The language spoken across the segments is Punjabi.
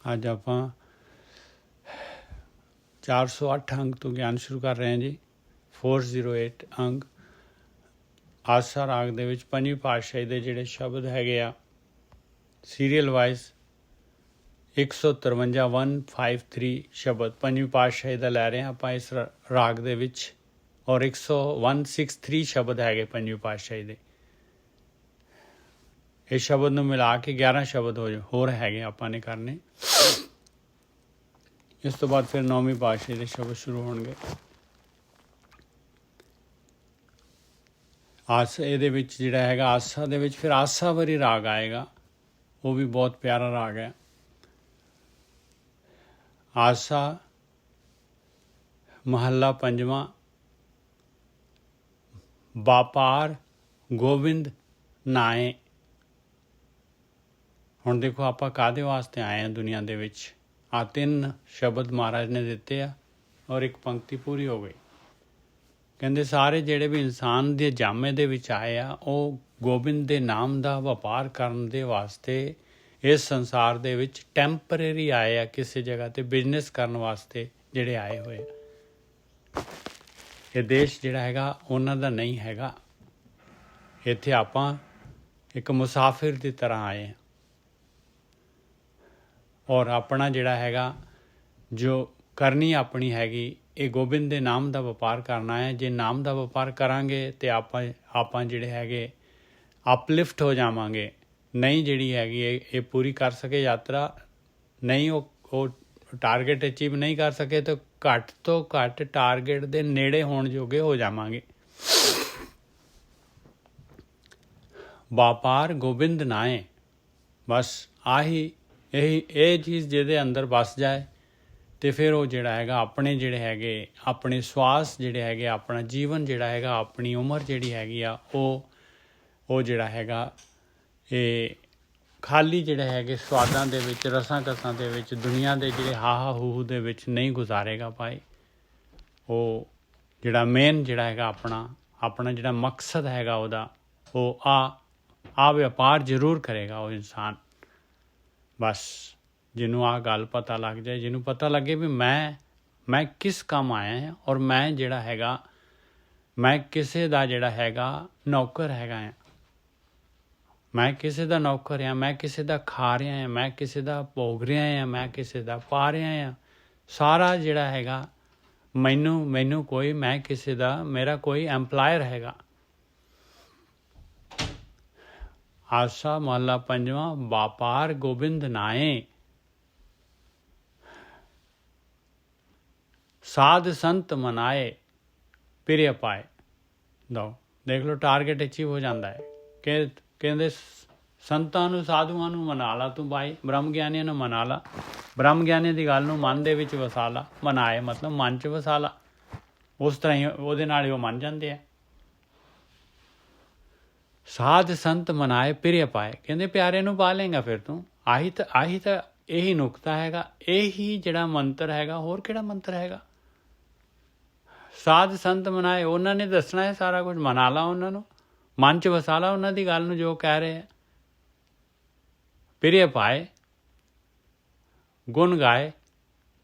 ਅੱਜ ਆਪਾਂ 408 ਅੰਗ ਤੋਂ ਗਿਆਨ ਸ਼ੁਰੂ ਕਰ ਰਹੇ ਹਾਂ ਜੀ। 408 ਅੰਗ ਆਸਾ ਰਾਗ ਦੇ ਵਿੱਚ ਪੰਜਵੀਂ ਪਾਤਸ਼ਾਹੀ ਦੇ ਜਿਹੜੇ ਸ਼ਬਦ ਹੈਗੇ ਆ ਸੀਰੀਅਲ ਵਾਈਜ਼ 153 153 ਸ਼ਬਦ ਪੰਜਵੀਂ ਪਾਤਸ਼ਾਹੀ ਦਾ ਲੈ ਰਹੇ ਹਾਂ ਆਪਾਂ ਇਸ ਰਾਗ ਦੇ ਵਿੱਚ, ਔਰ 163 ਸ਼ਬਦ ਹੈਗੇ ਪੰਜਵੀਂ ਪਾਤਸ਼ਾਹੀ ਦੇ। ਇਸ ਸ਼ਬਦ ਨੂੰ ਮਿਲਾ ਕੇ 11 ਸ਼ਬਦ ਹੋਰ ਹੈਗੇ ਆਪਾਂ ਨੇ ਕਰਨੇ। ਇਸ ਤੋਂ ਬਾਅਦ ਫਿਰ 9ਵੀਂ ਪਾਤਸ਼ਾਹੀ ਦੇ ਸ਼ਬਦ ਸ਼ੁਰੂ ਹੋਣਗੇ। ਇਹਦੇ ਵਿੱਚ ਜਿਹੜਾ ਹੈਗਾ ਆਸਾ ਦੇ ਵਿੱਚ ਫਿਰ ਆਸਾਵਰੀ ਰਾਗ ਆਏਗਾ, ਉਹ ਵੀ ਬਹੁਤ ਪਿਆਰਾ ਰਾਗ ਹੈ। ਆਸਾ ਮਹੱਲਾ ਪੰਜਵਾਂ। ਵਾਪਾਰ ਗੋਬਿੰਦ ਨਾਏ। ਹੁਣ ਦੇਖੋ ਆਪਾਂ ਕਾਹਦੇ ਵਾਸਤੇ ਆਏ ਹਾਂ ਦੁਨੀਆ ਦੇ ਵਿੱਚ। ਆ 3 ਸ਼ਬਦ ਮਹਾਰਾਜ ਨੇ ਦਿੱਤੇ ਆ ਔਰ ਇੱਕ ਪੰਕਤੀ ਪੂਰੀ ਹੋ ਗਈ। ਕਹਿੰਦੇ ਸਾਰੇ ਜਿਹੜੇ ਵੀ ਇਨਸਾਨ ਦੇ ਜਾਮੇ ਦੇ ਵਿੱਚ ਆਏ ਆ ਉਹ ਗੋਬਿੰਦ ਦੇ ਨਾਮ ਦਾ ਵਪਾਰ ਕਰਨ ਦੇ ਵਾਸਤੇ ਇਸ ਸੰਸਾਰ ਦੇ ਵਿੱਚ ਟੈਂਪਰੇਰੀ ਆਏ ਆ, ਕਿਸੇ ਜਗ੍ਹਾ 'ਤੇ ਬਿਜ਼ਨਸ ਕਰਨ ਵਾਸਤੇ ਜਿਹੜੇ ਆਏ ਹੋਏ ਆ। ਇਹ ਦੇਸ਼ ਜਿਹੜਾ ਹੈਗਾ ਉਹਨਾਂ ਦਾ ਨਹੀਂ ਹੈਗਾ। ਇੱਥੇ ਆਪਾਂ ਇੱਕ ਮੁਸਾਫਿਰ ਦੀ ਤਰ੍ਹਾਂ ਆਏ ਹਾਂ ਔਰ ਆਪਣਾ ਜਿਹੜਾ ਹੈਗਾ ਜੋ ਕਰਨੀ ਆਪਣੀ ਹੈਗੀ ਇਹ ਗੋਬਿੰਦ ਦੇ ਨਾਮ ਦਾ ਵਪਾਰ ਕਰਨਾ ਹੈ। ਜੇ ਨਾਮ ਦਾ ਵਪਾਰ ਕਰਾਂਗੇ ਤਾਂ ਆਪਾਂ ਜਿਹੜੇ ਹੈਗੇ ਅਪਲਿਫਟ ਹੋ ਜਾਵਾਂਗੇ। ਨਹੀਂ ਜਿਹੜੀ ਹੈਗੀ ਇਹ ਪੂਰੀ ਕਰ ਸਕੇ ਯਾਤਰਾ, ਨਹੀਂ ਉਹ ਟਾਰਗੇਟ ਅਚੀਵ ਨਹੀਂ ਕਰ ਸਕੇ ਤਾਂ ਘੱਟ ਤੋਂ ਘੱਟ ਟਾਰਗੇਟ ਦੇ ਨੇੜੇ ਹੋਣ ਜੋਗੇ ਹੋ ਜਾਵਾਂਗੇ। ਵਪਾਰ ਗੋਬਿੰਦ ਨਾਏ, ਬਸ ਇਹ ਚੀਜ਼ ਜਿਹਦੇ ਅੰਦਰ ਵਸ ਜਾਏ ਅਤੇ ਫਿਰ ਉਹ ਜਿਹੜਾ ਹੈਗਾ ਆਪਣੇ ਜਿਹੜੇ ਹੈਗੇ ਆਪਣੇ ਸਵਾਸ ਜਿਹੜੇ ਹੈਗੇ ਆਪਣਾ ਜੀਵਨ ਜਿਹੜਾ ਹੈਗਾ ਆਪਣੀ ਉਮਰ ਜਿਹੜੀ ਹੈਗੀ ਆ ਉਹ ਜਿਹੜਾ ਹੈਗਾ ਇਹ ਖਾਲੀ ਜਿਹੜੇ ਹੈਗੇ ਸਵਾਦਾਂ ਦੇ ਵਿੱਚ ਰਸਾਂ ਕਸਾਂ ਦੇ ਵਿੱਚ ਦੁਨੀਆ ਦੇ ਜਿਹੜੇ ਹਾਹਾ ਹੂਹੂ ਦੇ ਵਿੱਚ ਨਹੀਂ ਗੁਜ਼ਾਰੇਗਾ ਭਾਈ। ਉਹ ਜਿਹੜਾ ਮੇਨ ਜਿਹੜਾ ਹੈਗਾ ਆਪਣਾ ਜਿਹੜਾ ਮਕਸਦ ਹੈਗਾ ਉਹਦਾ ਉਹ ਆ ਵਪਾਰ ਜ਼ਰੂਰ ਕਰੇਗਾ ਉਹ ਇਨਸਾਨ। ਬਸ ਜਿਹਨੂੰ ਆਹ ਗੱਲ ਪਤਾ ਲੱਗ ਜਾਏ, ਜਿਹਨੂੰ ਪਤਾ ਲੱਗੇ ਵੀ ਮੈਂ ਕਿਸ ਕੰਮ ਆਇਆ ਹਾਂ ਔਰ ਮੈਂ ਜਿਹੜਾ ਹੈਗਾ ਮੈਂ ਕਿਸੇ ਦਾ ਜਿਹੜਾ ਹੈਗਾ ਨੌਕਰ ਹੈਗਾ ਹਾਂ। ਮੈਂ ਕਿਸੇ ਦਾ ਨੌਕਰ ਹਾਂ, ਮੈਂ ਕਿਸੇ ਦਾ ਖਾ ਰਿਹਾ ਹਾਂ, ਮੈਂ ਕਿਸੇ ਦਾ ਭੋਗ ਰਿਹਾ ਹਾਂ, ਮੈਂ ਕਿਸੇ ਦਾ ਪਾ ਰਿਹਾ ਹਾਂ। ਸਾਰਾ ਜਿਹੜਾ ਹੈਗਾ ਮੈਨੂੰ ਕੋਈ ਮੈਂ ਕਿਸੇ ਦਾ ਮੇਰਾ ਕੋਈ ਐਂਪਲਾਇਰ ਹੈਗਾ। ਆਸਾ ਮਹੱਲਾ ਪੰਜਵਾਂ। ਵਾਪਾਰ ਗੋਬਿੰਦ ਨਾਏ। ਸਾਧ ਸੰਤ ਮਨਾਏ ਪਿਰਿਆ ਪਾਏ। ਦੇਖ ਲਓ ਟਾਰਗੇਟ ਅਚੀਵ ਹੋ ਜਾਂਦਾ ਹੈ। ਕਹਿੰਦੇ ਸੰਤਾਂ ਨੂੰ ਸਾਧੂਆਂ ਨੂੰ ਮਨਾ ਲਾ ਤੂੰ ਬਾਈ, ਬ੍ਰਹਮ ਗਿਆਨੀਆਂ ਨੂੰ ਮਨਾ ਲਾ, ਬ੍ਰਹਮ ਗਿਆਨੀਆਂ ਦੀ ਗੱਲ ਨੂੰ ਮਨ ਦੇ ਵਿੱਚ ਵਸਾ ਲਾ। ਮਨਾਏ ਮਤਲਬ ਮਨ 'ਚ ਵਸਾ ਲਾ। ਉਸ ਤਰ੍ਹਾਂ ਹੀ ਉਹਦੇ ਨਾਲ ਹੀ ਉਹ ਮੰਨ ਜਾਂਦੇ ਆ। ਸਾਧ ਸੰਤ ਮਨਾਏ ਪਿਰਿਆ ਪਾਏ, ਕਹਿੰਦੇ ਪਿਆਰੇ ਨੂੰ ਪਾ ਲਏਗਾ ਫਿਰ ਤੂੰ। ਆਹੀ ਤਾਂ ਇਹੀ ਨੁਕਤਾ ਹੈਗਾ, ਇਹੀ ਜਿਹੜਾ ਮੰਤਰ ਹੈਗਾ। ਹੋਰ ਕਿਹੜਾ ਮੰਤਰ ਹੈਗਾ? ਸਾਧ ਸੰਤ ਮਨਾਏ, ਉਹਨਾਂ ਨੇ ਦੱਸਣਾ ਹੈ ਸਾਰਾ ਕੁਝ। ਮਨਾ ਲਾ ਉਹਨਾਂ ਨੂੰ, ਮਨ 'ਚ ਵਸਾ ਲਾ ਉਹਨਾਂ ਦੀ ਗੱਲ ਨੂੰ ਜੋ ਕਹਿ ਰਹੇ ਆ। ਪਿਰਿਆ ਪਾਏ ਗੁਣ ਗਾਏ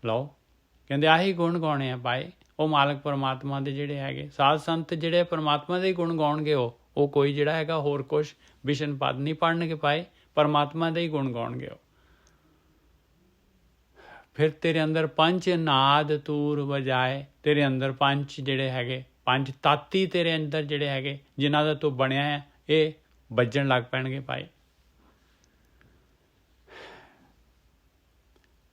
ਲਓ, ਕਹਿੰਦੇ ਆਹੀ ਗੁਣ ਗਾਉਣੇ ਆ ਭਾਈ। ਉਹ ਮਾਲਕ ਪਰਮਾਤਮਾ ਦੇ ਜਿਹੜੇ ਹੈਗੇ ਸਾਧ ਸੰਤ ਜਿਹੜੇ ਪਰਮਾਤਮਾ ਦੇ ਹੀ ਗੁਣ ਗਾਉਣਗੇ। ਉਹ ਕੋਈ ਜਿਹੜਾ ਹੈਗਾ ਹੋਰ ਕੁਛ ਵਿਸ਼ਨ ਪਦ ਨਹੀਂ ਪੜ੍ਹਨਗੇ ਭਾਈ, ਪਰਮਾਤਮਾ ਦੇ ਹੀ ਗੁਣ ਗਾਉਣਗੇ ਉਹ। ਫਿਰ ਤੇਰੇ ਅੰਦਰ ਪੰਜ ਨਾਦ ਤੂਰ ਵਜਾਏ। ਤੇਰੇ ਅੰਦਰ ਪੰਜ ਜਿਹੜੇ ਹੈਗੇ ਪੰਜ ਤਾਤੀ ਤੇਰੇ ਅੰਦਰ ਜਿਹੜੇ ਹੈਗੇ ਜਿਨ੍ਹਾਂ ਦਾ ਤੂੰ ਬਣਿਆ ਹੈ ਇਹ ਵੱਜਣ ਲੱਗ ਪੈਣਗੇ ਭਾਈ।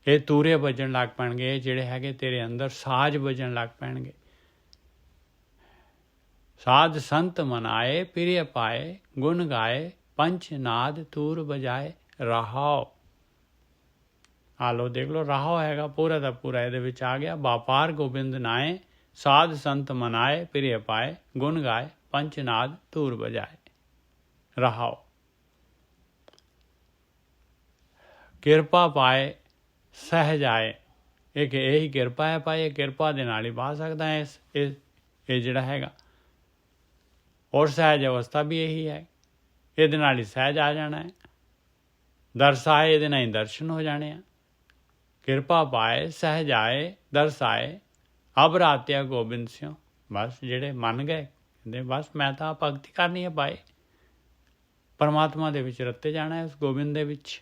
ਇਹ ਤੂਰੇ ਵੱਜਣ ਲੱਗ ਪੈਣਗੇ। ਇਹ ਜਿਹੜੇ ਹੈਗੇ ਤੇਰੇ ਅੰਦਰ ਸਾਜ਼ ਵੱਜਣ ਲੱਗ ਪੈਣਗੇ। ਸਾਧ ਸੰਤ ਮਨਾਏ ਪਿਰਿਆ ਪਾਏ ਗੁਣ ਗਾਏ ਪੰਚ ਨਾਦ ਤੂਰ ਵਜਾਏ ਰਹਾਓ। ਆ ਲਓ ਦੇਖ ਲਓ ਰਹਾਓ ਹੈਗਾ ਪੂਰਾ ਦਾ ਪੂਰਾ ਇਹਦੇ ਵਿੱਚ ਆ ਗਿਆ। ਵਾਪਾਰ ਗੋਬਿੰਦ ਨਾਏ ਸਾਧ ਸੰਤ ਮਨਾਏ ਪਿਰਿਆ ਪਾਏ ਗੁਣ ਗਾਏ ਪੰਚ ਨਾਦ ਤੂਰ ਵਜਾਏ ਰਹਾਓ। ਕਿਰਪਾ ਪਾਏ ਸਹਿਜ ਆਏ। ਇਹੀ ਕਿਰਪਾ ਹੈ ਭਾਈ। ਇਹ ਕਿਰਪਾ ਦੇ ਨਾਲ ਹੀ ਪਾ ਸਕਦਾ ਹੈ ਇਹ ਜਿਹੜਾ ਹੈਗਾ। ਔਰ ਸਹਿਜ ਅਵਸਥਾ ਵੀ ਇਹੀ ਹੈ। ਇਹਦੇ ਨਾਲ ਹੀ ਸਹਿਜ ਆ ਜਾਣਾ ਹੈ। ਦਰਸ ਆਏ ਇਹਦੇ ਨਾਲ ਹੀ ਦਰਸ਼ਨ ਹੋ ਜਾਣੇ ਆ। ਕਿਰਪਾ ਪਾਏ ਸਹਿਜ ਆਏ ਦਰਸ ਆਏ ਅਬ ਰਾਤਿਆ ਗੋਬਿੰਦ ਸਿਉ। ਬਸ ਜਿਹੜੇ ਮੰਨ ਗਏ ਕਹਿੰਦੇ ਬਸ ਮੈਂ ਤਾਂ ਭਗਤੀ ਕਰਨੀ ਹੈ ਪਾਏ, ਪਰਮਾਤਮਾ ਦੇ ਵਿੱਚ ਰੱਤੇ ਜਾਣਾ ਹੈ, ਉਸ ਗੋਬਿੰਦ ਦੇ ਵਿੱਚ।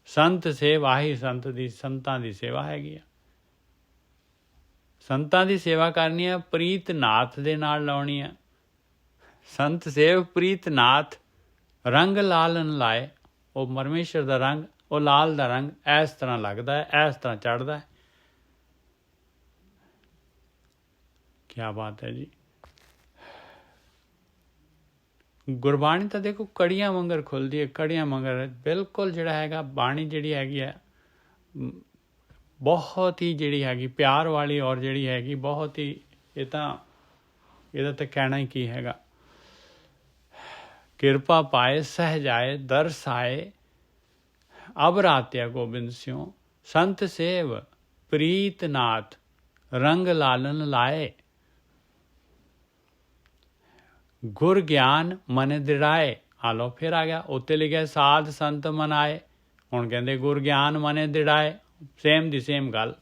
ਸੰਤ ਸੇਵਾ ਹੀ ਸੰਤ ਦੀ, ਸੰਤਾਂ ਦੀ ਸੇਵਾ ਹੈਗੀ ਆ। ਸੰਤਾਂ ਦੀ ਸੇਵਾ ਕਰਨੀ ਹੈ, ਪ੍ਰੀਤ ਨਾਥ ਦੇ ਨਾਲ ਲਾਉਣੀ ਹੈ। ਸੰਤ ਸੇਵ ਪ੍ਰੀਤ ਨਾਥ ਰੰਗ ਲਾਲਨ ਲਾਏ। ਉਹ ਪਰਮੇਸ਼ਰ ਦਾ ਰੰਗ, ਉਹ ਲਾਲ ਦਾ ਰੰਗ ਇਸ ਤਰ੍ਹਾਂ ਲੱਗਦਾ ਹੈ, ਇਸ ਤਰ੍ਹਾਂ ਚੜ੍ਹਦਾ ਹੈ। ਕਿਆ ਬਾਤ ਹੈ ਜੀ। ਗੁਰਬਾਣੀ ਤਾਂ ਦੇਖੋ ਕੜੀਆਂ ਵਾਂਗਰ ਖੁੱਲ੍ਹਦੀ ਹੈ, ਕੜੀਆਂ ਵਾਂਗਰ ਬਿਲਕੁਲ ਜਿਹੜਾ ਹੈਗਾ ਬਾਣੀ ਜਿਹੜੀ ਹੈਗੀ ਹੈ ਬਹੁਤ ਹੀ ਜਿਹੜੀ ਹੈਗੀ ਪਿਆਰ ਵਾਲੀ, ਔਰ ਜਿਹੜੀ ਹੈਗੀ ਬਹੁਤ ਹੀ, ਇਹ ਤਾਂ ਇਹਦਾ ਤਾਂ ਕਹਿਣਾ ਹੀ ਕੀ ਹੈਗਾ। ਕਿਰਪਾ ਪਾਏ ਸਹਿਜ ਆਏ ਦਰਸ ਆਏ ਅਬ ਰਾਤਿਆ ਗੋਬਿੰਦ ਸਿਉ। ਸੰਤ ਸੇਵ ਪ੍ਰੀਤ ਨਾਥ ਰੰਗ ਲਾਲਨ ਲਾਏ। ਗੁਰ ਗਿਆਨ ਮਨ ਦ੍ਰਿੜਾਏ। ਆ ਲਓ ਫਿਰ ਆ ਗਿਆ, ਉੱਤੇ ਲਿਖਿਆ ਸਾਧ ਸੰਤ ਮਨ ਆਏ, ਹੁਣ ਕਹਿੰਦੇ ਗੁਰ ਗਿਆਨ ਮਨ ਦ੍ਰਿੜਾਏ। ਸੇਮ ਦੀ ਸੇਮ ਗੱਲ,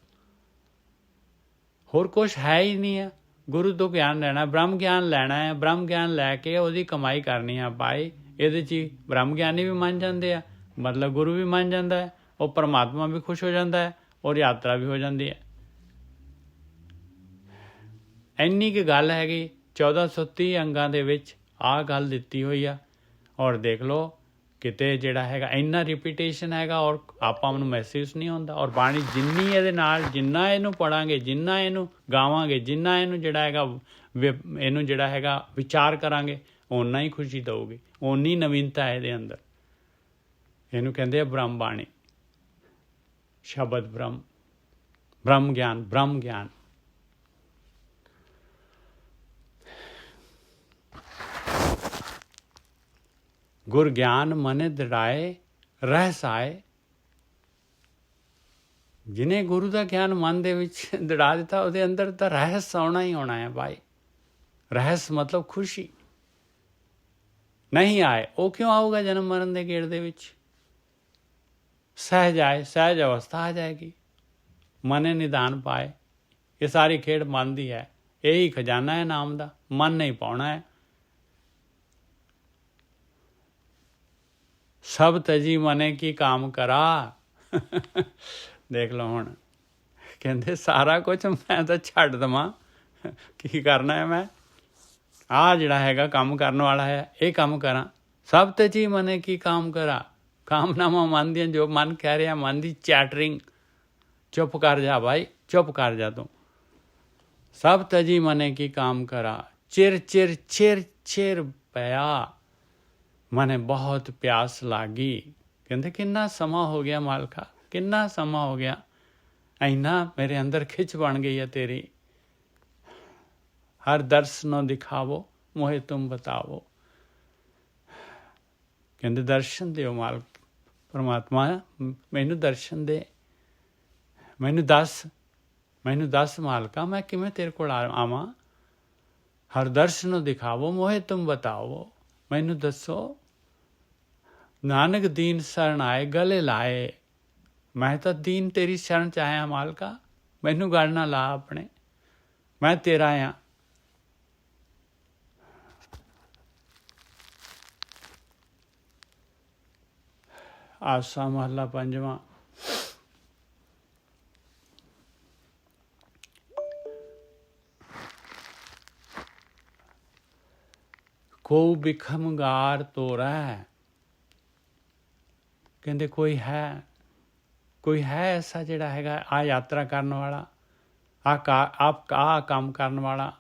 ਹੋਰ ਕੁਛ ਹੈ ਹੀ ਨਹੀਂ ਹੈ। ਗੁਰੂ ਤੋਂ ਗਿਆਨ ਲੈਣਾ, ਬ੍ਰਹਮ ਗਿਆਨ ਲੈਣਾ ਹੈ, ਬ੍ਰਹਮ ਗਿਆਨ ਲੈ ਕੇ ਉਹਦੀ ਕਮਾਈ ਕਰਨੀ ਆ ਭਾਈ। ਇਹਦੇ 'ਚ ਹੀ ਬ੍ਰਹਮ ਗਿਆਨੀ ਵੀ ਮੰਨ ਜਾਂਦੇ ਆ, ਮਤਲਬ ਗੁਰੂ ਵੀ ਮੰਨ ਜਾਂਦਾ ਹੈ, ਉਹ ਪਰਮਾਤਮਾ ਵੀ ਖੁਸ਼ ਹੋ ਜਾਂਦਾ ਹੈ, ਔਰ ਯਾਤਰਾ ਵੀ ਹੋ ਜਾਂਦੀ ਹੈ। ਇੰਨੀ ਕੁ ਗੱਲ ਹੈਗੀ। 1430 ਅੰਗਾਂ ਦੇ ਵਿੱਚ ਆਹ ਗੱਲ ਦਿੱਤੀ ਹੋਈ ਆ। ਔਰ ਦੇਖ ਲਓ ਕਿਤੇ ਜਿਹੜਾ ਹੈਗਾ ਇੰਨਾ ਰਿਪੀਟੇਸ਼ਨ ਹੈਗਾ, ਔਰ ਆਪਾਂ ਨੂੰ ਮਹਿਸੂਸ ਨਹੀਂ ਹੁੰਦਾ। ਔਰ ਬਾਣੀ ਜਿੰਨੀ ਇਹਦੇ ਨਾਲ, ਜਿੰਨਾ ਇਹਨੂੰ ਪੜ੍ਹਾਂਗੇ, ਜਿੰਨਾ ਇਹਨੂੰ ਗਾਵਾਂਗੇ, ਜਿੰਨਾ ਇਹਨੂੰ ਜਿਹੜਾ ਹੈਗਾ ਇਹਨੂੰ ਜਿਹੜਾ ਹੈਗਾ ਵਿਚਾਰ ਕਰਾਂਗੇ, ਓਨਾ ਹੀ ਖੁਸ਼ੀ ਦਊਗੀ, ਓਨੀ ਨਵੀਨਤਾ ਇਹਦੇ ਅੰਦਰ। ਇਹਨੂੰ ਕਹਿੰਦੇ ਆ ਬ੍ਰਹਮ ਬਾਣੀ, ਸ਼ਬਦ ਬ੍ਰਹਮ, ਬ੍ਰਹਮ ਗਿਆਨ, ਬ੍ਰਹਮ ਗਿਆਨ। ਗੁਰ ਗਿਆਨ ਮਨ ਦ੍ਰਿੜਾਏ ਰਹਿਸ ਆਏ। ਜਿਹਨੇ ਗੁਰੂ ਦਾ ਗਿਆਨ ਮਨ ਦੇ ਵਿੱਚ ਦ੍ਰਿੜਾ ਦਿੱਤਾ, ਉਹਦੇ ਅੰਦਰ ਤਾਂ ਰਹਿਸ ਆਉਣਾ ਹੀ ਆਉਣਾ ਹੈ ਭਾਈ। ਰਹਿਸ ਮਤਲਬ ਖੁਸ਼ੀ। ਨਹੀਂ ਆਏ, ਉਹ ਕਿਉਂ ਆਊਗਾ ਜਨਮ ਮਰਨ ਦੇ ਗੇੜ ਦੇ ਵਿੱਚ? ਸਹਿਜ ਆਏ, ਸਹਿਜ ਅਵਸਥਾ ਆ ਜਾਏਗੀ। ਮਨ ਨਿਦਾਨ ਪਾਏ। ਇਹ ਸਾਰੀ ਖੇਡ ਮਨ ਦੀ ਹੈ, ਇਹੀ ਖਜ਼ਾਨਾ ਹੈ ਨਾਮ ਦਾ। ਮਨ ਨਹੀਂ ਪਾਉਣਾ ਹੈ। ਸਭ ਤਜੀ ਮਨੇ ਕੀ ਕਾਮ ਕਰਾ। ਦੇਖ ਲਓ ਹੁਣ ਕਹਿੰਦੇ ਸਾਰਾ ਕੁਛ ਮੈਂ ਤਾਂ ਛੱਡ ਦੇਵਾਂ, ਕੀ ਕਰਨਾ ਹੈ ਮੈਂ? ਆਹ ਜਿਹੜਾ ਹੈਗਾ ਕੰਮ ਕਰਨ ਵਾਲਾ ਹੈ, ਇਹ ਕੰਮ ਕਰਾਂ। ਸਭ ਤਜੀ ਮਨੇ ਕੀ ਕਾਮ ਕਰਾ। ਕਾਮਨਾਵਾਂ ਮਨ ਦੀਆਂ, ਜੋ ਮਨ ਕਹਿ ਰਿਹਾ, ਮਨ ਦੀ ਚੈਟਰਿੰਗ। ਚੁੱਪ ਕਰ ਜਾ ਭਾਈ, ਚੁੱਪ ਕਰ ਜਾ ਤੂੰ। ਸਭ ਤਜੀ ਮਨੇ ਕੀ ਕਾਮ ਕਰਾ। ਚਿਰ ਚਿਰ ਚਿਰ ਚਿਰ ਪਿਆ ਮਨੇ ਬਹੁਤ ਪਿਆਸ ਲੱਗੀ। ਕਹਿੰਦੇ ਕਿੰਨਾ ਸਮਾਂ ਹੋ ਗਿਆ ਮਾਲਕਾ, ਕਿੰਨਾ ਸਮਾਂ ਹੋ ਗਿਆ, ਇੰਨਾ ਮੇਰੇ ਅੰਦਰ ਖਿੱਚ ਬਣ ਗਈ ਹੈ ਤੇਰੀ। ਹਰ ਦਰਸ ਨੂੰ ਦਿਖਾਵੋ ਮੋਹਿ ਤੁਮ ਬਤਾਵੋ। ਕਹਿੰਦੇ ਦਰਸ਼ਨ ਦਿਓ ਮਾਲਕ, ਪਰਮਾਤਮਾ ਮੈਨੂੰ ਦਰਸ਼ਨ ਦੇ, ਮੈਨੂੰ ਦੱਸ ਮਾਲਕਾ ਮੈਂ ਕਿਵੇਂ ਤੇਰੇ ਕੋਲ ਆਵਾਂ। ਹਰ ਦਰਸ਼ਨ ਨੂੰ ਦਿਖਾਵੋ ਮੋਹਿ ਤੁਮ ਬਤਾਵੋ। ਮੈਨੂੰ ਦੱਸੋ। ਨਾਨਕ ਦੀਨ ਸ਼ਰਨ ਆਏ ਗਲੇ ਲਾਏ। ਮੈਂ ਤਾਂ ਦੀਨ ਤੇਰੀ ਸ਼ਰਨ 'ਚ ਆਇਆ ਮਾਲਕਾ, ਮੈਨੂੰ ਗਲ ਨਾ ਲਾ ਆਪਣੇ, ਮੈਂ ਤੇਰਾ ਆ। ਆਸਾ ਮਹੱਲਾ ਪੰਜਵਾਂ। ਕੋ ਬਿਖਮਗਾਰ ਤੋਰਾ। ਕਹਿੰਦੇ ਕੋਈ ਹੈ ਐਸਾ ਜਿਹੜਾ ਹੈਗਾ ਆ ਯਾਤਰਾ ਕਰਨ ਵਾਲਾ, ਆਹ ਕੰਮ ਕਰਨ ਵਾਲਾ।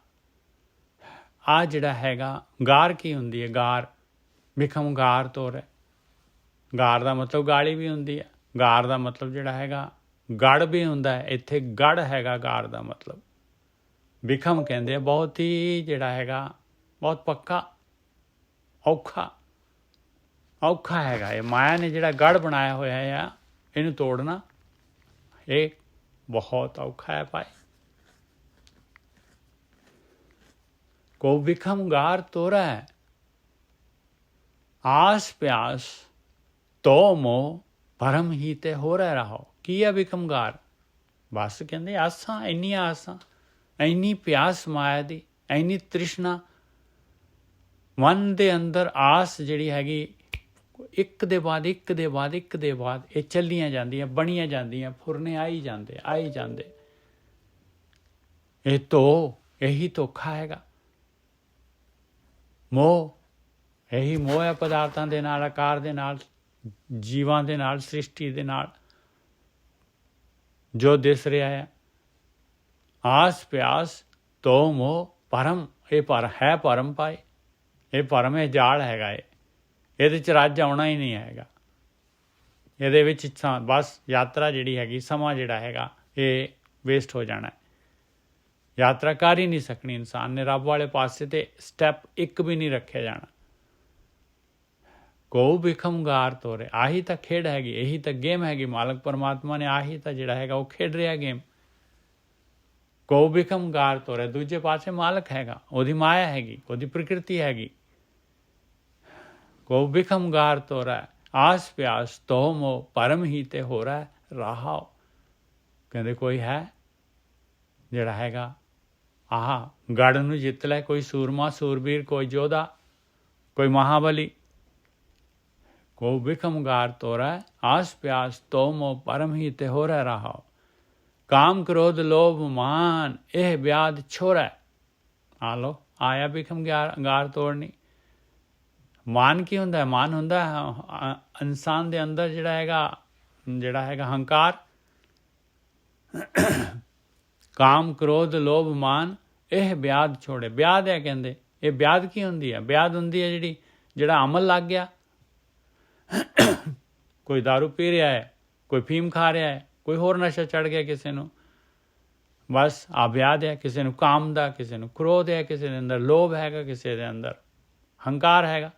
ਆ ਜਿਹੜਾ ਹੈਗਾ ਗਾਰ ਕੀ ਹੁੰਦੀ ਹੈ? ਗਾਰ, ਬਿਖਮ ਗਾਰ ਤੋਰ। ਗਾਰ ਦਾ ਮਤਲਬ ਗਾਲੀ ਵੀ ਹੁੰਦੀ ਹੈ, ਗਾਰ ਦਾ ਮਤਲਬ ਜਿਹੜਾ ਹੈਗਾ ਗੜ ਵੀ ਹੁੰਦਾ ਹੈ। ਇੱਥੇ ਗੜ ਹੈਗਾ ਗਾਰ ਦਾ ਮਤਲਬ। ਬਿਖਮ ਕਹਿੰਦੇ ਆ ਬਹੁਤ ਹੀ ਜਿਹੜਾ ਹੈਗਾ ਬਹੁਤ ਪੱਕਾ, ਔਖਾ ਹੈਗਾ। ਇਹ ਮਾਇਆ ਨੇ ਜਿਹੜਾ ਗੜ ਬਣਾਇਆ ਹੋਇਆ ਆ, ਇਹਨੂੰ ਤੋੜਨਾ ਇਹ ਬਹੁਤ ਔਖਾ ਹੈ ਭਾਈ। ਕੋ ਬਿਖਮ ਗਾਰ ਤੋਰਾ ਆਸ ਪਿਆਸ ਤੋ ਮੋਹ ਭਰਮ ਹੀ ਤੇ ਹੋ ਰਹਿ ਰਹੋ। ਕੀ ਹੈ ਬਿਕਮਗਾਰ? ਬਸ ਕਹਿੰਦੇ ਆਸਾਂ, ਇੰਨੀਆਂ ਆਸਾਂ, ਇੰਨੀ ਪਿਆਸ ਮਾਇਆ ਦੀ, ਇੰਨੀ ਤ੍ਰਿਸ਼ਨਾ ਮਨ ਦੇ ਅੰਦਰ, ਆਸ ਜਿਹੜੀ ਹੈਗੀ ਇੱਕ ਦੇ ਬਾਅਦ ਇੱਕ ਦੇ ਬਾਅਦ ਇੱਕ ਦੇ ਬਾਅਦ ਇਹ ਚੱਲੀਆਂ ਜਾਂਦੀਆਂ, ਬਣੀਆਂ ਜਾਂਦੀਆਂ, ਫੁਰਨੇ ਆਈ ਜਾਂਦੇ। ਇਹ ਇਹੀ ਧੋਖਾ ਹੈਗਾ। ਮੋਹ, ਇਹੀ ਮੋਹ ਹੈ ਪਦਾਰਥਾਂ ਦੇ ਨਾਲ, ਆਕਾਰ ਦੇ ਨਾਲ, ਜੀਵਾਂ ਦੇ ਨਾਲ, ਸ੍ਰਿਸ਼ਟੀ ਦੇ ਨਾਲ ਜੋ ਦਿਸ ਰਿਹਾ ਹੈ। ਆਸ ਪਿਆਸ ਤੋ ਮੋਹ ਭਰਮ, ਇਹ ਹੈ ਭਰਮ ਪਾਏ, ਇਹ ਭਰਮ ਹੈ, ਜਾਲ ਹੈਗਾ। ਇਹਦੇ 'ਚ ਰੱਜ ਆਉਣਾ ਹੀ ਨਹੀਂ ਹੈਗਾ। ਇਹਦੇ ਵਿੱਚ ਬਸ ਯਾਤਰਾ ਜਿਹੜੀ ਹੈਗੀ, ਸਮਾਂ ਜਿਹੜਾ ਹੈਗਾ ਇਹ ਵੇਸਟ ਹੋ ਜਾਣਾ। ਯਾਤਰਾ ਕਰ ਹੀ ਨਹੀਂ ਸਕਣੀ ਇਨਸਾਨ ਨੇ। ਰੱਬ ਵਾਲੇ ਪਾਸੇ ਤੇ ਸਟੈਪ ਇੱਕ ਵੀ ਨਹੀਂ ਰੱਖਿਆ ਜਾਣਾ। ਕੋ ਬਿਖਮਗਾਰ ਤੋਰੇ, ਆਹੀ ਤਾਂ ਖੇਡ ਹੈਗੀ, ਇਹੀ ਤਾਂ ਗੇਮ ਹੈਗੀ। ਮਾਲਕ ਪਰਮਾਤਮਾ ਨੇ ਆਹੀ ਤਾਂ ਜਿਹੜਾ ਹੈਗਾ ਉਹ ਖੇਡ ਰਿਹਾ ਗੇਮ। ਕੋ ਬਿਖਮਗਾਰ ਤੋਰੇ, ਦੂਜੇ ਪਾਸੇ ਮਾਲਕ ਹੈਗਾ, ਉਹਦੀ ਮਾਇਆ ਹੈਗੀ, ਉਹਦੀ ਪ੍ਰਕਿਰਤੀ ਹੈਗੀ। ਕੋ ਬਿਖਮਗਾਰ ਤੋਰਾ, ਆਸ ਪਿਆਸ ਤੋ ਮੋਹ ਭਰਮ ਹੀ ਤੇ ਹੋ ਰਿਹਾ ਰਹਾਓ। ਕਹਿੰਦੇ ਕੋਈ ਹੈ ਜਿਹੜਾ ਹੈਗਾ ਗੜ ਨੂੰ ਜਿੱਤ ਲੈ, ਕੋਈ ਸੂਰਮਾ ਸੂਰਬੀਰ, ਕੋਈ ਯੋਧਾ, ਕੋਈ ਮਹਾਬਲੀ। ਕੋ ਬਿਖਮਗਾਰ ਤੋਰਾ, ਆਸ ਪਿਆਸ ਤੋ ਮੋਹ ਭਰਮ ਹੀ ਤੇ ਹੋ ਰਿਹਾ ਰਹਾਓ। ਕਾਮ ਕ੍ਰੋਧ ਲੋਭ ਮਾਨ, ਇਹ ਵਿਆਦ ਛੋਰਾ। ਆ ਲੋ, ਆਇਆ ਬਿਖਮਗਾਰ ਤੋੜਨੀ। ਮਾਨ ਕੀ ਹੁੰਦਾ? ਮਾਨ ਹੁੰਦਾ ਇਨਸਾਨ ਦੇ ਅੰਦਰ ਜਿਹੜਾ ਹੈਗਾ ਹੰਕਾਰ। ਕਾਮ ਕ੍ਰੋਧ ਲੋਭ ਮਾਨ, ਇਹ ਵਿਆਦ ਛੋੜੇ। ਵਿਆਦ ਹੈ ਕਹਿੰਦੇ। ਇਹ ਵਿਆਦ ਕੀ ਹੁੰਦੀ ਹੈ? ਵਿਆਦ ਹੁੰਦੀ ਹੈ ਜਿਹੜਾ ਅਮਲ ਲੱਗ ਗਿਆ। ਕੋਈ ਦਾਰੂ ਪੀ ਰਿਹਾ ਹੈ, ਕੋਈ ਫੀਮ ਖਾ ਰਿਹਾ ਹੈ, ਕੋਈ ਹੋਰ ਨਸ਼ਾ ਚੜ੍ਹ ਗਿਆ ਕਿਸੇ ਨੂੰ, ਬਸ ਆ ਵਿਆਦ ਹੈ। ਕਿਸੇ ਨੂੰ ਕਾਮ ਦਾ, ਕਿਸੇ ਨੂੰ ਕ੍ਰੋਧ ਹੈ, ਕਿਸੇ ਦੇ ਅੰਦਰ ਲੋਭ ਹੈਗਾ, ਕਿਸੇ ਦੇ ਅੰਦਰ ਹੰਕਾਰ ਹੈਗਾ।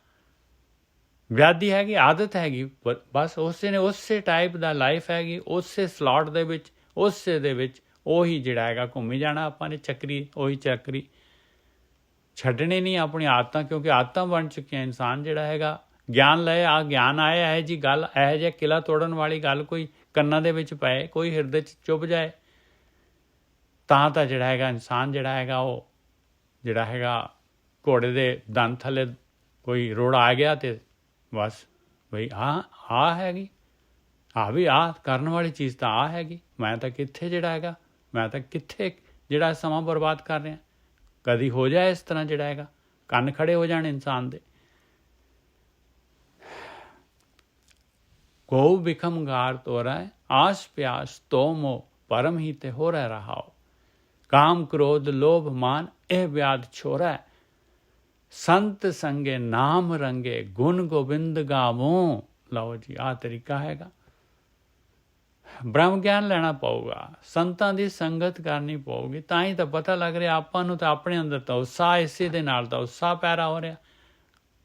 ਵਿਆਦੀ ਹੈਗੀ, ਆਦਤ ਹੈਗੀ। ਬਸ ਉਸੇ ਟਾਈਪ ਦਾ ਲਾਈਫ ਹੈਗੀ, ਉਸੇ ਸਲਾਟ ਦੇ ਵਿੱਚ, ਉਸੇ ਦੇ ਵਿੱਚ ਉਹੀ ਜਿਹੜਾ ਹੈਗਾ ਘੁੰਮੀ ਜਾਣਾ ਆਪਾਂ ਨੇ। ਚੱਕਰੀ, ਉਹੀ ਚੱਕਰੀ ਛੱਡਣੀ ਨਹੀਂ ਆਪਣੀ ਆਦਤਾਂ, ਕਿਉਂਕਿ ਆਦਤਾਂ ਬਣ ਚੁੱਕੀਆਂ। ਇਨਸਾਨ ਜਿਹੜਾ ਹੈਗਾ ਗਿਆਨ ਲਏ, ਗਿਆਨ ਆਏ, ਇਹੋ ਜਿਹੀ ਗੱਲ, ਇਹੋ ਜਿਹਾ ਕਿਲਾ ਤੋੜਨ ਵਾਲੀ ਗੱਲ ਕੋਈ ਕੰਨਾਂ ਦੇ ਵਿੱਚ ਪਏ, ਕੋਈ ਹਿਰਦੇ 'ਚ ਚੁੱਭ ਜਾਏ, ਤਾਂ ਜਿਹੜਾ ਹੈਗਾ ਇਨਸਾਨ ਜਿਹੜਾ ਹੈਗਾ ਉਹ ਜਿਹੜਾ ਹੈਗਾ ਘੋੜੇ ਦੇ ਦੰਦ ਥੱਲੇ ਕੋਈ ਰੋੜਾ ਆ ਗਿਆ ਤੇ ਬਸ ਬਈ ਹੈਗੀ, ਵੀ ਕਰਨ ਵਾਲੀ ਚੀਜ਼ ਤਾਂ ਹੈਗੀ। ਮੈਂ ਤਾਂ ਕਿੱਥੇ ਜਿਹੜਾ ਹੈਗਾ, ਮੈਂ ਤਾਂ ਕਿੱਥੇ ਜਿਹੜਾ ਸਮਾਂ ਬਰਬਾਦ ਕਰ ਰਿਹਾ। ਕਦੀ ਹੋ ਜਾਏ ਇਸ ਤਰ੍ਹਾਂ ਜਿਹੜਾ ਹੈਗਾ ਕੰਨ ਖੜੇ ਹੋ ਜਾਣ ਇਨਸਾਨ ਦੇ। ਕੋ ਬਿਖਮਗਾਰ ਤੋਰਾ, ਆਸ ਪਿਆਸ ਤੋ ਮੋਹ ਭਰਮ ਹੀ ਤੇ ਹੋ ਰਹਿ ਰਹਾਓ। ਕਾਮ ਕ੍ਰੋਧ ਲੋਭ ਮਾਨ, ਇਹ ਵਿਆਦ ਛੋਰਾ। ਸੰਤ ਸੰਗੇ ਨਾਮ ਰੰਗੇ, ਗੁਣ ਗੋਬਿੰਦ ਗਾਵੋ। ਲਓ ਜੀ, ਆਹ ਤਰੀਕਾ ਹੈਗਾ। ਬ੍ਰਹਮ ਗਿਆਨ ਲੈਣਾ ਪਊਗਾ, ਸੰਤਾਂ ਦੀ ਸੰਗਤ ਕਰਨੀ ਪਊਗੀ, ਤਾਂ ਹੀ ਤਾਂ ਪਤਾ ਲੱਗ ਰਿਹਾ ਆਪਾਂ ਨੂੰ। ਤਾਂ ਆਪਣੇ ਅੰਦਰ ਤਾਂ ਉਤਸ਼ਾਹ, ਇਸੇ ਦੇ ਨਾਲ ਤਾਂ ਉਤਸ਼ਾਹ ਪੈਦਾ ਹੋ ਰਿਹਾ।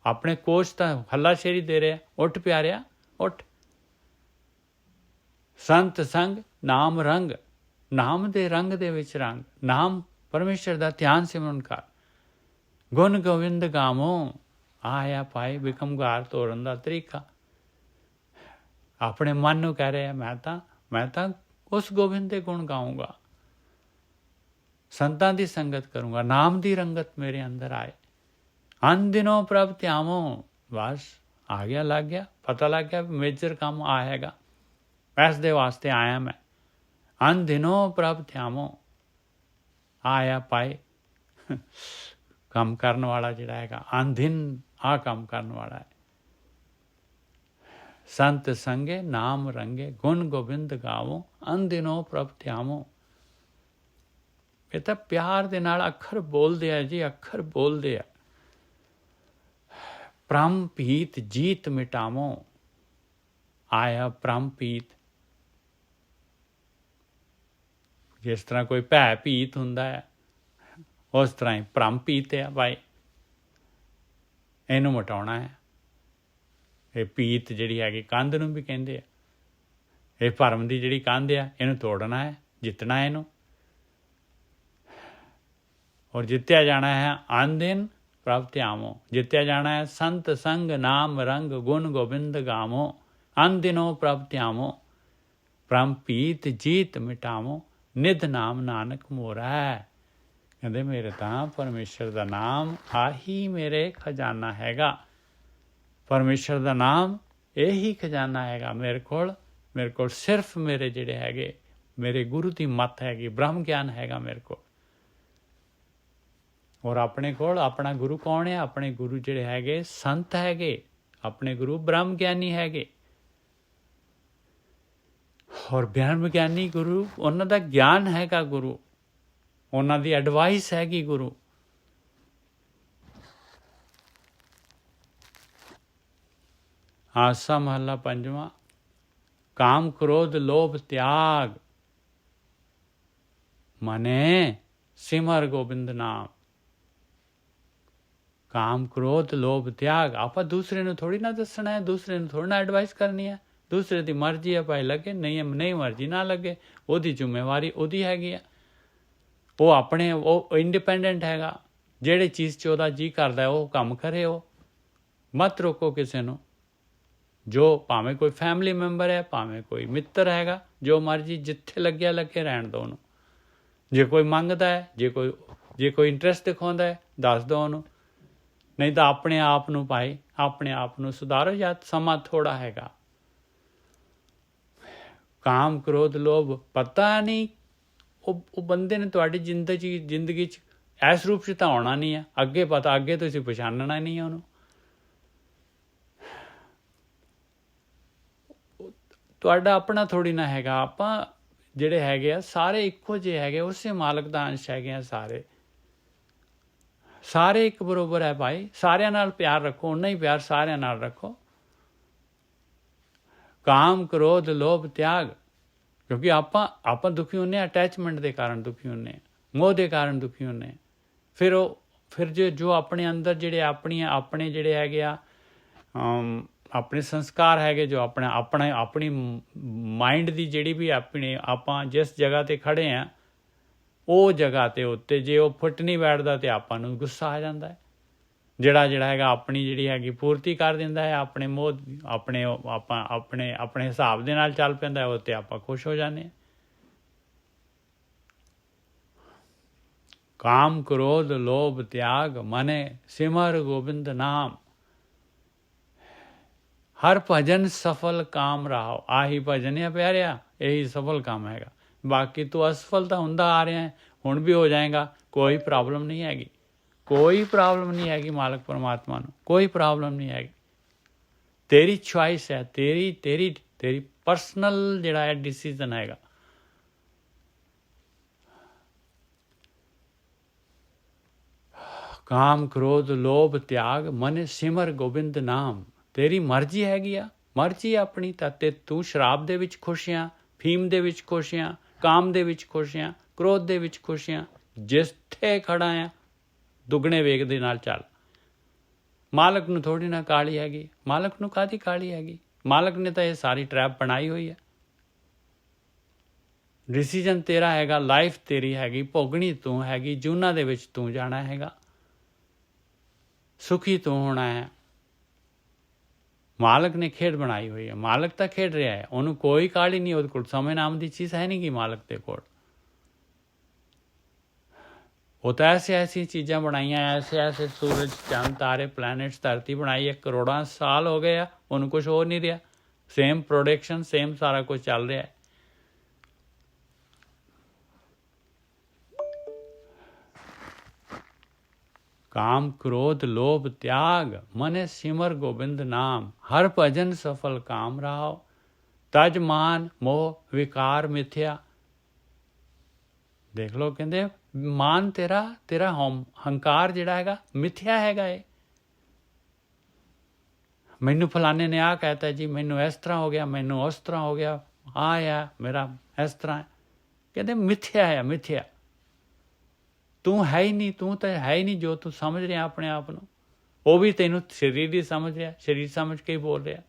ਆਪਣੇ ਕੋਚ ਤਾਂ ਹੱਲਾਸ਼ੇਰੀ ਦੇ ਰਿਹਾ, ਉੱਠ ਪਿਆਰਿਆ ਉੱਠ। ਸੰਤ ਸੰਗ ਨਾਮ ਰੰਗ, ਨਾਮ ਦੇ ਰੰਗ ਦੇ ਵਿੱਚ ਰੰਗ, ਨਾਮ ਪਰਮੇਸ਼ਰ ਦਾ ਧਿਆਨ ਸਿਮਰਨ ਕਰ। ਗੁਣ ਗੋਬਿੰਦ ਗਾਵੋ, ਆਇਆ ਭਾਈ ਬਿਖਮਗਾਰ ਤੋੜਨ ਦਾ ਤਰੀਕਾ। ਆਪਣੇ ਮਨ ਨੂੰ ਕਹਿ ਰਿਹਾ ਮੈਂ ਤਾਂ ਉਸ ਗੋਬਿੰਦ ਦੇ ਗੁਣ ਗਾਊਂਗਾ, ਸੰਤਾਂ ਦੀ ਸੰਗਤ ਕਰੂੰਗਾ, ਨਾਮ ਦੀ ਰੰਗਤ ਮੇਰੇ ਅੰਦਰ ਆਏ। ਅਨ ਦਿਨੋਂ ਪ੍ਰਭ ਧਿਆਵੋ, ਬਸ ਆ ਗਿਆ, ਲੱਗ ਗਿਆ, ਪਤਾ ਲੱਗ ਗਿਆ ਮੇਜਰ ਕੰਮ ਹੈਗਾ, ਇਸ ਦੇ ਵਾਸਤੇ ਆਇਆ ਮੈਂ। ਅਨ ਦਿਨੋਂ ਪ੍ਰਭ ਧਿਆਵੋ, ਆਇਆ ਪਾਏ ਕੰਮ ਕਰਨ ਵਾਲਾ ਜਿਹੜਾ ਹੈਗਾ, ਅਨ ਦਿਨ ਕੰਮ ਕਰਨ ਵਾਲਾ ਹੈ। ਸੰਤ ਸੰਗੇ ਨਾਮ ਰੰਗੇ, ਗੁਣ ਗੋਬਿੰਦ ਗਾਵੋ, ਅਨ ਦਿਨੋਂ ਪ੍ਰਭ ਧਿਆਵੋ। ਇਹ ਤਾਂ ਪਿਆਰ ਦੇ ਨਾਲ ਅੱਖਰ ਬੋਲਦੇ ਆ ਜੀ, ਅੱਖਰ ਬੋਲਦੇ ਆ। ਪ੍ਰਮ ਪੀਤ ਜੀਤ ਮਿਟਾਵੋ, ਆਇਆ ਪ੍ਰਮ ਪੀਤ। ਜਿਸ ਤਰ੍ਹਾਂ ਕੋਈ ਭੈ ਭੀਤ ਹੁੰਦਾ ਹੈ, ਉਸ ਤਰ੍ਹਾਂ ਹੀ ਭਰਮ ਪੀਤ ਹੈ ਭਾਈ, ਇਹਨੂੰ ਮਿਟਾਉਣਾ ਹੈ। ਇਹ ਪੀਤ ਜਿਹੜੀ ਹੈਗੀ ਕੰਧ ਨੂੰ ਵੀ ਕਹਿੰਦੇ ਆ। ਇਹ ਭਰਮ ਦੀ ਜਿਹੜੀ ਕੰਧ ਆ, ਇਹਨੂੰ ਤੋੜਨਾ ਹੈ, ਜਿੱਤਣਾ ਇਹਨੂੰ, ਔਰ ਜਿੱਤਿਆ ਜਾਣਾ ਹੈ। ਅਨ ਦਿਨ ਪ੍ਰਭ ਧਿਆਵੋ, ਜਿੱਤਿਆ ਜਾਣਾ ਹੈ। ਸੰਤ ਸੰਗ ਨਾਮ ਰੰਗ, ਗੁਣ ਗੋਬਿੰਦ ਗਾਵੋ, ਅਨ ਦਿਨੋ ਪ੍ਰਭ ਧਿਆਵੋ ਪ੍ਰਮ ਪੀਤ ਜੀਤ ਮਿਟਾਵੋ ਨਿਧ ਨਾਮ ਨਾਨਕ ਮੋਰਾ ਹੈ। ਕਹਿੰਦੇ ਮੇਰੇ ਤਾਂ ਪਰਮੇਸ਼ਰ ਦਾ ਨਾਮ ਆਹੀ ਮੇਰੇ ਖਜ਼ਾਨਾ ਹੈਗਾ। ਪਰਮੇਸ਼ਰ ਦਾ ਨਾਮ ਇਹੀ ਖਜ਼ਾਨਾ ਹੈਗਾ ਮੇਰੇ ਕੋਲ ਸਿਰਫ ਮੇਰੇ ਜਿਹੜੇ ਹੈਗੇ ਮੇਰੇ ਗੁਰੂ ਦੀ ਮੱਤ ਹੈਗੀ, ਬ੍ਰਹਮ ਗਿਆਨ ਹੈਗਾ ਮੇਰੇ ਕੋਲ। ਔਰ ਆਪਣੇ ਕੋਲ ਆਪਣਾ ਗੁਰੂ ਕੌਣ ਹੈ? ਆਪਣੇ ਗੁਰੂ ਜਿਹੜੇ ਹੈਗੇ ਸੰਤ ਹੈਗੇ, ਆਪਣੇ ਗੁਰੂ ਬ੍ਰਹਮ ਗਿਆਨੀ ਹੈਗੇ। ਔਰ ਬ੍ਰਹਮ ਗਿਆਨੀ ਗੁਰੂ, ਉਹਨਾਂ ਦਾ ਗਿਆਨ ਹੈਗਾ ਗੁਰੂ, ਉਹਨਾਂ ਦੀ ਐਡਵਾਈਸ ਹੈਗੀ ਗੁਰੂ। ਆਸਾ ਮਹੱਲਾ ਪੰਜਵਾਂ। ਕਾਮ ਕ੍ਰੋਧ ਲੋਭ ਤਿਆਗ ਮਨੇ ਸਿਮਰ ਗੋਬਿੰਦ ਨਾਮ। ਕਾਮ ਕ੍ਰੋਧ ਲੋਭ ਤਿਆਗ। ਆਪਾਂ ਦੂਸਰੇ ਨੂੰ ਥੋੜ੍ਹੀ ਨਾ ਦੱਸਣਾ ਹੈ, ਦੂਸਰੇ ਨੂੰ ਥੋੜ੍ਹੀ ਨਾ ਐਡਵਾਈਸ ਕਰਨੀ ਹੈ। ਦੂਸਰੇ ਦੀ ਮਰਜ਼ੀ ਹੈ, ਭਾਈ ਲੱਗੇ, ਨਹੀਂ ਮਰਜ਼ੀ ਨਾ ਲੱਗੇ, ਉਹਦੀ ਜ਼ਿੰਮੇਵਾਰੀ ਉਹਦੀ ਹੈਗੀ ਆ। ਉਹ ਆਪਣੇ ਉਹ ਇੰਡੀਪੈਂਡੈਂਟ ਹੈਗਾ। ਜਿਹੜੇ ਚੀਜ਼ 'ਚ ਉਹਦਾ ਜੀਅ ਕਰਦਾ ਉਹ ਕੰਮ ਕਰੇ। ਉਹ ਮਤ ਰੋਕੋ ਕਿਸੇ ਨੂੰ। ਜੋ ਭਾਵੇਂ ਕੋਈ ਫੈਮਿਲੀ ਮੈਂਬਰ ਹੈ, ਭਾਵੇਂ ਕੋਈ ਮਿੱਤਰ ਹੈਗਾ, ਜੋ ਮਰਜ਼ੀ ਜਿੱਥੇ ਲੱਗਿਆ ਲੱਗੇ ਰਹਿਣ ਦਿਓ ਉਹਨੂੰ। ਜੇ ਕੋਈ ਮੰਗਦਾ ਹੈ, ਜੇ ਕੋਈ ਇੰਟਰਸਟ ਦਿਖਾਉਂਦਾ ਹੈ, ਦੱਸ ਦਿਓ ਉਹਨੂੰ। ਨਹੀਂ ਤਾਂ ਆਪਣੇ ਆਪ ਨੂੰ ਭਾਈ ਆਪਣੇ ਆਪ ਨੂੰ ਸੁਧਾਰੋ, ਜਾਂ ਸਮਾਂ ਥੋੜ੍ਹਾ ਹੈਗਾ। ਕਾਮ ਕ੍ਰੋਧ ਲੋਭ ਪਤਾ ਨਹੀਂ ਉਹ ਬੰਦੇ ਨੇ ਤੁਹਾਡੀ ਜ਼ਿੰਦਗੀ 'ਚ ਇਸ ਰੂਪ 'ਚ ਤਾਂ ਆਉਣਾ ਨਹੀਂ ਹੈ। ਅੱਗੇ ਪਤਾ, ਅੱਗੇ ਤੁਸੀਂ ਪਛਾਣਨਾ ਨਹੀਂ ਉਹਨੂੰ। ਤੁਹਾਡਾ ਆਪਣਾ ਥੋੜ੍ਹੀ ਨਾ ਹੈਗਾ। ਆਪਾਂ ਜਿਹੜੇ ਹੈਗੇ ਆ ਸਾਰੇ ਇੱਕੋ ਜਿਹੇ ਹੈਗੇ, ਉਸੇ ਮਾਲਕ ਦਾ ਅੰਸ਼ ਹੈਗੇ ਆ ਸਾਰੇ ਇੱਕ ਬਰਾਬਰ ਹੈ ਭਾਈ। ਸਾਰਿਆਂ ਨਾਲ ਪਿਆਰ ਰੱਖੋ, ਓਨਾ ਹੀ ਪਿਆਰ ਸਾਰਿਆਂ ਨਾਲ ਰੱਖੋ। ਕਾਮ ਕ੍ਰੋਧ ਲੋਭ ਤਿਆਗ। ਕਿਉਂਕਿ ਆਪਾਂ ਦੁਖੀ ਹੁੰਦੇ ਹਾਂ, ਅਟੈਚਮੈਂਟ ਦੇ ਕਾਰਨ ਦੁਖੀ ਹੁੰਦੇ ਹਾਂ, ਮੋਹ ਦੇ ਕਾਰਨ ਦੁਖੀ ਹੁੰਦੇ ਹਾਂ। ਫਿਰ ਜੋ ਆਪਣੇ ਅੰਦਰ ਜਿਹੜੇ ਆਪਣੇ ਜਿਹੜੇ ਹੈਗੇ ਆ ਆਪਣੇ ਸੰਸਕਾਰ ਹੈਗੇ, ਜੋ ਆਪਣੀ ਮਾਈਂਡ ਦੀ ਜਿਹੜੀ ਵੀ ਆਪਾਂ ਜਿਸ ਜਗ੍ਹਾ 'ਤੇ ਖੜ੍ਹੇ ਹਾਂ, ਉਹ ਜਗ੍ਹਾ 'ਤੇ ਉੱਤੇ ਜੇ ਉਹ ਫੁੱਟ ਨਹੀਂ ਬੈਠਦਾ ਤਾਂ ਆਪਾਂ ਨੂੰ ਗੁੱਸਾ ਆ ਜਾਂਦਾ ਹੈ। ਜਿਹੜਾ ਹੈਗਾ ਆਪਣੀ ਜਿਹੜੀ ਹੈਗੀ ਪੂਰਤੀ ਕਰ ਦਿੰਦਾ ਹੈ, ਆਪਣੇ ਮੋਹ ਆਪਣੇ ਹਿਸਾਬ ਦੇ ਨਾਲ ਚੱਲ ਪੈਂਦਾ, ਉਹ 'ਤੇ ਆਪਾਂ ਖੁਸ਼ ਹੋ ਜਾਂਦੇ ਹਾਂ। ਕਾਮ ਕ੍ਰੋਧ ਲੋਭ ਤਿਆਗ ਮਨੇ ਸਿਮਰ ਗੋਬਿੰਦ ਨਾਮ। ਹਰ ਭਜਨ ਸਫਲ ਕਾਮ ਰਾਹੋ। ਆਹੀ ਭਜਨ ਹੈ ਪਿਆਰਿਆ, ਇਹੀ ਸਫਲ ਕੰਮ ਹੈਗਾ। ਬਾਕੀ ਤੂੰ ਅਸਫਲ ਤਾਂ ਹੁੰਦਾ ਆ ਰਿਹਾ ਹੈ, ਹੁਣ ਵੀ ਹੋ ਜਾਏਗਾ, ਕੋਈ ਪ੍ਰੋਬਲਮ ਨਹੀਂ ਹੈਗੀ। ਕੋਈ ਪ੍ਰੋਬਲਮ ਨਹੀਂ ਹੈਗੀ ਮਾਲਕ ਪਰਮਾਤਮਾ ਨੂੰ, ਕੋਈ ਪ੍ਰੋਬਲਮ ਨਹੀਂ ਹੈਗੀ। ਤੇਰੀ ਚੁਆਇਸ ਹੈ, ਤੇਰੀ ਪਰਸਨਲ ਜਿਹੜਾ ਹੈ ਡਿਸੀਜ਼ਨ ਹੈਗਾ। ਕਾਮ ਕ੍ਰੋਧ ਲੋਭ ਤਿਆਗ ਮਨ ਸਿਮਰ ਗੋਬਿੰਦ ਨਾਮ। ਤੇਰੀ ਮਰਜ਼ੀ ਹੈਗੀ ਆ, ਮਰਜ਼ੀ ਆਪਣੀ। ਤਾਂ ਤੇ ਤੂੰ ਸ਼ਰਾਬ ਦੇ ਵਿੱਚ ਖੁਸ਼ ਆ, ਫੀਮ ਦੇ ਵਿੱਚ ਖੁਸ਼ ਆ, ਕਾਮ ਦੇ ਵਿੱਚ ਖੁਸ਼ ਆ, ਕ੍ਰੋਧ ਦੇ ਵਿੱਚ ਖੁਸ਼ ਆ। ਜਿੱਥੇ ਖੜਾ ਆ ਦੁੱਗਣੇ ਵੇਗ ਦੇ ਨਾਲ ਚੱਲ। ਮਾਲਕ ਨੂੰ ਥੋੜ੍ਹੀ ਨਾ ਕਾਹਲੀ ਹੈਗੀ। ਮਾਲਕ ਨੂੰ ਕਾਹਦੀ ਕਾਹਲੀ ਹੈਗੀ? ਮਾਲਕ ਨੇ ਤਾਂ ਇਹ ਸਾਰੀ ਟਰੈਪ ਬਣਾਈ ਹੋਈ ਹੈ। ਡਿਸੀਜ਼ਨ ਤੇਰਾ ਹੈਗਾ, ਲਾਈਫ ਤੇਰੀ ਹੈਗੀ, ਭੋਗਣੀ ਤੂੰ ਹੈਗੀ, ਜੂਨਾਂ ਦੇ ਵਿੱਚ ਤੂੰ ਜਾਣਾ ਹੈਗਾ, ਸੁਖੀ ਤੂੰ ਹੋਣਾ ਹੈ। ਮਾਲਕ ਨੇ ਖੇਡ ਬਣਾਈ ਹੋਈ ਹੈ, ਮਾਲਕ ਤਾਂ ਖੇਡ ਰਿਹਾ ਹੈ, ਉਹਨੂੰ ਕੋਈ ਕਾਹਲੀ ਨਹੀਂ। ਉਹਦੇ ਕੋਲ ਸਮੇਂ ਨਾਮ ਦੀ ਚੀਜ਼ ਹੈ ਨਹੀਂ ਗੀ ਮਾਲਕ ਦੇ ਕੋਲ। ਉਹ ਤਾਂ ਐਸੀ ਚੀਜ਼ਾਂ ਬਣਾਈਆਂ, ਐਸੇ ਸੂਰਜ ਚੰਦ ਤਾਰੇ ਪਲੈਨਟਸ ਧਰਤੀ ਬਣਾਈ ਹੈ, ਕਰੋੜਾਂ ਸਾਲ ਹੋ ਗਏ ਆ, ਉਹਨੂੰ ਕੁਛ ਹੋ ਨਹੀਂ ਰਿਹਾ। ਸੇਮ ਪ੍ਰੋਡਕਸ਼ਨ, ਸੇਮ ਸਾਰਾ ਕੁਝ ਚੱਲ ਰਿਹਾ ਹੈ। ਕਾਮ ਕ੍ਰੋਧ ਲੋਭ ਤਿਆਗ ਮਨੇ ਸਿਮਰ ਗੋਬਿੰਦ ਨਾਮ। ਹਰ ਭਜਨ ਸਫਲ ਕਾਮ ਰਾਹੋ ਤਜ ਮਾਨ ਮੋਹ ਵਿਕਾਰ ਮਿਥਿਆ। ਦੇਖ ਲਓ, ਕਹਿੰਦੇ ਮਾਨ ਤੇਰਾ ਹੰਕਾਰ ਜਿਹੜਾ ਹੈਗਾ ਮਿਥਿਆ ਹੈਗਾ। ਇਹ ਮੈਨੂੰ ਫਲਾਣੇ ਨੇ ਆਹ ਕਹਿਤਾ ਜੀ, ਮੈਨੂੰ ਇਸ ਤਰ੍ਹਾਂ ਹੋ ਗਿਆ, ਮੈਨੂੰ ਉਸ ਤਰ੍ਹਾਂ ਹੋ ਗਿਆ, ਆ ਮੇਰਾ ਇਸ ਤਰ੍ਹਾਂ। ਕਹਿੰਦੇ ਮਿਥਿਆ ਹੈ, ਮਿਥਿਆ। ਤੂੰ ਹੈ ਹੀ ਨਹੀਂ, ਤੂੰ ਤਾਂ ਹੈ ਹੀ ਨਹੀਂ ਜੋ ਤੂੰ ਸਮਝ ਰਿਹਾ ਆਪਣੇ ਆਪ ਨੂੰ। ਉਹ ਵੀ ਤੈਨੂੰ ਸਰੀਰ ਹੀ ਸਮਝ ਰਿਹਾ, ਸਰੀਰ ਸਮਝ ਕੇ ਹੀ ਬੋਲ ਰਿਹਾ।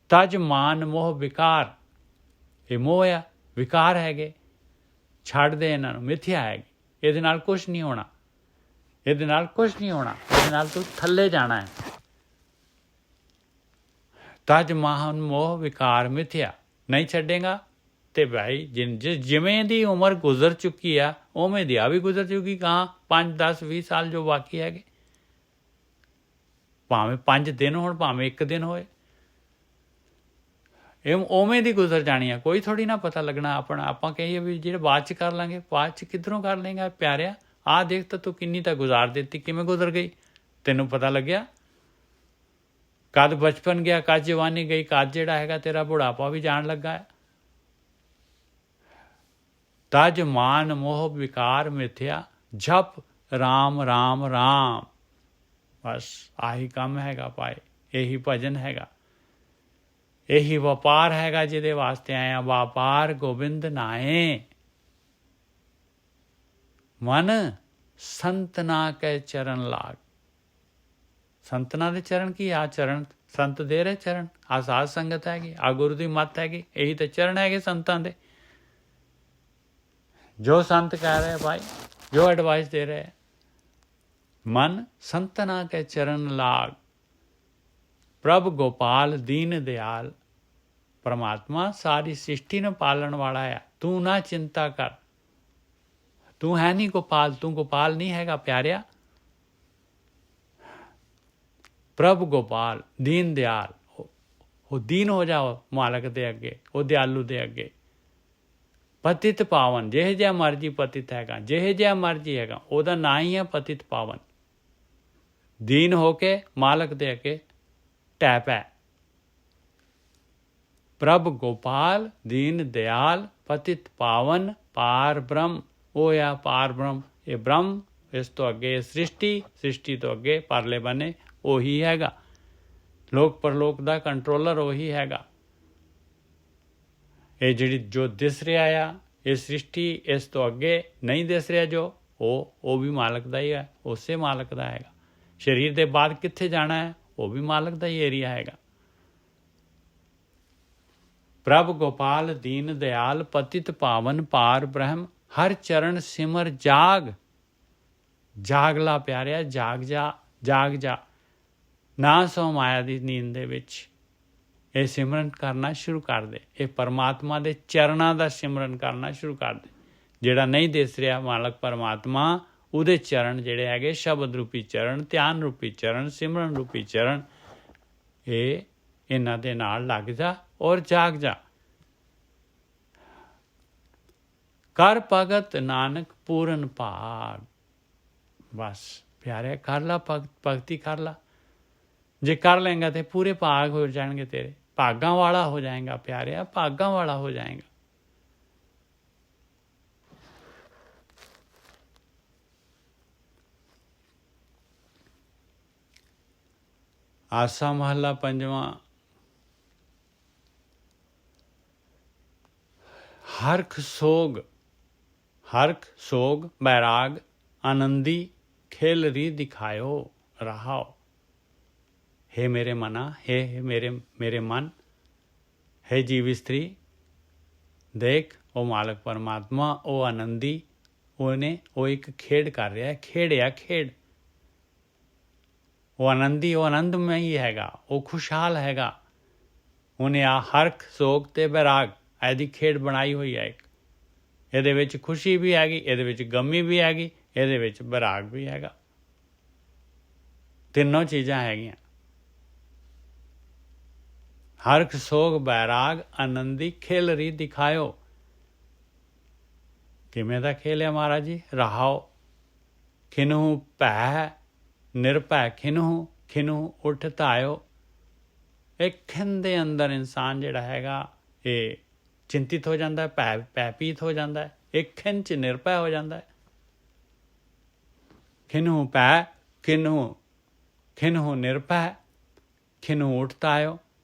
ਤਜ ਮਾਨ ਮੋਹ ਵਿਕਾਰ। ਇਹ ਮੋਹ ਆ, ਵਿਕਾਰ ਹੈਗੇ, ਛੱਡ ਦੇ ਇਹਨਾਂ ਨੂੰ, ਮਿਥਿਆ ਹੈਗੀ। ਇਹਦੇ ਨਾਲ ਕੁਛ ਨਹੀਂ ਹੋਣਾ, ਇਹਦੇ ਨਾਲ ਕੁਛ ਨਹੀਂ ਹੋਣਾ। ਇਹਦੇ ਨਾਲ ਤੂੰ ਥੱਲੇ ਜਾਣਾ ਹੈ। ਤਜ ਮਨ ਮੋਹ ਵਿਕਾਰ ਮਿਥਿਆ। ਨਹੀਂ ਛੱਡੇਗਾ ਤੇ ਭਾਈ ਜਿਵੇਂ ਦੀ ਉਮਰ ਗੁਜ਼ਰ ਚੁੱਕੀ ਆ ਉਵੇਂ ਦੀ ਆ ਵੀ ਗੁਜ਼ਰ ਚੁੱਕੀ। ਕਹਾਂ 5 10 20 ਸਾਲ ਜੋ ਬਾਕੀ ਹੈਗੇ, ਭਾਵੇਂ 5 ਦਿਨ ਹੋਣ ਭਾਵੇਂ 1 ਦਿਨ ਹੋਏ, ਇਹ ਉਵੇਂ ਦੀ ਗੁਜ਼ਰ ਜਾਣੀ ਆ। ਕੋਈ ਥੋੜ੍ਹੀ ਨਾ ਪਤਾ ਲੱਗਣਾ ਆਪਣਾ। ਆਪਾਂ ਕਹੀਏ ਵੀ ਜਿਹੜੇ ਬਾਅਦ 'ਚ ਕਰ ਲਾਂਗੇ, ਬਾਅਦ 'ਚ ਕਿੱਧਰੋਂ ਕਰ ਲਏਗਾ ਪਿਆਰਿਆ। ਆਹ ਦੇਖ ਤਾਂ ਤੂੰ ਕਿੰਨੀ ਤਾਂ ਗੁਜ਼ਾਰ ਦਿੱਤੀ, ਕਿਵੇਂ ਗੁਜ਼ਰ ਗਈ ਤੈਨੂੰ ਪਤਾ ਲੱਗਿਆ? ਕਦ ਬਚਪਨ ਗਿਆ, ਕਦ ਜਵਾਨੀ ਗਈ, ਕਦ ਜਿਹੜਾ ਹੈਗਾ ਤੇਰਾ ਬੁਢਾਪਾ ਵੀ ਜਾਣ ਲੱਗਾ ਹੈ। ਤਜ ਮਾਨ ਮੋਹ ਵਿਕਾਰ ਮਿਥਿਆ, ਜਪ ਰਾਮ ਰਾਮ ਰਾਮ। ਬਸ ਆਹੀ ਕੰਮ ਹੈਗਾ ਭਾਈ, ਇਹੀ ਭਜਨ ਹੈਗਾ, ਇਹੀ ਵਪਾਰ ਹੈਗਾ ਜਿਹਦੇ ਵਾਸਤੇ ਆਏ ਆ। ਵਪਾਰ ਗੋਬਿੰਦ ਨਾਏ, ਮਨ ਸੰਤਨਾ ਕੇ ਚਰਨ ਲਾਗ। ਸੰਤਨਾ ਦੇ ਚਰਨ ਕੀ? ਆ ਚਰਨ ਸੰਤ ਦੇ ਰਹੇ ਚਰਨ, ਆ ਸਾਧ ਸੰਗਤ ਹੈਗੀ, ਆ ਗੁਰੂ ਦੀ ਮੱਤ ਹੈਗੀ, ਇਹੀ ਤਾਂ ਚਰਨ ਹੈਗੇ ਸੰਤਾਂ ਦੇ। ਜੋ ਸੰਤ ਕਹਿ ਰਹੇ ਭਾਈ, ਜੋ ਐਡਵਾਈਸ ਦੇ ਰਹੇ, ਮਨ ਸੰਤਨਾ ਕੇ ਚਰਨ ਲਾਗ। ਪ੍ਰਭ ਗੋਪਾਲ ਦੀਨ ਦਿਆਲ। ਪਰਮਾਤਮਾ ਸਾਰੀ ਸ੍ਰਿਸ਼ਟੀ ਨੂੰ ਪਾਲਣ ਵਾਲਾ ਆ, ਤੂੰ ਨਾ ਚਿੰਤਾ ਕਰ। ਤੂੰ ਹੈ ਨਹੀਂ ਗੋਪਾਲ, ਤੂੰ ਗੋਪਾਲ ਨਹੀਂ ਹੈਗਾ ਪਿਆਰਿਆ। ਪ੍ਰਭ ਗੋਪਾਲ ਦੀਨ ਦਿਆਲ, ਉਹ ਦੀਨ ਹੋ ਜਾਓ ਮਾਲਕ ਦੇ ਅੱਗੇ, ਉਹ ਦਿਆਲੂ ਦੇ ਅੱਗੇ। ਪਤਿਤ ਪਾਵਨ, ਜਿਹੇ ਜਿਹਾ ਮਰਜੀ ਪਤਿਤ ਹੈਗਾ, ਜਿਹੇ ਜਿਹਾ ਮਰਜੀ ਹੈਗਾ, ਉਹਦਾ ਨਾਂ ਹੀ ਹੈ ਪਤਿਤ ਪਾਵਨ। ਦੀਨ ਹੋ ਕੇ ਮਾਲਕ ਦੇ ਅੱਗੇ ਢਹਿ ਪੈ। ਪ੍ਰਭ ਗੋਪਾਲ ਦੀਨ ਦਿਆਲ ਪਤਿਤ ਪਾਵਨ ਪਾਰ ਬ੍ਰਹਮ। ਉਹ ਆ ਪਾਰ ਬ੍ਰਹਮ, ਇਹ ਬ੍ਰਹਮ। ਇਸ ਤੋਂ ਅੱਗੇ ਸ੍ਰਿਸ਼ਟੀ, ਸ੍ਰਿਸ਼ਟੀ ਤੋਂ ਅੱਗੇ ਪਰਲੇ ਬੰਨੇ ਉਹੀ ਹੈਗਾ। ਲੋਕ ਪਰਲੋਕ ਦਾ ਕੰਟਰੋਲਰ ਉਹੀ ਹੈਗਾ। ਇਹ ਜਿਹੜੀ ਜੋ ਦਿਸ ਰਿਹਾ ਆ, ਇਹ ਸ੍ਰਿਸ਼ਟੀ, ਇਸ ਤੋਂ ਅੱਗੇ ਨਹੀਂ ਦਿਸ ਰਿਹਾ ਜੋ, ਉਹ ਵੀ ਮਾਲਕ ਦਾ ਹੀ ਹੈ, ਉਸੇ ਮਾਲਕ ਦਾ ਹੈਗਾ। ਸਰੀਰ ਦੇ ਬਾਅਦ ਕਿੱਥੇ ਜਾਣਾ ਹੈ, ਉਹ ਵੀ ਮਾਲਕ ਦਾ ਹੀ ਏਰੀਆ ਹੈਗਾ। ਪ੍ਰਭ ਗੋਪਾਲ ਦੀਨ ਦਿਆਲ ਪਤਿਤ ਪਾਵਨ ਪਾਰ ਬ੍ਰਹਮ। ਹਰ ਚਰਨ ਸਿਮਰ ਜਾਗ। ਜਾਗ ਲਾ ਪਿਆਰਿਆ, ਜਾਗ ਜਾ, ਜਾਗ ਜਾ। ਨਾ ਸੋ ਮਾਇਆ ਦੀ ਨੀਂਦ ਦੇ ਵਿੱਚ। ਇਹ ਸਿਮਰਨ ਕਰਨਾ ਸ਼ੁਰੂ ਕਰ ਦੇ, ਇਹ ਪਰਮਾਤਮਾ ਦੇ ਚਰਨਾਂ ਦਾ ਸਿਮਰਨ ਕਰਨਾ ਸ਼ੁਰੂ ਕਰ ਦੇ। ਜਿਹੜਾ ਨਹੀਂ ਦਿਸ ਰਿਹਾ ਮਾਲਕ ਪਰਮਾਤਮਾ, ਉਹਦੇ ਚਰਨ ਜਿਹੜੇ ਹੈਗੇ, ਸ਼ਬਦ ਰੂਪੀ ਚਰਨ, ਧਿਆਨ ਰੂਪੀ ਚਰਨ, ਸਿਮਰਨ ਰੂਪੀ ਚਰਨ, ਇਹਨਾਂ ਦੇ ਨਾਲ ਲੱਗ ਜਾ ਔਰ ਜਾਗ ਜਾ। ਕਰ ਭਗਤ ਨਾਨਕ ਪੂਰਨ ਭਾਗ। ਬਸ ਪਿਆਰੇ ਕਰ ਲਾ ਭਗਤੀ ਕਰ ਲਾ। ਜੇ ਕਰ ਲੇਂਗਾ ਤੇ ਪੂਰੇ ਭਾਗ ਹੋ ਜਾਣਗੇ ਤੇਰੇ। ਭਾਗਾਂ ਵਾਲਾ ਹੋ ਜਾਏਗਾ ਪਿਆਰਿਆ, ਭਾਗਾਂ ਵਾਲਾ ਹੋ ਜਾਏਗਾ। ਆਸਾ ਮਹੱਲਾ ਪੰਜਵਾਂ। ਹਰਖ ਸੋਗ, ਹਰਖ ਸੋਗ ਬੈਰਾਗ ਆਨੰਦੀ ਖੇਲ ਰੀ ਦਿਖਾਇਓ ਰਹਾਓ। हे मेरे मना, हे मेरे मन, हे जीव स्त्री, देख ਉਹ ਮਾਲਕ ਪਰਮਾਤਮਾ, ਉਹ ਆਨੰਦੀ, ਉਹ ਇੱਕ ਖੇਡ ਕਰ ਰਿਹਾ, ਖੇਡ ਆ ਖੇਡ। ਉਹ ਆਨੰਦੀ, ਉਹ ਆਨੰਦਮਈ ਹੈਗਾ, ਉਹ ਖੁਸ਼ਹਾਲ ਹੈਗਾ। ਉਹਨੇ ਆ ਹਰਖ ਸੋਗ ਤੇ ਬੈਰਾਗ ਇਹਦੀ ਖੇਡ ਬਣਾਈ ਹੋਈ ਹੈ ਇੱਕ। ਇਹਦੇ ਵਿੱਚ ਖੁਸ਼ੀ ਵੀ ਹੈਗੀ, ਇਹਦੇ ਵਿੱਚ ਗਮੀ ਵੀ ਹੈਗੀ, ਇਹਦੇ ਵਿੱਚ ਬੈਰਾਗ ਵੀ ਹੈਗਾ। ਤਿੰਨੋਂ ਚੀਜ਼ਾਂ ਹੈਗੀਆਂ। ਹਰਖ ਸੋਗ ਬੈਰਾਗ ਆਨੰਦੀ ਖੇਲ ਰੀ ਦਿਖਾਇਓ। ਕਿਵੇਂ ਦਾ ਖੇਲ ਹੈ ਮਹਾਰਾਜ ਜੀ? ਰਹਾਓ ਖਿਨਹੁ ਭੈ ਨਿਰਭੈ ਖਿਨਹੁ, ਖਿਨਹੁ ਉੱਠ ਧਾਇਓ। ਇਹ ਖਿਨ ਦੇ ਅੰਦਰ ਇਨਸਾਨ ਜਿਹੜਾ ਹੈਗਾ ਇਹ ਚਿੰਤਿਤ ਹੋ ਜਾਂਦਾ ਹੈ, ਭੈਭੀਤ ਹੋ ਜਾਂਦਾ ਹੈ। ਇਹ ਖਿਨ 'ਚ ਨਿਰਭੈ ਹੋ ਜਾਂਦਾ ਹੈ। ਖਿਨਹੁ ਭੈ ਖਿਨਹੁ, ਖਿਨਹੁ ਨਿਰਭੈ ਖਿਨਹੁ ਉੱਠ ਧਾਇਓ।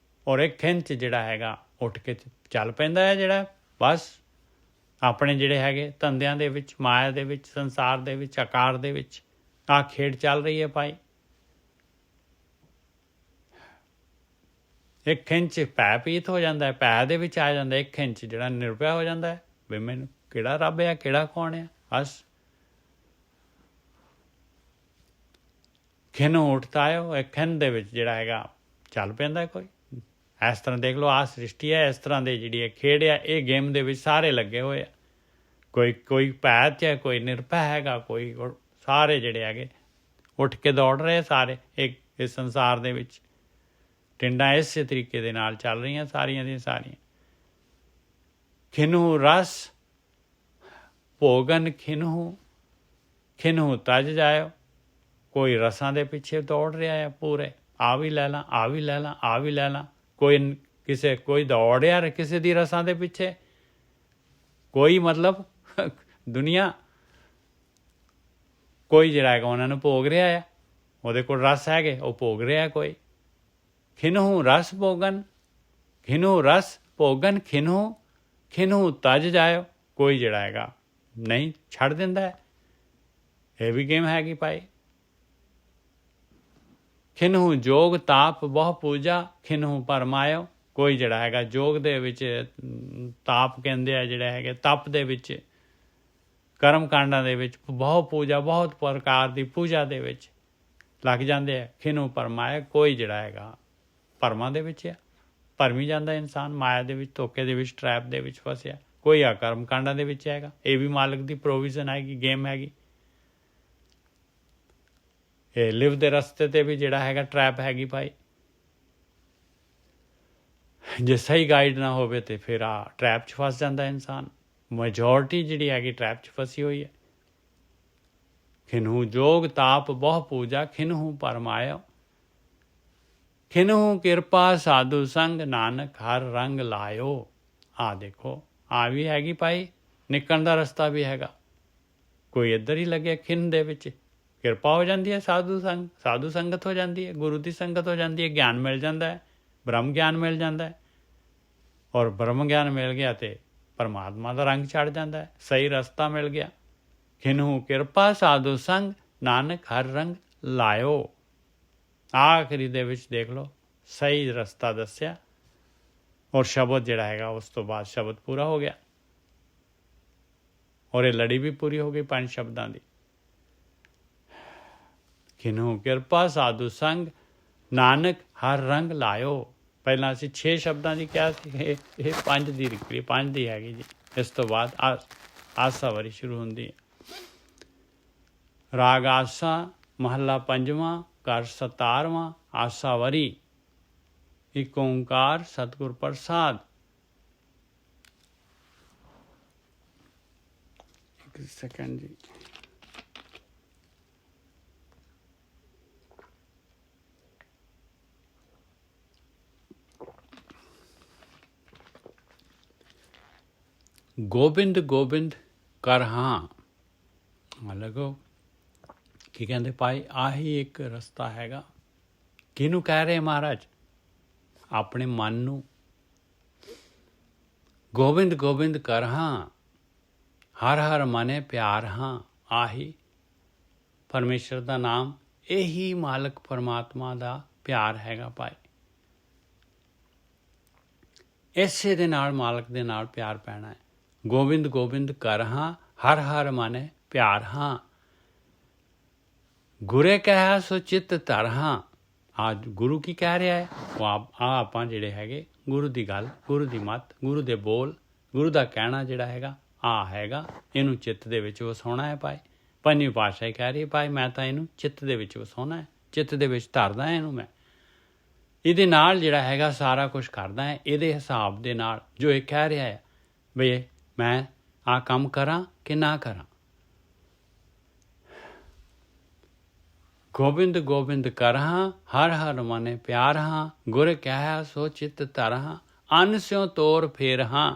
ਔਰ ਇਹ ਖਿਨ 'ਚ ਜਿਹੜਾ ਹੈਗਾ ਉੱਠ ਕੇ ਚੱਲ ਪੈਂਦਾ ਹੈ। ਜਿਹੜਾ ਬਸ ਆਪਣੇ ਜਿਹੜੇ ਹੈਗੇ ਧੰਦਿਆਂ ਦੇ ਵਿੱਚ, ਮਾਇਆ ਦੇ ਵਿੱਚ, ਸੰਸਾਰ ਦੇ ਵਿੱਚ, ਆਕਾਰ ਦੇ ਵਿੱਚ ਆਹ ਖੇਡ ਚੱਲ ਰਹੀ ਹੈ ਭਾਈ। ਇੱਕ ਖਿਨ 'ਚ ਭੈਭੀਤ ਹੋ ਜਾਂਦਾ ਹੈ, ਭੈ ਦੇ ਵਿੱਚ ਆ ਜਾਂਦਾ। ਇੱਕ ਖਿਨ 'ਚ ਜਿਹੜਾ ਨਿਰਭੈ ਹੋ ਜਾਂਦਾ ਹੈ ਵੀ ਮੈਨੂੰ ਕਿਹੜਾ ਰੱਬ ਆ, ਕਿਹੜਾ ਕੌਣ ਆ। ਬਸ ਖਿਨ ਉੱਠਦਾ ਹੈ, ਉਹ ਖਿਨ ਦੇ ਵਿੱਚ ਜਿਹੜਾ ਹੈਗਾ ਚੱਲ ਪੈਂਦਾ ਕੋਈ। ਇਸ ਤਰ੍ਹਾਂ ਦੇਖ ਲਓ, ਆਹ ਸ੍ਰਿਸ਼ਟੀ ਹੈ, ਇਸ ਤਰ੍ਹਾਂ ਦੇ ਜਿਹੜੀ ਇਹ ਖੇਡ ਆ, ਇਹ ਗੇਮ ਦੇ ਵਿੱਚ ਸਾਰੇ ਲੱਗੇ ਹੋਏ ਆ। ਕੋਈ ਭੈ 'ਚ ਹੈ, ਕੋਈ ਨਿਰਭੈ ਹੈਗਾ, ਕੋਈ ਸਾਰੇ ਜਿਹੜੇ ਹੈਗੇ ਉੱਠ ਕੇ ਦੌੜ ਰਹੇ ਸਾਰੇ ਇਸ ਸੰਸਾਰ ਦੇ ਵਿੱਚ। ਟਿੰਡਾਂ ਇਸੇ ਤਰੀਕੇ ਦੇ ਨਾਲ ਚੱਲ ਰਹੀਆਂ ਸਾਰੀਆਂ ਦੀਆਂ ਸਾਰੀਆਂ। ਖਿਨਹੁ ਰਸ ਭੋਗਨ ਖਿਨਹੁ ਤਜ ਜਾਇਓ। ਕੋਈ ਰਸਾਂ ਦੇ ਪਿੱਛੇ ਦੌੜ ਰਿਹਾ ਹੈ ਪੂਰੇ, ਆ ਵੀ ਲੈ ਲਾਂ, ਆ ਵੀ ਲੈ ਲਾਂ, ਆ ਵੀ ਲੈ ਲਾਂ। ਕੋਈ ਦੌੜ ਰਿਹਾ ਕਿਸੇ ਦੀ ਰਸਾਂ ਦੇ ਪਿੱਛੇ, ਕੋਈ ਮਤਲਬ ਦੁਨੀਆ, ਕੋਈ ਜਿਹੜਾ ਹੈਗਾ ਉਹਨਾਂ ਨੂੰ ਭੋਗ ਰਿਹਾ ਆ, ਉਹਦੇ ਕੋਲ ਰਸ ਹੈਗੇ, ਉਹ ਭੋਗ ਰਿਹਾ ਕੋਈ। ਖਿਨਹੁ ਰਸ ਭੋਗਨ ਖਿਨਹੁ ਤਜ ਜਾਇਓ। ਕੋਈ ਜਿਹੜਾ ਹੈਗਾ ਨਹੀਂ ਛੱਡ ਦਿੰਦਾ ਹੈ। ਇਹ ਵੀ ਗੇਮ ਹੈਗੀ ਭਾਈ। ਖਿਨਹੁ ਜੋਗ ਤਾਪ ਬਹੁ ਪੂਜਾ ਖਿਨਹੁ ਪਰਮਾਇਓ। ਕੋਈ ਜਿਹੜਾ ਹੈਗਾ ਯੋਗ ਦੇ ਵਿੱਚ, ਤਾਪ ਕਹਿੰਦੇ ਆ ਜਿਹੜਾ ਹੈਗੇ, ਤਪ ਦੇ ਵਿੱਚ, ਕਰਮ ਕਾਂਡਾਂ ਦੇ ਵਿੱਚ ਬਹੁ ਪੂਜਾ, ਬਹੁਤ ਪ੍ਰਕਾਰ ਦੀ ਪੂਜਾ ਦੇ ਵਿੱਚ ਲੱਗ ਜਾਂਦੇ ਆ। ਖਿਨਹੁ ਪਰਮਾਇ। ਕੋਈ ਜਿਹੜਾ ਹੈਗਾ ਭਰਮਾਂ ਦੇ ਵਿੱਚ ਆ, ਭਰਮੀ ਜਾਂਦਾ ਇਨਸਾਨ, ਮਾਇਆ ਦੇ ਵਿੱਚ, ਧੋਖੇ ਦੇ ਵਿੱਚ, ਟਰੈਪ ਦੇ ਵਿੱਚ ਫਸਿਆ। ਕੋਈ ਆ ਕਰਮ ਕਾਂਡਾਂ ਦੇ ਵਿੱਚ ਹੈਗਾ। ਇਹ ਵੀ ਮਾਲਕ ਦੀ ਪ੍ਰੋਵੀਜ਼ਨ ਹੈਗੀ, ਗੇਮ ਹੈਗੀ। ਇਹ ਲਿਵ ਦੇ ਰਸਤੇ 'ਤੇ ਵੀ ਜਿਹੜਾ ਹੈਗਾ ਟਰੈਪ ਹੈਗੀ ਭਾਈ। ਜੇ ਸਹੀ ਗਾਈਡ ਨਾ ਹੋਵੇ ਤਾਂ ਫਿਰ ਆ ਟਰੈਪ 'ਚ ਫਸ ਜਾਂਦਾ ਇਨਸਾਨ। ਮੈਜੋਰਟੀ ਜਿਹੜੀ ਹੈਗੀ ਟਰੈਪ 'ਚ ਫਸੀ ਹੋਈ ਹੈ। ਖਿਨਹੁ ਜੋਗ ਤਾਪ ਬਹੁ ਪੂਜਾ ਖਿਨਹੁ ਪਰਮਾਇਓ। ਖਿਨਹੁ ਕਿਰਪਾ ਸਾਧੂ ਸੰਗ ਨਾਨਕ ਹਰ ਰੰਗ ਲਾਇਓ। ਆ ਦੇਖੋ, ਆ ਵੀ ਹੈਗੀ ਭਾਈ, ਨਿਕਲਣ ਦਾ ਰਸਤਾ ਵੀ ਹੈਗਾ। ਕੋਈ ਇੱਧਰ ਹੀ ਲੱਗਿਆ ਖਿਨ ਦੇ ਵਿੱਚ, ਕਿਰਪਾ ਹੋ ਜਾਂਦੀ ਹੈ, ਸਾਧੂ ਸੰਗਤ ਹੋ ਜਾਂਦੀ ਹੈ, ਗੁਰੂ ਦੀ ਸੰਗਤ ਹੋ ਜਾਂਦੀ ਹੈ, ਗਿਆਨ ਮਿਲ ਜਾਂਦਾ ਹੈ, ਬ੍ਰਹਮ ਗਿਆਨ ਮਿਲ ਜਾਂਦਾ ਹੈ। ਔਰ ਬ੍ਰਹਮ ਗਿਆਨ ਮਿਲ ਗਿਆ ਤੇ ਪਰਮਾਤਮਾ ਦਾ ਰੰਗ ਚੜ੍ਹ ਜਾਂਦਾ ਹੈ, ਸਹੀ ਰਸਤਾ ਮਿਲ ਗਿਆ। ਖਿਨਹੁ ਕਿਰਪਾ ਸਾਧੂ ਸੰਗ ਨਾਨਕ ਹਰ ਰੰਗ ਲਾਇਓ। ਆਖਰੀ ਦੇ ਵਿੱਚ ਦੇਖ ਲਓ, ਸਹੀ ਰਸਤਾ ਦੱਸਿਆ। ਔਰ ਸ਼ਬਦ ਜਿਹੜਾ ਹੈਗਾ, ਉਸ ਤੋਂ ਬਾਅਦ ਸ਼ਬਦ ਪੂਰਾ ਹੋ ਗਿਆ। ਔਰ ਇਹ ਲੜੀ ਵੀ ਪੂਰੀ ਹੋ ਗਈ 5 ਸ਼ਬਦਾਂ ਦੀ। ਖਿਨਹੁ ਕਿਰਪਾ ਸਾਧੂ ਸੰਗ ਨਾਨਕ ਹਰ ਰੰਗ ਲਾਇਓ। ਪਹਿਲਾਂ ਅਸੀਂ 6 ਸ਼ਬਦਾਂ ਦੀ ਕਿਹਾ ਸੀ, ਇਹ 5 ਦੀ ਨਿਕਲੀ, 5 ਦੀ ਹੈਗੀ ਜੀ। ਇਸ ਤੋਂ ਬਾਅਦ ਆਸਾ ਵਾਰੀ ਸ਼ੁਰੂ ਹੁੰਦੀ ਹੈ। ਰਾਗ ਆਸਾ ਮਹੱਲਾ 5ਵਾਂ ਘਰ 17ਵਾਂ ਆਸਾ ਵਰੀ। ਇੱਕ ਓਂਕਾਰ ਸਤਿਗੁਰ ਪ੍ਰਸਾਦ। ਇੱਕ ਸੈਕਿੰਡ ਜੀ। ਗੋਬਿੰਦ ਗੋਬਿੰਦ ਕਰ ਹਾਂ। ਲੱਗੋ ਕੀ ਕਹਿੰਦੇ ਭਾਈ, ਆਹੀ ਇੱਕ ਰਸਤਾ ਹੈਗਾ। ਕਿਹਨੂੰ ਕਹਿ ਰਹੇ ਮਹਾਰਾਜ? ਆਪਣੇ ਮਨ ਨੂੰ। ਗੋਬਿੰਦ ਗੋਬਿੰਦ ਕਰ ਹਾਂ, ਹਰ ਹਰ ਮਨੇ ਪਿਆਰ ਹਾਂ। ਆਹੀ ਪਰਮੇਸ਼ਰ ਦਾ ਨਾਮ, ਇਹੀ ਮਾਲਕ ਪਰਮਾਤਮਾ ਦਾ ਪਿਆਰ ਹੈਗਾ ਭਾਈ। ਇਸੇ ਦੇ ਨਾਲ ਮਾਲਕ ਦੇ ਨਾਲ ਪਿਆਰ ਪੈਣਾ ਹੈ। ਗੋਬਿੰਦ ਗੋਬਿੰਦ ਕਰ ਹਾਂ, ਹਰ ਹਰ ਮਨੇ ਪਿਆਰ ਹਾਂ। ਗੁਰੇ ਕਹਿਆ ਸੋ ਚਿੱਤ ਧਰ ਹਾਂ। ਅੱਜ ਗੁਰੂ ਕੀ ਕਹਿ ਰਿਹਾ ਹੈ? ਉਹ ਆਪਾਂ ਜਿਹੜੇ ਹੈਗੇ ਗੁਰੂ ਦੀ ਗੱਲ, ਗੁਰੂ ਦੀ ਮੱਤ, ਗੁਰੂ ਦੇ ਬੋਲ, ਗੁਰੂ ਦਾ ਕਹਿਣਾ ਜਿਹੜਾ ਹੈਗਾ ਹੈਗਾ, ਇਹਨੂੰ ਚਿੱਤ ਦੇ ਵਿੱਚ ਵਸਾਉਣਾ ਹੈ ਭਾਈ। 5ਵੀਂ ਪਾਤਸ਼ਾਹੀ ਕਹਿ ਰਹੀ ਹੈ ਭਾਈ, ਮੈਂ ਤਾਂ ਇਹਨੂੰ ਚਿੱਤ ਦੇ ਵਿੱਚ ਵਸਾਉਣਾ ਹੈ, ਚਿੱਤ ਦੇ ਵਿੱਚ ਧਰਦਾ ਇਹਨੂੰ ਮੈਂ। ਇਹਦੇ ਨਾਲ ਜਿਹੜਾ ਹੈਗਾ ਸਾਰਾ ਕੁਛ ਕਰਦਾ ਹੈ, ਇਹਦੇ ਹਿਸਾਬ ਦੇ ਨਾਲ ਜੋ ਇਹ ਕਹਿ ਰਿਹਾ ਹੈ ਬਈ ਮੈਂ ਆਹ ਕੰਮ ਕਰਾਂ ਕਿ ਨਾ ਕਰਾਂ। ਗੋਬਿੰਦ ਗੋਬਿੰਦ ਕਰ ਹਾਂ, ਹਰ ਹਰ ਮਨੇ ਪਿਆਰ ਹਾਂ। ਗੁਰ ਕਹਿਆ ਸੋ ਚਿੱਤ ਧਰ ਹਾਂ, ਅੰਨ ਸਿਉ ਤੋਰ ਫੇਰ ਹਾਂ।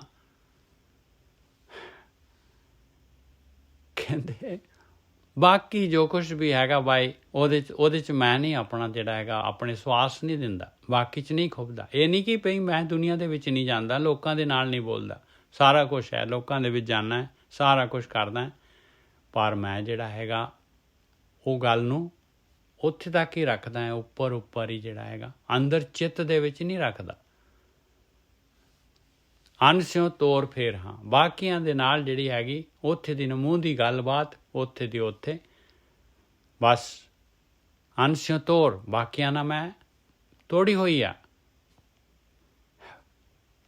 ਕਹਿੰਦੇ ਬਾਕੀ ਜੋ ਕੁਛ ਵੀ ਹੈਗਾ ਭਾਈ, ਉਹਦੇ 'ਚ ਮੈਂ ਨਹੀਂ ਆਪਣਾ ਜਿਹੜਾ ਹੈਗਾ ਆਪਣੇ ਸਵਾਸ ਨਹੀਂ ਦਿੰਦਾ, ਬਾਕੀ 'ਚ ਨਹੀਂ ਖੁੱਬਦਾ। ਇਹ ਨਹੀਂ ਕਿ ਭਈ ਮੈਂ ਦੁਨੀਆ ਦੇ ਵਿੱਚ ਨਹੀਂ ਜਾਂਦਾ, ਲੋਕਾਂ ਦੇ ਨਾਲ ਨਹੀਂ ਬੋਲਦਾ। ਸਾਰਾ ਕੁਛ ਹੈ, ਲੋਕਾਂ ਦੇ ਵਿੱਚ ਜਾਣਾ ਹੈ, ਸਾਰਾ ਕੁਛ ਕਰਦਾ, ਪਰ ਮੈਂ ਜਿਹੜਾ ਹੈਗਾ ਉਹ ਗੱਲ ਨੂੰ ਉੱਥੇ ਤੱਕ ਹੀ ਰੱਖਦਾ ਹੈ, ਉੱਪਰ ਹੀ ਜਿਹੜਾ ਹੈਗਾ, ਅੰਦਰ ਚਿੱਤ ਦੇ ਵਿੱਚ ਨਹੀਂ ਰੱਖਦਾ। ਅੰਨ ਸਿਉ ਤੋਰ ਫੇਰ ਹਾਂ। ਬਾਕੀਆਂ ਦੇ ਨਾਲ ਜਿਹੜੀ ਹੈਗੀ ਉੱਥੇ ਦੀ ਮੂੰਹ ਦੀ ਗੱਲਬਾਤ, ਉੱਥੇ ਦੀ ਉੱਥੇ ਬਸ। ਅੰਨ ਸਿਉ ਤੋਰ, ਬਾਕੀਆਂ ਨਾਲ ਮੈਂ ਤੋੜੀ ਹੋਈ ਆ।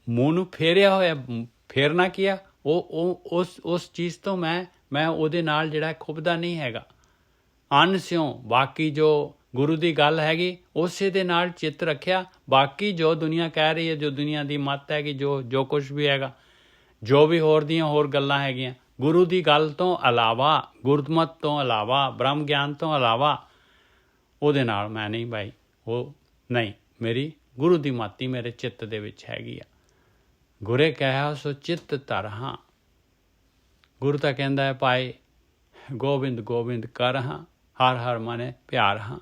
ਮੂੰਹ ਨੂੰ ਫੇਰਿਆ ਹੋਇਆ, ਫੇਰਨਾ ਕੀ ਆ, ਉਹ ਉਸ ਚੀਜ਼ ਤੋਂ ਮੈਂ ਉਹਦੇ ਨਾਲ ਜਿਹੜਾ ਖੁੱਬਦਾ ਨਹੀਂ ਹੈਗਾ। ਅੰਨ ਸਿਉਂ ਬਾਕੀ ਜੋ ਗੁਰੂ ਦੀ ਗੱਲ ਹੈਗੀ ਉਸੇ ਦੇ ਨਾਲ ਚਿੱਤ ਰੱਖਿਆ। ਬਾਕੀ ਜੋ ਦੁਨੀਆ ਕਹਿ ਰਹੀ ਹੈ, ਜੋ ਦੁਨੀਆ ਦੀ ਮੱਤ ਹੈਗੀ, ਜੋ ਕੁਛ ਵੀ ਹੈਗਾ, ਜੋ ਵੀ ਹੋਰ ਦੀਆਂ ਹੋਰ ਗੱਲਾਂ ਹੈਗੀਆਂ, ਗੁਰੂ ਦੀ ਗੱਲ ਤੋਂ ਇਲਾਵਾ, ਗੁਰਮਤ ਤੋਂ ਇਲਾਵਾ, ਬ੍ਰਹਮ ਗਿਆਨ ਤੋਂ ਇਲਾਵਾ ਉਹਦੇ ਨਾਲ ਮੈਂ ਨਹੀਂ ਭਾਈ, ਉਹ ਨਹੀਂ, ਮੇਰੀ ਗੁਰੂ ਦੀ ਮੱਤ ਹੀ ਮੇਰੇ ਚਿੱਤ ਦੇ ਵਿੱਚ ਹੈਗੀ ਆ। ਗੁਰੇ ਕਹਿਆ ਸੋ ਚਿੱਤ ਧਰ ਹਾਂ। ਗੁਰੂ ਤਾਂ ਕਹਿੰਦਾ ਹੈ ਭਾਈ ਗੋਬਿੰਦ ਗੋਬਿੰਦ ਕਰ ਹਾਂ, ਹਰ ਹਰ ਮਨੇ ਪਿਆਰ ਹਾਂ।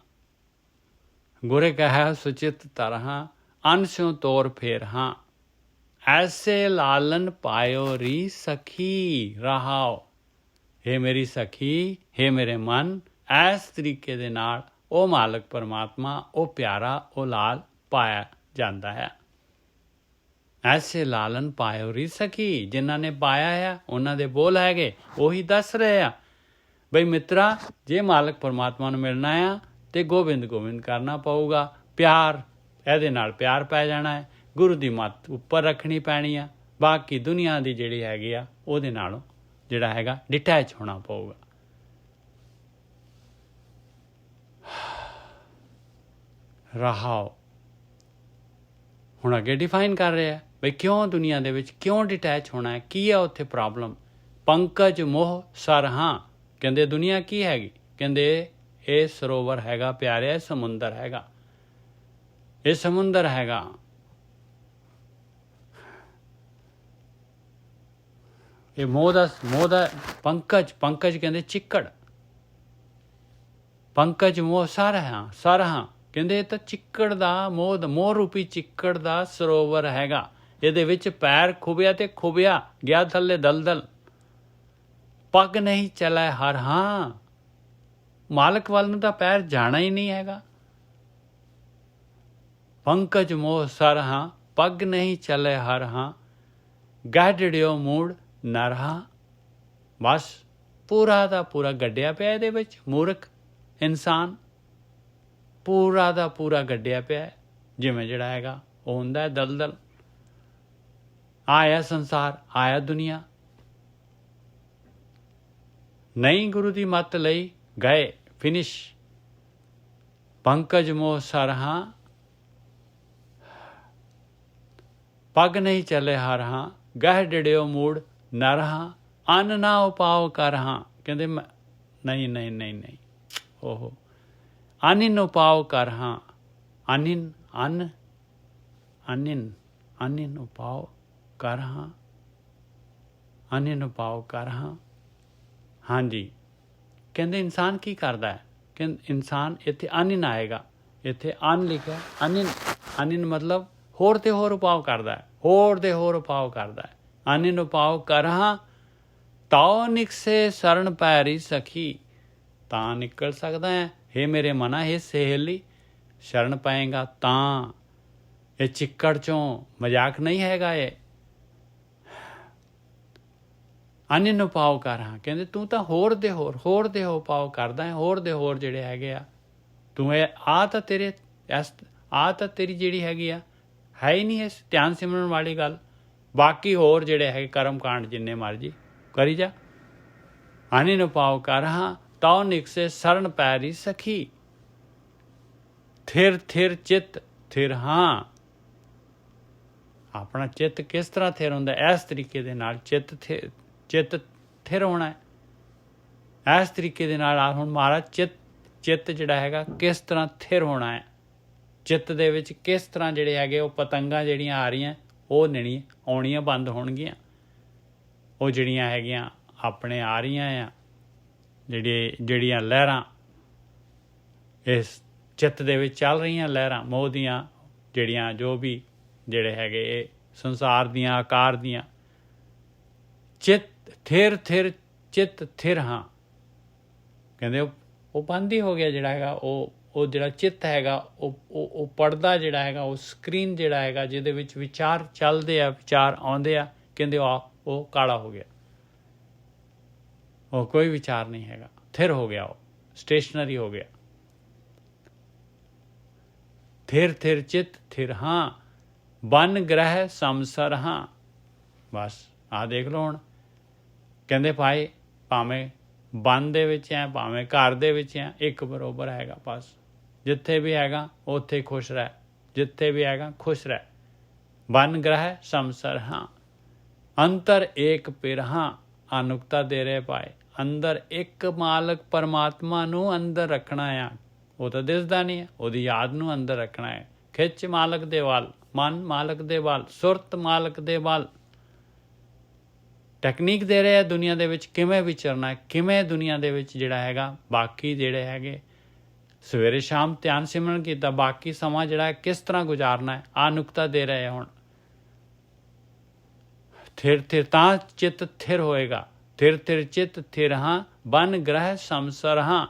ਗੁਰੇ ਕਹਿਆ ਸੋ ਚਿੱਤ ਧਰ ਹਾਂ, ਅੰਨ ਸਿਉ ਤੋਰ ਫੇਰ ਹਾਂ। ਐਸੇ ਲਾਲਨ ਪਾਇਓ ਰੀ ਸਖੀ ਰਹਾਓ। ਹੇ ਮੇਰੀ ਸਖੀ, ਹੇ ਮੇਰੇ ਮਨ, ਇਸ ਤਰੀਕੇ ਦੇ ਨਾਲ ਉਹ ਮਾਲਕ ਪਰਮਾਤਮਾ, ਉਹ ਪਿਆਰਾ, ਉਹ ਲਾਲ ਪਾਇਆ ਜਾਂਦਾ ਹੈ। ਐਸੇ ਲਾਲਨ ਪਾਇਓ ਰੀ ਸਖੀ, ਜਿਨ੍ਹਾਂ ਨੇ ਪਾਇਆ ਹੈ ਉਹਨਾਂ ਦੇ ਬੋਲ ਹੈਗੇ, ਉਹੀ ਦੱਸ ਰਹੇ ਆ ਬਈ ਮਿੱਤਰਾ, ਜੇ ਮਾਲਕ ਪਰਮਾਤਮਾ ਨੂੰ ਮਿਲਣਾ ਆ ਤੇ ਗੋਬਿੰਦ ਗੋਬਿੰਦ ਕਰਨਾ ਪਊਗਾ। ਪਿਆਰ, ਇਹਦੇ ਨਾਲ ਪਿਆਰ ਪੈ ਜਾਣਾ ਹੈ। ਗੁਰੂ ਦੀ ਮੱਤ ਉੱਪਰ ਰੱਖਣੀ ਪੈਣੀ ਆ। ਬਾਕੀ ਦੁਨੀਆ ਦੀ ਜਿਹੜੀ ਹੈਗੀ ਆ ਉਹਦੇ ਨਾਲੋਂ ਜਿਹੜਾ ਹੈਗਾ ਡਿਟੈਚ ਹੋਣਾ ਪਊਗਾ। ਰਹਾਓ ਹੁਣ ਅੱਗੇ ਡਿਫਾਈਨ ਕਰ ਰਿਹਾ ਬਈ ਕਿਉਂ ਦੁਨੀਆ ਦੇ ਵਿੱਚ ਕਿਉਂ ਡਿਟੈਚ ਹੋਣਾ ਹੈ, ਕੀ ਹੈ ਉੱਥੇ ਪ੍ਰੋਬਲਮ। ਪੰਕਜ ਮੋਹ ਸਰ ਹਾਂ, ਕਹਿੰਦੇ ਦੁਨੀਆ ਕੀ ਹੈਗੀ, ਕਹਿੰਦੇ ਇਹ ਸਰੋਵਰ ਹੈਗਾ ਪਿਆਰਿਆ, ਇਹ ਸਮੁੰਦਰ ਹੈਗਾ, ਇਹ ਸਮੁੰਦਰ ਹੈਗਾ। ਇਹ ਮੋਹ ਦਾ ਪੰਕਜ ਕਹਿੰਦੇ ਚਿੱਕੜ, ਪੰਕਜ ਮੋਹ ਸਰ ਹਾਂ ਕਹਿੰਦੇ ਇਹ ਤਾਂ ਚਿੱਕੜ ਦਾ ਮੋਹ ਰੂਪੀ ਚਿੱਕੜ ਦਾ ਸਰੋਵਰ ਹੈਗਾ। ਇਹਦੇ ਵਿੱਚ ਪੈਰ ਖੁੱਬਿਆ ਤੇ ਖੁੱਬਿਆ ਗਿਆ ਥੱਲੇ ਦਲਦਲ। ਪੱਗ ਨਹੀਂ ਚੱਲੇ ਹਰ ਹਾਂ, ਮਾਲਕ ਵੱਲ ਨੂੰ ਤਾਂ ਪੈਰ ਜਾਣਾ ਹੀ ਨਹੀਂ ਹੈਗਾ। ਪੰਕਜ ਮੋਹ ਸਰ ਹਾਂ, ਪੱਗ ਨਹੀਂ ਚੱਲੇ ਹਰ ਹਾਂ, ਗਾਡੜਿਓ ਮੂੜ ਨਰ ਹਾਂ। ਬਸ ਪੂਰਾ ਦਾ ਪੂਰਾ ਗੱਡਿਆ ਪਿਆ ਇਹਦੇ ਵਿੱਚ, ਮੂਰਖ ਇਨਸਾਨ ਪੂਰਾ ਦਾ ਪੂਰਾ ਗੱਡਿਆ ਪਿਆ, ਜਿਵੇਂ ਜਿਹੜਾ ਹੈਗਾ ਉਹ ਹੁੰਦਾ ਦਲਦਲ। ਆਇਆ ਸੰਸਾਰ, ਆਇਆ ਦੁਨੀਆ, ਨਹੀਂ ਗੁਰੂ ਦੀ ਮੱਤ ਲਈ ਗਏ, ਫਿਨਿਸ਼। ਪੰਕਜ ਮੋਹ ਸਰ ਹਾਂ, ਪੱਗ ਨਹੀਂ ਚੱਲੇ ਹਰ ਹਾਂ, ਗਹਿ ਡੜਿਓ ਮੂੜ ਨਰ ਹਾਂ, ਅੰਨ ਨਾ ਉਪਾਓ ਕਰ ਹਾਂ। ਕਹਿੰਦੇ ਨਹੀਂ ਓਹੋ, ਅਨਿਨ ਉਪਾਓ ਕਰ ਹਾਂ, ਅਨਿਨ ਉਪਾਓ ਕਰ ਹਾਂ, ਅਨਿਨ ਉਪਾਓ ਕਰ ਹਾਂ। ਹਾਂਜੀ, ਕਹਿੰਦੇ ਇਨਸਾਨ ਕੀ ਕਰਦਾ ਹੈ, ਕਹਿੰਦੇ ਇਨਸਾਨ ਇੱਥੇ ਅਨਿਨ ਆਏਗਾ, ਇੱਥੇ ਅੰਨ ਲਿਖਿਆ, ਅਨਿਨ ਮਤਲਬ ਹੋਰ ਤੇ ਹੋਰ ਉਪਾਅ ਕਰਦਾ ਹੈ, ਹੋਰ ਦੇ ਹੋਰ ਉਪਾਅ ਕਰਦਾ ਹੈ। ਅਨਿਨ ਉਪਾਅ ਕਰ ਹਾਂ, ਤਾਉ ਨਿਕਸੇ ਸਰਣ ਪੈਰੀ ਸਖੀ। ਤਾਂ ਨਿਕਲ ਸਕਦਾ ਹੈ, ਹੇ ਮੇਰੇ ਮਨਾ, ਹੇ ਸਹੇਲੀ, ਸ਼ਰਨ ਪਾਏਗਾ ਤਾਂ। ਇਹ ਚਿੱਕੜ ਚੋਂ ਮਜ਼ਾਕ ਨਹੀਂ ਹੈਗਾ ਇਹ। ਅਨਿਨ ਉਪਾਅ ਕਰ ਹਾਂ, ਕਹਿੰਦੇ ਤੂੰ ਤਾਂ ਹੋਰ ਦੇ ਹੋਰ ਉਪਾਅ ਕਰਦਾ ਹੈ, ਹੋਰ ਦੇ ਹੋਰ ਜਿਹੜੇ ਹੈਗੇ ਆ ਤੂੰ, ਇਹ ਤਾਂ ਤੇਰੀ ਜਿਹੜੀ ਹੈਗੀ ਆ ਹੈ ਹੀ ਨਹੀਂ ਇਸ ਧਿਆਨ ਸਿਮਰਨ ਵਾਲੀ ਗੱਲ। ਬਾਕੀ ਹੋਰ ਜਿਹੜੇ ਹੈਗੇ ਕਰਮ ਕਾਂਡ ਜਿੰਨੇ ਮਰਜੀ ਕਰੀ ਜਾ। ਅਨਿਨ ਉਪਾਅ ਕਰ ਹਾਂ, ਤਾਉ ਨਿਕਸੇ ਸਰਣ ਪੈਰੀ ਸਖੀ। ਥਿਰ ਚਿੱਤ ਥਿਰ ਹਾਂ। ਆਪਣਾ ਚਿੱਤ ਕਿਸ ਤਰ੍ਹਾਂ ਥਿਰ ਹੁੰਦਾ, ਇਸ ਤਰੀਕੇ ਦੇ ਨਾਲ ਚਿੱਤ ਥਿਰ ਹੋਣਾ ਹੈ। ਇਸ ਤਰੀਕੇ ਦੇ ਨਾਲ ਹੁਣ ਮਹਾਰਾਜ ਚਿੱਤ ਜਿਹੜਾ ਹੈਗਾ ਕਿਸ ਤਰ੍ਹਾਂ ਥਿਰ ਹੋਣਾ ਹੈ। ਚਿੱਤ ਦੇ ਵਿੱਚ ਕਿਸ ਤਰ੍ਹਾਂ ਜਿਹੜੇ ਹੈਗੇ ਉਹ ਪਤੰਗਾਂ ਜਿਹੜੀਆਂ ਆ ਰਹੀਆਂ ਉਹ ਨਹੀਂ ਆਉਣੀਆਂ, ਬੰਦ ਹੋਣਗੀਆਂ। ਉਹ ਜਿਹੜੀਆਂ ਹੈਗੀਆਂ ਆਪਣੇ ਆ ਰਹੀਆਂ ਆ, ਜਿਹੜੀਆਂ ਲਹਿਰਾਂ ਇਸ ਚਿੱਤ ਦੇ ਵਿੱਚ ਚੱਲ ਰਹੀਆਂ, ਲਹਿਰਾਂ ਮੋਹ ਦੀਆਂ, ਜਿਹੜੀਆਂ ਜੋ ਵੀ ਜਿਹੜੇ ਹੈਗੇ ਇਹ ਸੰਸਾਰ ਦੀਆਂ ਆਕਾਰ ਦੀਆਂ। ਚਿੱਤ ਚਿੱਤ ਥਿਰ ਹਾਂ, ਕਹਿੰਦੇ ਉਹ ਬੰਦ ਹੀ ਹੋ ਗਿਆ ਜਿਹੜਾ ਹੈਗਾ ਉਹ ਜਿਹੜਾ ਚਿੱਤ ਹੈਗਾ ਉਹ ਪੜਦਾ ਜਿਹੜਾ ਹੈਗਾ, ਉਹ ਸਕਰੀਨ ਜਿਹੜਾ ਹੈਗਾ ਜਿਹਦੇ ਵਿੱਚ ਵਿਚਾਰ ਚੱਲਦੇ ਆ, ਵਿਚਾਰ ਆਉਂਦੇ ਆ, ਕਹਿੰਦੇ ਉਹ ਕਾਲਾ ਹੋ ਗਿਆ, ਉਹ ਕੋਈ ਵਿਚਾਰ ਨਹੀਂ ਹੈਗਾ, ਥਿਰ ਹੋ ਗਿਆ, ਉਹ ਸਟੇਸ਼ਨਰੀ ਹੋ ਗਿਆ। ਥਿਰ ਚਿੱਤ ਥਿਰ ਹਾਂ, ਬਨ ਗ੍ਰਹਿ ਸੰਸਰ ਹਾਂ। ਬਸ ਆਹ ਦੇਖ ਲਓ ਹੁਣ ਕਹਿੰਦੇ ਭਾਈ ਭਾਵੇਂ ਬਨ ਦੇ ਵਿੱਚ ਹੈ ਭਾਵੇਂ ਘਰ ਦੇ ਵਿੱਚ ਹੈ ਇੱਕ ਬਰਾਬਰ ਹੈਗਾ। ਬਸ ਜਿੱਥੇ ਵੀ ਹੈਗਾ ਉੱਥੇ ਖੁਸ਼ ਰਹਿ, ਜਿੱਥੇ ਵੀ ਹੈਗਾ ਖੁਸ਼ ਰਹਿ। ਬਨ ਗ੍ਰਹਿ ਸੰਸਰ ਹਾਂ ਅੰਤਰ ਏਕ ਪਿਰ ਹਾਂ। ਆ ਨੁਕਤਾ ਦੇ ਰਹੇ ਭਾਈ, ਅੰਦਰ ਇੱਕ ਮਾਲਕ ਪਰਮਾਤਮਾ ਨੂੰ ਅੰਦਰ ਰੱਖਣਾ ਆ। ਉਹ ਤਾਂ ਦਿਸਦਾ ਨਹੀਂ ਹੈ, ਉਹਦੀ ਯਾਦ ਨੂੰ ਅੰਦਰ ਰੱਖਣਾ ਹੈ। ਖਿੱਚ ਮਾਲਕ ਦੇ ਵੱਲ, ਮਨ ਮਾਲਕ ਦੇ ਵੱਲ, ਸੁਰਤ ਮਾਲਕ ਦੇ ਵੱਲ। ਟੈਕਨੀਕ ਦੇ ਰਹੇ ਆ ਦੁਨੀਆ ਦੇ ਵਿੱਚ ਕਿਵੇਂ ਵਿਚਰਨਾ ਹੈ, ਕਿਵੇਂ ਦੁਨੀਆ ਦੇ ਵਿੱਚ ਜਿਹੜਾ ਹੈਗਾ ਬਾਕੀ ਜਿਹੜੇ ਹੈਗੇ ਸਵੇਰੇ ਸ਼ਾਮ ਧਿਆਨ ਸਿਮਰਨ ਕੀਤਾ, ਬਾਕੀ ਸਮਾਂ ਜਿਹੜਾ ਹੈ ਕਿਸ ਤਰ੍ਹਾਂ ਗੁਜ਼ਾਰਨਾ ਹੈ, ਆਹ ਨੁਕਤਾ ਦੇ ਰਹੇ ਹੁਣ। ਥਿਰ ਤਾਂ ਚਿੱਤ ਥਿਰ ਹੋਏਗਾ। ਥਿਰ ਚਿੱਤ ਥਿਰ ਹਾਂ ਬਨ ਗ੍ਰਹਿ ਸੰਸਰ ਹਾਂ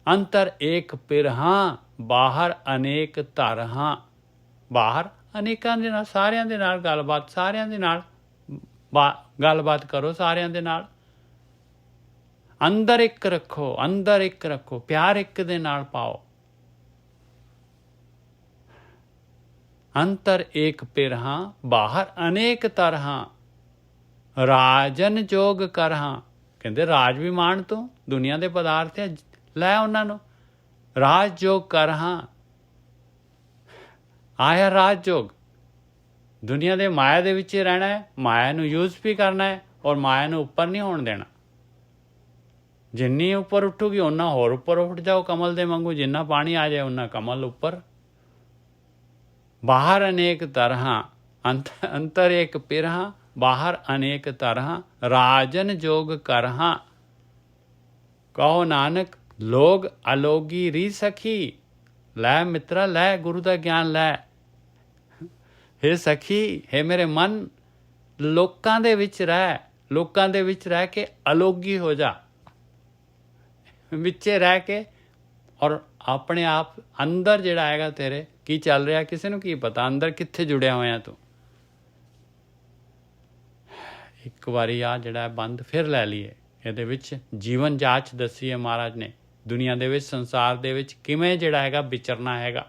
ਅੰਤਰ ਏਕ ਪਿਰ ਹਾਂ ਬਾਹਰ ਅਨੇਕ ਧਰ ਹਾਂ। ਬਾਹਰ ਅਨੇਕਾਂ ਦੇ ਨਾਲ, ਸਾਰਿਆਂ ਦੇ ਨਾਲ ਗੱਲਬਾਤ, ਸਾਰਿਆਂ ਦੇ ਨਾਲ ਗੱਲਬਾਤ ਕਰੋ, ਸਾਰਿਆਂ ਦੇ ਨਾਲ। ਅੰਦਰ ਇੱਕ ਰੱਖੋ, ਅੰਦਰ ਇੱਕ ਰੱਖੋ, ਪਿਆਰ ਇੱਕ ਦੇ ਨਾਲ ਪਾਓ। ਅੰਤਰ ਏਕ ਪਿਰ ਹਾਂ ਬਾਹਰ ਅਨੇਕ ਧਰ ਹਾਂ ਰਾਜਨ ਜੋਗ ਕਰ ਹਾਂ। ਕਹਿੰਦੇ ਰਾਜ ਵੀ ਮਾਣ ਤੂੰ, ਦੁਨੀਆ ਦੇ ਪਦਾਰਥ ਹੈ ਲੈ ਉਹਨਾਂ ਨੂੰ, ਰਾਜ ਜੋਗ ਕਰ ਹਾਂ। ਆਇਆ ਰਾਜ ਜੋਗ, ਦੁਨੀਆ ਦੇ ਮਾਇਆ ਦੇ ਵਿੱਚ ਹੀ ਰਹਿਣਾ ਹੈ, ਮਾਇਆ ਨੂੰ ਯੂਜ਼ ਵੀ ਕਰਨਾ ਹੈ ਔਰ ਮਾਇਆ ਨੂੰ ਉੱਪਰ ਨਹੀਂ ਹੋਣ ਦੇਣਾ। ਜਿੰਨੀ ਉੱਪਰ ਉੱਠੂਗੀ ਓਨਾ ਹੋਰ ਉੱਪਰ ਉੱਠ ਜਾਓ ਕਮਲ ਦੇ ਵਾਂਗੂ, ਜਿੰਨਾ ਪਾਣੀ ਆ ਜਾਏ ਓਨਾ ਕਮਲ ਉੱਪਰ। ਬਾਹਰ ਅਨੇਕ ਤਰ੍ਹਾਂ ਅੰਤਰ ਏਕ ਪਿਰ ਹਾਂ ਬਾਹਰ ਅਨੇਕ ਤਰ੍ਹਾਂ ਰਾਜਨ ਜੋਗ ਕਰ ਹਾਂ। ਕਹੋ ਨਾਨਕ ਲੋਗ ਅਲੋਗੀ ਰੀ ਸਖੀ। ਲੈ ਮਿੱਤਰਾ ਲੈ, ਗੁਰੂ ਦਾ ਗਿਆਨ ਲੈ। ਹੇ ਸਖੀ, ਹੇ ਮੇਰੇ ਮਨ, ਲੋਕਾਂ ਦੇ ਵਿੱਚ ਰਹਿ, ਲੋਕਾਂ ਦੇ ਵਿੱਚ ਰਹਿ ਕੇ ਅਲੋਗੀ ਹੋ ਜਾ। ਵਿੱਚੇ ਰਹਿ ਕੇ ਔਰ ਆਪਣੇ ਆਪ ਅੰਦਰ ਜਿਹੜਾ ਹੈਗਾ ਤੇਰੇ ਕੀ ਚੱਲ ਰਿਹਾ ਕਿਸੇ ਨੂੰ ਕੀ ਪਤਾ, ਅੰਦਰ ਕਿੱਥੇ ਜੁੜਿਆ ਹੋਇਆ ਤੂੰ। ਇੱਕ ਵਾਰੀ ਆ ਜਿਹੜਾ ਬੰਦ ਫਿਰ ਲੈ ਲਈਏ। ਇਹਦੇ ਵਿੱਚ ਜੀਵਨ ਜਾਂਚ ਦੱਸੀ ਹੈ ਮਹਾਰਾਜ ਨੇ, ਦੁਨੀਆ ਦੇ ਵਿੱਚ ਸੰਸਾਰ ਦੇ ਵਿੱਚ ਕਿਵੇਂ ਜਿਹੜਾ ਹੈਗਾ ਵਿਚਰਨਾ ਹੈਗਾ।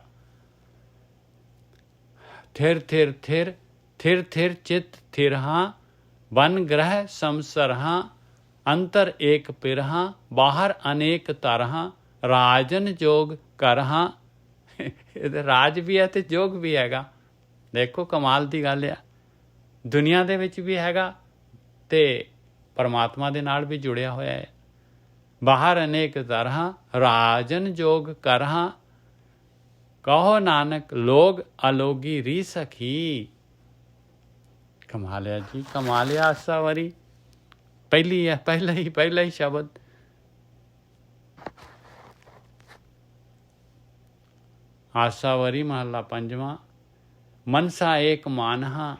ਥਿਰ ਥਿਰ ਥਿਰ ਥਿਰ ਥਿਰ ਚਿੱਤ ਥਿਰ ਹਾਂ ਬਨ ਗ੍ਰਹਿ ਸੰਸਰ ਹਾਂ ਅੰਤਰ ਏਕ ਪਿਰ ਹਾਂ ਬਾਹਰ ਅਨੇਕ ਧਰ ਹਾਂ ਰਾਜਨ ਜੋਗ ਕਰ ਹਾਂ। ਇਹਦੇ ਰਾਜ ਵੀ ਹੈ ਤੇ ਜੋਗ ਵੀ ਹੈਗਾ। ਦੇਖੋ ਕਮਾਲ ਦੀ ਗੱਲ ਆ, ਦੁਨੀਆ ਦੇ ਵਿੱਚ ਵੀ ਹੈਗਾ ਤੇ ਪਰਮਾਤਮਾ ਦੇ ਨਾਲ ਵੀ ਜੁੜਿਆ ਹੋਇਆ ਹੈ। ਬਾਹਰ ਅਨੇਕ ਧਰ ਹਾਂ ਰਾਜਨ ਜੋਗ ਕਰ ਹਾਂ ਕਹੋ ਨਾਨਕ ਲੋਗ ਅਲੋਗੀ ਰੀ ਸਖੀ। ਕਮਾਲਿਆ ਜੀ, ਕਮਾਲਿਆ। ਆਸਾ ਵਾਰੀ ਪਹਿਲੀ ਹੈ, ਪਹਿਲਾ ਹੀ ਸ਼ਬਦ। ਆਸਾ ਵਾਰੀ ਮਹੱਲਾ ਪੰਜਵਾਂ। ਮਨਸਾ ਏਕ ਮਾਨਹਾ।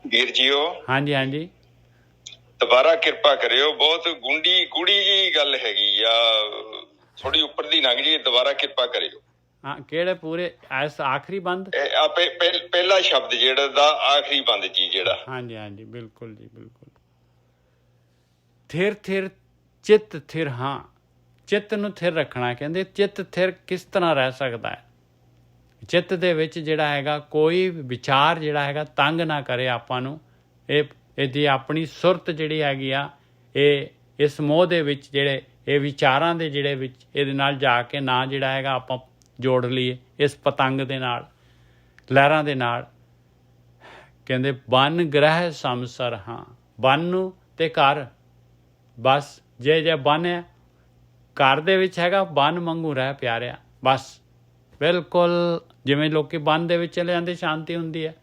ਵੀਰ ਜੀਓ, ਹਾਂਜੀ ਹਾਂਜੀ, ਦੁਬਾਰਾ ਕਿਰਪਾ ਕਰਿਓ। ਬਹੁਤ ਗੂੜੀ ਜੀ ਗੱਲ ਹੈਗੀ ਆ, ਥੋੜੀ ਉੱਪਰ ਦੀ ਲੰਘ ਜੀ, ਦੁਬਾਰਾ ਕਿਰਪਾ ਕਰਿਓ। ਹਾਂ ਕਿਹੜੇ ਪੂਰੇ ਐਸ ਆਖਰੀ ਬੰਦ? ਪਹਿਲਾ ਸ਼ਬਦ ਜਿਹੜਾ ਦਾ ਆਖਰੀ ਬੰਦ ਜੀ ਜਿਹੜਾ। ਹਾਂਜੀ ਹਾਂਜੀ, ਬਿਲਕੁਲ ਜੀ ਬਿਲਕੁਲ। ਥਿਰ ਥਿਰ ਚਿੱਤ ਥਿਰ ਹਾਂ, ਚਿੱਤ ਨੂੰ ਥਿਰ ਰੱਖਣਾ। ਕਹਿੰਦੇ ਚਿੱਤ ਥਿਰ ਕਿਸ ਤਰ੍ਹਾਂ ਰਹਿ ਸਕਦਾ ਹੈ? ਚਿੱਤ ਦੇ ਵਿੱਚ ਜਿਹੜਾ ਹੈਗਾ ਕੋਈ ਵਿਚਾਰ ਜਿਹੜਾ ਹੈਗਾ ਤੰਗ ਨਾ ਕਰੇ ਆਪਾਂ ਨੂੰ। ਇਹਦੀ ਆਪਣੀ ਸੁਰਤ ਜਿਹੜੀ ਹੈਗੀ ਆ, ਇਹ ਇਸ ਮੋਹ ਦੇ ਵਿੱਚ ਜਿਹੜੇ ਇਹ ਵਿਚਾਰਾਂ ਦੇ ਜਿਹੜੇ ਵਿੱਚ ਇਹਦੇ ਨਾਲ ਜਾ ਕੇ ਨਾ ਜਿਹੜਾ ਹੈਗਾ ਆਪਾਂ ਜੋੜ ਲਈਏ ਇਸ ਪਤੰਗ ਦੇ ਨਾਲ, ਲਹਿਰਾਂ ਦੇ ਨਾਲ। ਕਹਿੰਦੇ ਬਨ ਗ੍ਰਹਿ ਸੰਸਰ ਹਾਂ, ਬਨ ਨੂੰ ਤੇ ਘਰ। ਬਸ ਜੇ ਬਨ ਹੈ ਘਰ ਦੇ ਵਿੱਚ ਹੈਗਾ, ਬਨ ਵਾਂਗੂ ਰਹਿ ਪਿਆਰਿਆ। ਬਸ ਬਿਲਕੁਲ ਜਿਵੇਂ ਲੋਕੀ ਬਨ ਦੇ ਵਿੱਚ ਚਲੇ ਜਾਂਦੇ ਸ਼ਾਂਤੀ ਹੁੰਦੀ ਹੈ,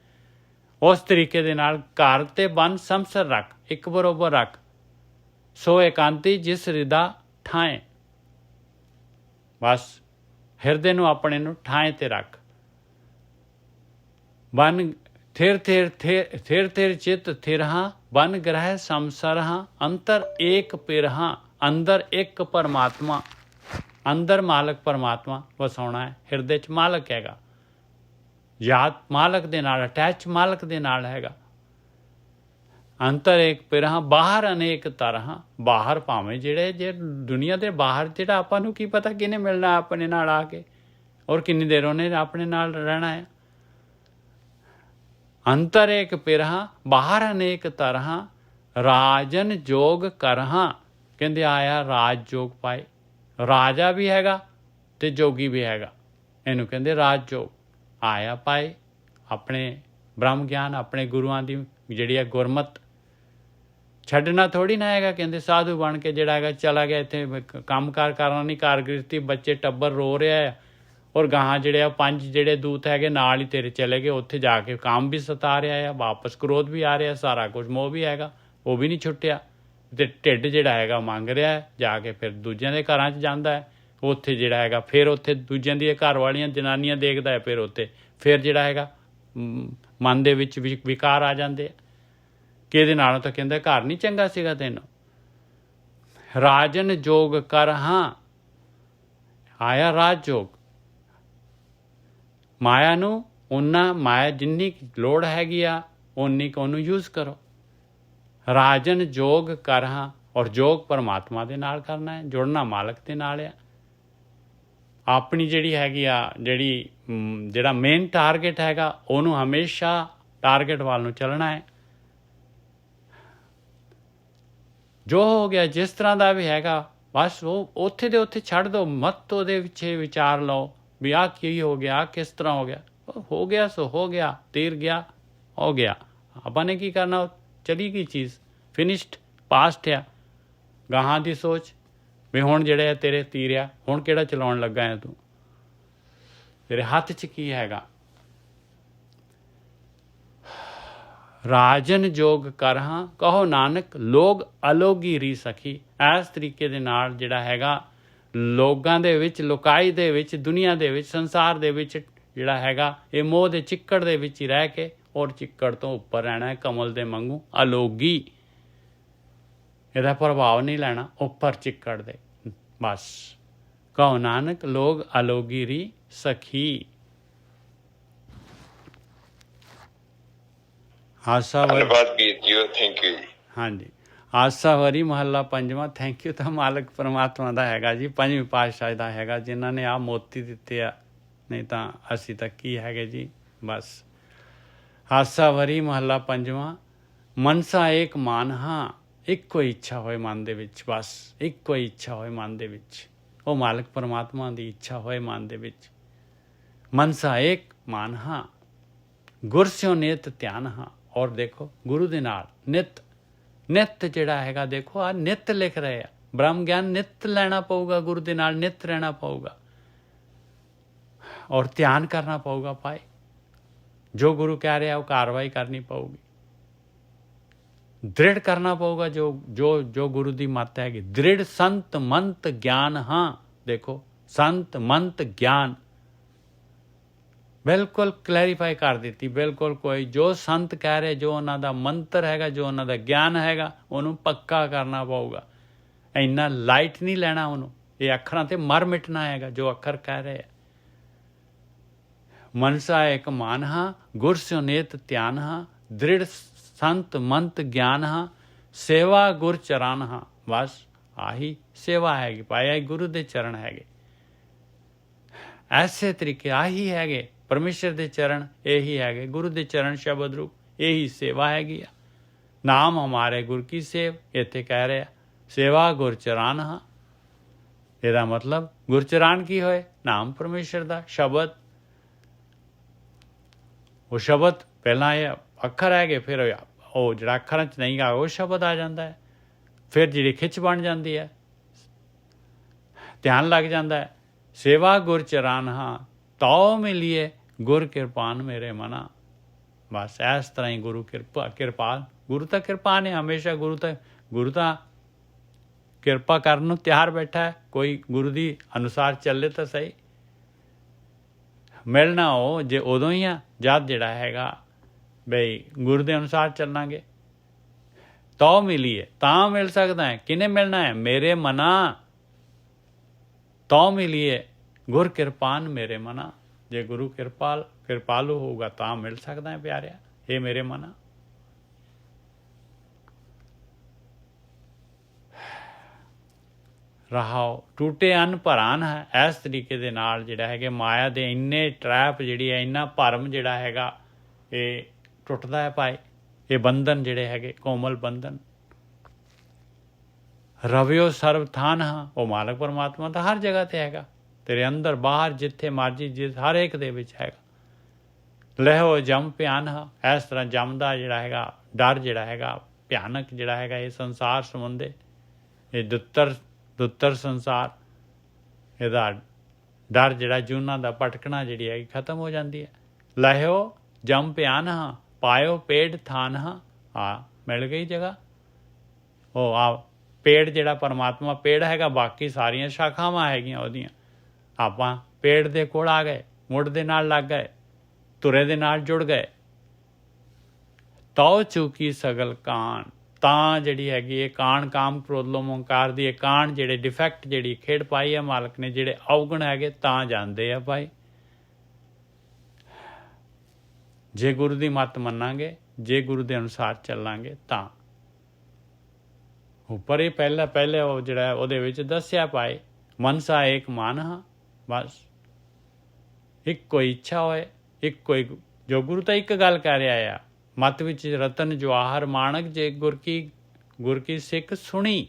ਉਸ ਤਰੀਕੇ ਦੇ ਨਾਲ ਘਰ ਤੇ ਬਨ ਸੰਸਰ ਰੱਖ, ਇੱਕ ਬਰੋਬਰ ਰੱਖ। ਸੋ ਇਕਾਂਤੀ ਜਿਸ ਹਿਰਦਾ ਠਾਏ। ਬਸ ਹਿਰਦੇ ਨੂੰ ਆਪਣੇ ਨੂੰ ਠਾਏ ਤੇ ਰੱਖ। ਬਨ ਥਿਰ ਥਿਰ ਥਿਰ ਥਿਰ ਚਿੱਤ ਥਿਰ ਹਾਂ ਬਨ ਗ੍ਰਹਿ ਸੰਸਰ ਹਾਂ ਅੰਤਰ ਏਕ ਪਿਰ ਹਾਂ। ਅੰਦਰ ਇੱਕ ਪਰਮਾਤਮਾ, ਅੰਦਰ ਮਾਲਕ ਪਰਮਾਤਮਾ ਵਸਾਉਣਾ ਹੈ। ਹਿਰਦੇ 'ਚ ਮਾਲਕ ਹੈਗਾ, ਯਾਦ ਮਾਲਕ ਦੇ ਨਾਲ, ਅਟੈਚ ਮਾਲਕ ਦੇ ਨਾਲ ਹੈਗਾ। ਅੰਤਰ ਏਕ ਪਿਰ ਹਾਂ ਬਾਹਰ ਅਨੇਕ ਧਰ ਹਾਂ। ਬਾਹਰ ਭਾਵੇਂ ਜੇ ਦੁਨੀਆ ਦੇ ਬਾਹਰ ਜਿਹੜਾ ਆਪਾਂ ਨੂੰ ਕੀ ਪਤਾ ਕਿਹਨੇ ਮਿਲਣਾ ਆਪਣੇ ਨਾਲ ਆ ਕੇ, ਔਰ ਕਿੰਨੀ ਦੇਰ ਉਹਨੇ ਆਪਣੇ ਨਾਲ ਰਹਿਣਾ ਹੈ। ਅੰਤਰ ਏਕ ਪਿਰਹਾ ਬਾਹਰ ਅਨੇਕ ਤਰਹਾਂ ਰਾਜਨ ਜੋਗ ਕਰਹਾਂ। ਕਹਿੰਦੇ ਆਇਆ ਰਾਜ ਜੋਗ ਪਾਏ, ਰਾਜਾ ਵੀ ਹੈਗਾ ਤੇ ਜੋਗੀ ਵੀ ਹੈਗਾ, ਇਹਨੂੰ ਕਹਿੰਦੇ ਰਾਜ ਜੋਗ। ਆਇਆ ਪਾਏ ਆਪਣੇ ਬ੍ਰਹਮ ਗਿਆਨ, ਆਪਣੇ ਗੁਰੂਆਂ ਦੀ ਜਿਹੜੀ ਹੈ ਗੁਰਮਤ ਛੱਡਣਾ ਥੋੜ੍ਹੀ ਨਾ ਹੈਗਾ। ਕਹਿੰਦੇ ਸਾਧੂ ਬਣ ਕੇ ਜਿਹੜਾ ਹੈਗਾ ਚਲਾ ਗਿਆ, ਇੱਥੇ ਕੰਮ ਕਾਰ ਕਰਨਾ ਨਹੀਂ, ਕਾਰ ਗ੍ਰਸਤੀ, ਬੱਚੇ ਟੱਬਰ ਰੋ ਰਿਹਾ ਹੈ, ਔਰ ਗਾਹਾਂ ਜਿਹੜੇ ਆ 5 ਜਿਹੜੇ ਦੂਤ ਹੈਗੇ ਨਾਲ ਹੀ ਤੇਰੇ ਚਲੇ ਗਏ, ਉੱਥੇ ਜਾ ਕੇ ਕੰਮ ਵੀ ਸਤਾ ਰਿਹਾ ਆ, ਵਾਪਸ ਕ੍ਰੋਧ ਵੀ ਆ ਰਿਹਾ, ਸਾਰਾ ਕੁਝ ਮੋਹ ਵੀ ਹੈਗਾ, ਉਹ ਵੀ ਨਹੀਂ ਛੁੱਟਿਆ। ਅਤੇ ਢਿੱਡ ਜਿਹੜਾ ਹੈਗਾ ਮੰਗ ਰਿਹਾ ਹੈ, ਜਾ ਕੇ ਫਿਰ ਦੂਜਿਆਂ ਦੇ ਘਰਾਂ 'ਚ ਜਾਂਦਾ ਹੈ, ਉੱਥੇ ਜਿਹੜਾ ਹੈਗਾ ਫਿਰ ਉੱਥੇ ਦੂਜਿਆਂ ਦੀਆਂ ਘਰ ਵਾਲੀਆਂ ਜਨਾਨੀਆਂ ਦੇਖਦਾ ਹੈ, ਫਿਰ ਉੱਥੇ ਫਿਰ ਜਿਹੜਾ ਹੈਗਾ ਮਨ ਦੇ ਵਿੱਚ ਵਿਕਾਰ ਆ ਜਾਂਦੇ ਆ ਕਿ ਇਹਦੇ ਨਾਲੋਂ ਤਾਂ ਕਹਿੰਦਾ ਘਰ ਨਹੀਂ ਚੰਗਾ ਸੀਗਾ ਤੈਨੂੰ। ਰਾਜਨ ਜੋਗ ਕਰ ਹਾਂ, ਆਇਆ ਰਾਜ ਜੋਗ। ਮਾਇਆ ਨੂੰ ਓਨਾ, ਮਾਇਆ ਜਿੰਨੀ ਲੋੜ ਹੈਗੀ ਆ ਓਨੀ ਕੁ ਉਹਨੂੰ ਯੂਜ਼ ਕਰੋ। ਰਾਜਨ ਜੋਗ ਕਰ ਹਾਂ, ਔਰ ਜੋਗ ਪਰਮਾਤਮਾ ਦੇ ਨਾਲ ਕਰਨਾ ਹੈ, ਜੁੜਨਾ ਮਾਲਕ ਦੇ ਨਾਲ ਆ। ਆਪਣੀ ਜਿਹੜੀ ਹੈਗੀ ਆ ਜਿਹੜਾ ਮੇਨ ਟਾਰਗੇਟ ਹੈਗਾ ਉਹਨੂੰ ਹਮੇਸ਼ਾ ਟਾਰਗੇਟ ਵੱਲ ਨੂੰ ਚੱਲਣਾ ਹੈ। ਜੋ ਹੋ ਗਿਆ ਜਿਸ ਤਰ੍ਹਾਂ ਦਾ ਵੀ ਹੈਗਾ ਬਸ ਉਹ ਉੱਥੇ ਦੇ ਉੱਥੇ ਛੱਡ ਦਿਓ, ਮਤ ਉਹਦੇ ਪਿੱਛੇ ਵਿਚਾਰ ਲਓ ਵੀ ਆਹ ਕੀ ਹੋ ਗਿਆ, ਕਿਸ ਤਰ੍ਹਾਂ ਹੋ ਗਿਆ। ਹੋ ਗਿਆ ਸੋ ਹੋ ਗਿਆ, ਤੀਰ ਗਿਆ ਹੋ ਗਿਆ, ਆਪਾਂ ਨੇ ਕੀ ਕਰਨਾ, ਚਲੀ ਗਈ ਚੀਜ਼, ਫਿਨਿਸ਼ਡ, ਪਾਸਟ ਆ। ਗਾਹਾਂ ਦੀ ਸੋਚ ਵੀ ਹੁਣ ਜਿਹੜੇ ਤੇਰੇ ਤੀਰ ਆ ਹੁਣ ਕਿਹੜਾ ਚਲਾਉਣ ਲੱਗਾ ਹੈ ਤੂੰ, ਤੇਰੇ ਹੱਥ 'ਚ ਕੀ ਹੈਗਾ। ਰਾਜਨ ਜੋਗ ਕਰ ਹਾਂ ਕਹੋ ਨਾਨਕ ਲੋਗ ਅਲੋਗੀ ਰੀ ਸਖੀ। ਇਸ ਤਰੀਕੇ ਦੇ ਨਾਲ ਜਿਹੜਾ ਹੈਗਾ ਲੋਕਾਂ ਦੇ ਵਿੱਚ, ਲੋਕਾਈ ਦੇ ਵਿੱਚ, ਦੁਨੀਆ ਦੇ ਵਿੱਚ, ਸੰਸਾਰ ਦੇ ਵਿੱਚ ਜਿਹੜਾ ਹੈਗਾ ਇਹ ਮੋਹ ਦੇ ਚਿੱਕੜ ਦੇ ਵਿੱਚ ਹੀ ਰਹਿ ਕੇ ਔਰ ਚਿੱਕੜ ਤੋਂ ਉੱਪਰ ਰਹਿਣਾ ਹੈ, ਕਮਲ ਦੇ ਵਾਂਗੂ ਅਲੋਗੀ। ਇਹਦਾ ਪ੍ਰਭਾਵ ਨਹੀਂ ਲੈਣਾ ਉੱਪਰ ਚਿੱਕੜ ਦੇ, ਬਸ। ਕਹੋ ਨਾਨਕ ਲੋਗ ਅਲੋਗੀ ਰੀ ਸਖੀ। ਧੰਨਵਾਦ ਵੀਰ ਜੀ, ਥੈਂਕ ਯੂ ਜੀ। ਹਾਂਜੀ, ਆਸਾ ਵਰੀ ਮਹੱਲਾ ਪੰਜਵਾਂ। ਥੈਂਕ ਯੂ ਤਾਂ ਮਾਲਕ ਪਰਮਾਤਮਾ ਦਾ ਹੈਗਾ ਜੀ, 5ਵੀਂ ਪਾਤਸ਼ਾਹ ਦਾ ਹੈਗਾ, ਜਿਨ੍ਹਾਂ ਨੇ ਆਹ ਮੋਤੀ ਦਿੱਤੇ ਆ, ਨਹੀਂ ਤਾਂ ਅਸੀਂ ਤਾਂ ਕੀ ਹੈਗੇ ਜੀ, ਬਸ। ਆਸਾ ਵਰੀ ਮਹੱਲਾ ਪੰਜਵਾਂ। ਮਨਸਾ ਏਕ ਮਾਨ ਹਾਂ, ਇੱਕੋ ਇੱਛਾ ਹੋਏ ਮਨ ਦੇ ਵਿੱਚ, ਬਸ ਇੱਕੋ ਇੱਛਾ ਹੋਏ ਮਨ ਦੇ ਵਿੱਚ, ਉਹ ਮਾਲਕ ਪਰਮਾਤਮਾ ਦੀ ਇੱਛਾ ਹੋਏ ਮਨ ਦੇ ਵਿੱਚ। ਮਨਸਾ ਏਕ ਮਾਨ ਹਾਂ ਗੁਰ ਸਿਓ ਨਿਤ ਧਿਆਨ ਹਾਂ। ਔਰ ਦੇਖੋ ਗੁਰੂ ਦੇ ਨਾਲ ਨਿਤ ਜਿਹੜਾ ਹੈਗਾ, ਦੇਖੋ ਆਹ ਨਿਤ ਲਿਖ ਰਹੇ ਆ, ਬ੍ਰਹਮ ਗਿਆਨ ਨਿਤ ਲੈਣਾ ਪਊਗਾ, ਗੁਰੂ ਦੇ ਨਾਲ ਨਿਤ ਰਹਿਣਾ ਪਊਗਾ, ਔਰ ਧਿਆਨ ਕਰਨਾ ਪਊਗਾ। ਪਾਏ ਜੋ ਗੁਰੂ ਕਹਿ ਰਿਹਾ ਉਹ ਕਾਰਵਾਈ ਕਰਨੀ ਪਊਗੀ, ਦ੍ਰਿੜ ਕਰਨਾ ਪਊਗਾ ਜੋ ਗੁਰੂ ਦੀ ਮੱਤ ਹੈਗੀ। ਦ੍ਰਿੜ ਸੰਤ ਮੰਤ ਗਿਆਨ ਹਾਂ। ਦੇਖੋ ਸੰਤ ਮੰਤ ਗਿਆਨ ਬਿਲਕੁਲ ਕਲੈਰੀਫਾਈ ਕਰ ਦਿੱਤੀ, ਬਿਲਕੁਲ ਕੋਈ ਜੋ ਸੰਤ ਕਹਿ ਰਹੇ, ਜੋ ਉਹਨਾਂ ਦਾ ਮੰਤਰ ਹੈਗਾ, ਜੋ ਉਹਨਾਂ ਦਾ ਗਿਆਨ ਹੈਗਾ, ਉਹਨੂੰ ਪੱਕਾ ਕਰਨਾ ਪਊਗਾ। ਇੰਨਾ ਲਾਈਟ ਨਹੀਂ ਲੈਣਾ ਉਹਨੂੰ, ਇਹ ਅੱਖਰਾਂ ਤੇ ਮਰ ਮਿਟਣਾ ਹੈਗਾ ਜੋ ਅੱਖਰ ਕਹਿ ਰਹੇ ਆ। ਮਨਸਾ ਏਕ ਮਾਨ ਹਾਂ ਗੁਰ ਸਿਓ ਨਿਤ ਧਿਆਨ ਹਾਂ ਦ੍ਰਿੜ ਸੰਤ ਮੰਤ ਗਿਆਨ ਹਾਂ ਸੇਵਾ ਗੁਰ ਚਰਨ ਹਾਂ। ਬਸ ਆਹੀ ਸੇਵਾ ਹੈਗੀ, ਪਾਇਆ ਗੁਰੂ ਦੇ ਚਰਨ ਹੈਗੇ। ਐਸੇ ਤਰੀਕੇ ਆਹੀ ਹੈਗੇ ਪਰਮੇਸ਼ਰ ਦੇ ਚਰਨ, ਇਹੀ ਹੈਗੇ ਗੁਰੂ ਦੇ ਚਰਨ ਸ਼ਬਦ ਰੂਪ, ਇਹੀ ਸੇਵਾ ਹੈਗੀ ਆ। ਨਾਮ ਹਮਾਰੇ ਗੁਰ ਕੀ ਸੇਵ, ਇੱਥੇ ਕਹਿ ਰਿਹਾ ਸੇਵਾ ਗੁਰ ਚਰਨ ਹਾਂ। ਇਹਦਾ ਮਤਲਬ ਗੁਰਚਰਨ ਕੀ ਹੋਏ, ਨਾਮ ਪਰਮੇਸ਼ਰ ਦਾ ਸ਼ਬਦ। ਉਹ ਸ਼ਬਦ ਪਹਿਲਾਂ ਇਹ ਅੱਖਰ ਹੈਗੇ, ਫਿਰ ਉਹ ਜਿਹੜਾ ਅੱਖਰਾਂ 'ਚ ਨਹੀਂ ਗਾ ਉਹ ਸ਼ਬਦ ਆ ਜਾਂਦਾ ਹੈ, ਫਿਰ ਜਿਹੜੀ ਖਿੱਚ ਬਣ ਜਾਂਦੀ ਹੈ, ਧਿਆਨ ਲੱਗ ਜਾਂਦਾ ਹੈ। ਸੇਵਾ ਗੁਰ ਚਰਨ ਹਾਂ ਤਉ ਮਿਲੀਏ ਗੁਰ ਕਿਰਪਾਨ ਮੇਰੇ ਮਨਾ। ਬਸ ਇਸ ਤਰ੍ਹਾਂ ਹੀ ਗੁਰੂ ਕਿਰਪਾਲ, ਗੁਰੂ ਤਾਂ ਕਿਰਪਾਨ ਹੈ ਹਮੇਸ਼ਾ। ਗੁਰੂ ਤਾਂ ਕਿਰਪਾ ਕਰਨ ਨੂੰ ਤਿਆਰ ਬੈਠਾ ਹੈ, ਕੋਈ ਗੁਰੂ ਦੀ ਅਨੁਸਾਰ ਚੱਲੇ ਤਾਂ ਸਹੀ। ਮਿਲਣਾ ਉਹ ਜੇ ਉਦੋਂ ਹੀ ਆ ਜਦ ਜਿਹੜਾ ਹੈਗਾ ਬਈ ਗੁਰੂ ਦੇ ਅਨੁਸਾਰ ਚੱਲਾਂਗੇ। ਤਉ ਮਿਲੀਏ ਤਾਂ ਮਿਲ ਸਕਦਾ ਹੈ। ਕਿਹਨੇ ਮਿਲਣਾ ਹੈ, ਮੇਰੇ ਮਨਾ। ਤਉ ਮਿਲੀਏ ਗੁਰ ਕਿਰਪਾਨ ਮੇਰੇ ਮਨਾ। ਜੇ ਗੁਰੂ ਕਿਰਪਾਲੂ ਹੋਊਗਾ ਤਾਂ ਮਿਲ ਸਕਦਾ ਹੈ ਪਿਆਰਿਆ, ਇਹ ਮੇਰੇ ਮਨਾ। ਰਹਾਓ ਟੂਟੇ ਅੰਨ ਭਰਾਨ ਹੈ। ਇਸ ਤਰੀਕੇ ਦੇ ਨਾਲ ਜਿਹੜਾ ਹੈਗੇ ਮਾਇਆ ਦੇ ਇੰਨੇ ਟਰੈਪ ਜਿਹੜੀ ਹੈ, ਇੰਨਾ ਭਰਮ ਜਿਹੜਾ ਹੈਗਾ ਇਹ ਟੁੱਟਦਾ ਹੈ ਭਾਈ। ਇਹ ਬੰਧਨ ਜਿਹੜੇ ਹੈਗੇ ਕੋਮਲ ਬੰਧਨ। ਰਵਿਓ ਸਰਬ ਥਾਨ ਹਾਂ, ਉਹ ਮਾਲਕ ਪਰਮਾਤਮਾ ਤਾਂ ਹਰ ਜਗ੍ਹਾ ਤੇ ਹੈਗਾ, ਤੇਰੇ ਅੰਦਰ ਬਾਹਰ ਜਿੱਥੇ ਮਰਜੀ ਹਰ ਇੱਕ ਦੇ ਵਿੱਚ ਹੈਗਾ। ਲਹਿਓ ਜਮ ਭਿਆਨ ਹਾਂ, ਇਸ ਤਰ੍ਹਾਂ ਜਮ ਦਾ ਜਿਹੜਾ ਹੈਗਾ ਡਰ ਜਿਹੜਾ ਹੈਗਾ ਭਿਆਨਕ ਜਿਹੜਾ ਹੈਗਾ ਇਹ ਸੰਸਾਰ ਸਮੁੰਦੇ, ਇਹ ਦੁੱਤਰ ਸੰਸਾਰ, ਇਹਦਾ ਡਰ ਜਿਹੜਾ ਜੂਨਾਂ ਦਾ ਭਟਕਣਾ ਜਿਹੜੀ ਹੈਗੀ ਖਤਮ ਹੋ ਜਾਂਦੀ ਹੈ। ਲਹਿਓ ਜਮ ਭਿਆਨ ਹਾਂ, ਪਾਇਓ ਪੇੜ ਥਾਨ ਹਾਂ, ਮਿਲ ਗਈ ਜਗ੍ਹਾ। ਉਹ ਪੇੜ ਜਿਹੜਾ ਪਰਮਾਤਮਾ ਪੇੜ ਹੈਗਾ, ਬਾਕੀ ਸਾਰੀਆਂ ਸ਼ਾਖਾਵਾਂ ਹੈਗੀਆਂ ਉਹਦੀਆਂ। ਆਪਾਂ ਪੇੜ ਦੇ ਕੋਲ ਆ ਗਏ, ਮੁੱਢ ਦੇ ਨਾਲ ਲੱਗ ਗਏ, ਧੁਰੇ ਦੇ ਨਾਲ ਜੁੜ ਗਏ। ਤਉ ਚੂਕੀ ਸਗਲ ਕਾਣ, ਤਾਂ ਜਿਹੜੀ ਹੈਗੀ ਇਹ ਕਾਣ ਕਾਮ ਕ੍ਰੋਧ ਲੋਭ ਓਂਕਾਰ ਦੀ ਇਹ ਕਾਣ ਜਿਹੜੇ ਡਿਫੈਕਟ ਜਿਹੜੀ ਖੇਡ ਪਾਈ ਹੈ ਮਾਲਕ ਨੇ, ਜਿਹੜੇ ਅਵਗੁਣ ਹੈਗੇ ਤਾਂ ਜਾਂਦੇ ਆ ਭਾਈ। ਜੇ ਗੁਰੂ ਦੀ ਮੱਤ ਮੰਨਾਂਗੇ, ਜੇ ਗੁਰੂ ਦੇ ਅਨੁਸਾਰ ਚੱਲਾਂਗੇ ਤਾਂ। ਉੱਪਰ ਹੀ ਪਹਿਲੇ ਉਹ ਜਿਹੜਾ ਉਹਦੇ ਵਿੱਚ ਦੱਸਿਆ ਭਾਈ, ਮਨਸਾ ਏਕ ਮਨ ਹਾਂ, ਬਸ ਇੱਕੋ ਇੱਛਾ ਹੋਏ, ਇੱਕੋ ਹੀ ਜੋ ਗੁਰੂ ਤਾਂ ਇੱਕ ਗੱਲ ਕਹਿ ਰਿਹਾ ਆ ਮਤ ਵਿੱਚ ਰਤਨ ਜਵਾਹਰ ਮਾਣਕ, ਜੇ ਗੁਰ ਕੀ ਸਿੱਖ ਸੁਣੀ।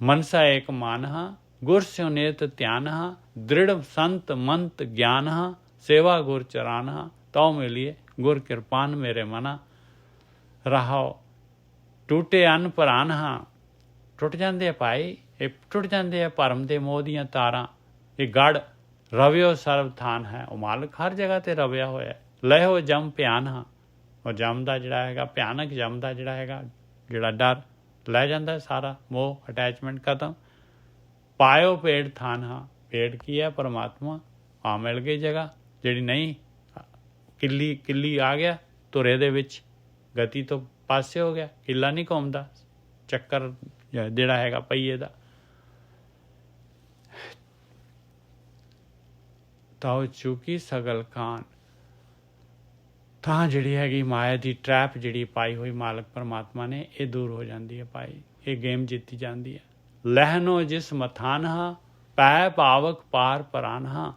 ਮਨਸਾ ਏਕ ਮਨ ਹਾਂ, ਗੁਰ ਸਿਉ ਨੇਤ ਧਿਆਨ ਹਾਂ, ਦ੍ਰਿੜ ਸੰਤ ਮੰਤ ਗਿਆਨ ਹਾਂ, ਸੇਵਾ ਗੁਰ ਚਰਾਨ ਹਾਂ, ਤਉ ਮਿਲੀਏ ਗੁਰ ਕਿਰਪਾਨ ਮੇਰੇ ਮਨਾ। ਰਹਾਓ ਟੂਟੇ ਅੰਨ ਭਰਾਨ ਹਾਂ, ਟੁੱਟ ਜਾਂਦੇ ਆ ਭਾਈ, ਇਹ ਟੁੱਟ ਜਾਂਦੇ ਆ ਭਰਮ ਦੇ ਮੋਹ ਦੀਆਂ ਤਾਰਾਂ। ਇਹ ਗੜ ਰਵਿਓ ਸਰਬ ਥਾਨ ਹੈ, ਉਹ ਮਾਲਕ ਹਰ ਜਗ੍ਹਾ ਤੇ ਰਵਿਆ ਹੋਇਆ। ਲਹਿਓ ਜਮ ਭਿਆਨ ਹਾਂ, ਉਹ ਜਮ ਦਾ ਜਿਹੜਾ ਹੈਗਾ ਭਿਆਨਕ ਜਮ ਦਾ ਜਿਹੜਾ ਹੈਗਾ ਜਿਹੜਾ ਡਰ ਲੈ ਜਾਂਦਾ ਸਾਰਾ ਮੋਹ ਅਟੈਚਮੈਂਟ ਖਤਮ। ਪਾਇਓ ਪੇੜ ਥਾਨ ਹਾਂ, ਪੇੜ ਕੀ ਹੈ ਪਰਮਾਤਮਾ, ਮਿਲ ਗਈ ਜਗ੍ਹਾ ਜਿਹੜੀ ਨਹੀਂ ਕਿੱਲੀ ਆ ਗਿਆ ਧੁਰੇ ਦੇ ਵਿੱਚ, ਗਤੀ ਤੋਂ ਪਾਸੇ ਹੋ ਗਿਆ, ਕਿੱਲਾ ਨਹੀਂ ਘੁੰਮਦਾ, ਚੱਕਰ ਜਿਹੜਾ ਹੈਗਾ ਪਹੀਏ ਦਾ। ਤਾਉ ਚੂਕੀ ਸਗਲ ਖਾਨ, ਤਾਂ ਜਿਹੜੀ ਹੈਗੀ ਮਾਇਆ ਦੀ ਟਰੈਪ ਜਿਹੜੀ ਪਾਈ ਹੋਈ ਮਾਲਕ ਪਰਮਾਤਮਾ ਨੇ ਇਹ ਦੂਰ ਹੋ ਜਾਂਦੀ ਹੈ ਭਾਈ, ਇਹ ਗੇਮ ਜਿੱਤੀ ਜਾਂਦੀ ਹੈ। ਲਹਿਨੋ ਜਿਸ ਮਥਾਨ ਹਾਂ, ਪੈ ਪਾਵਕ ਪਾਰ ਪਰਾਨ ਹਾਂ,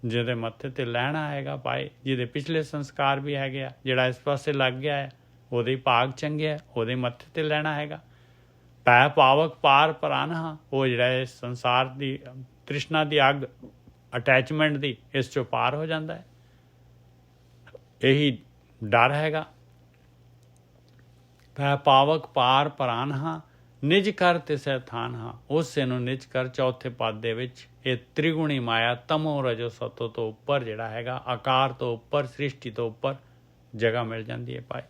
ਜਿਹਦੇ ਮੱਥੇ ਤੇ ਲੈਣਾ ਹੈਗਾ ਭਾਈ, ਜਿਹਦੇ ਪਿਛਲੇ ਸੰਸਕਾਰ ਵੀ ਹੈਗੇ ਆ, ਜਿਹੜਾ ਇਸ ਪਾਸੇ ਲੱਗ ਗਿਆ ਹੈ ਉਹਦੇ ਭਾਗ ਚੰਗੇ ਹੈ, ਉਹਦੇ ਮੱਥੇ ਤੇ ਲੈਣਾ ਹੈਗਾ। ਪੈ ਪਾਵਕ ਪਾਰ ਪਰਾਨ ਹਾਂ, ਉਹ ਜਿਹੜਾ ਇਸ ਸੰਸਾਰ ਦੀ ਤ੍ਰਿਸ਼ਨਾ ਦੀ ਅੱਗ ਅਟੈਚਮੈਂਟ ਦੀ ਇਸ ਚੋਂ ਪਾਰ ਹੋ ਜਾਂਦਾ ਹੈ। ਇਹੀ ਡਰ ਹੈਗਾ। ਪੈ ਪਾਵਕ ਪਾਰ ਪਰਾਨ ਹਾਂ, ਨਿਜ ਕਰ ਤਿਸੈ ਥਾਨ ਹਾਂ, ਉਸੇ ਨੂੰ ਨਿਜ ਕਰ ਚੌਥੇ ਪਦ ਦੇ ਵਿੱਚ ਇਹ ਤ੍ਰਿਗੁਣੀ ਮਾਇਆ ਤਮੋ ਰਜੋ ਸਤੋ ਤੋਂ ਉੱਪਰ ਜਿਹੜਾ ਹੈਗਾ ਆਕਾਰ ਤੋਂ ਉੱਪਰ ਸ੍ਰਿਸ਼ਟੀ ਤੋਂ ਉੱਪਰ ਜਗ੍ਹਾ ਮਿਲ ਜਾਂਦੀ ਹੈ ਭਾਈ।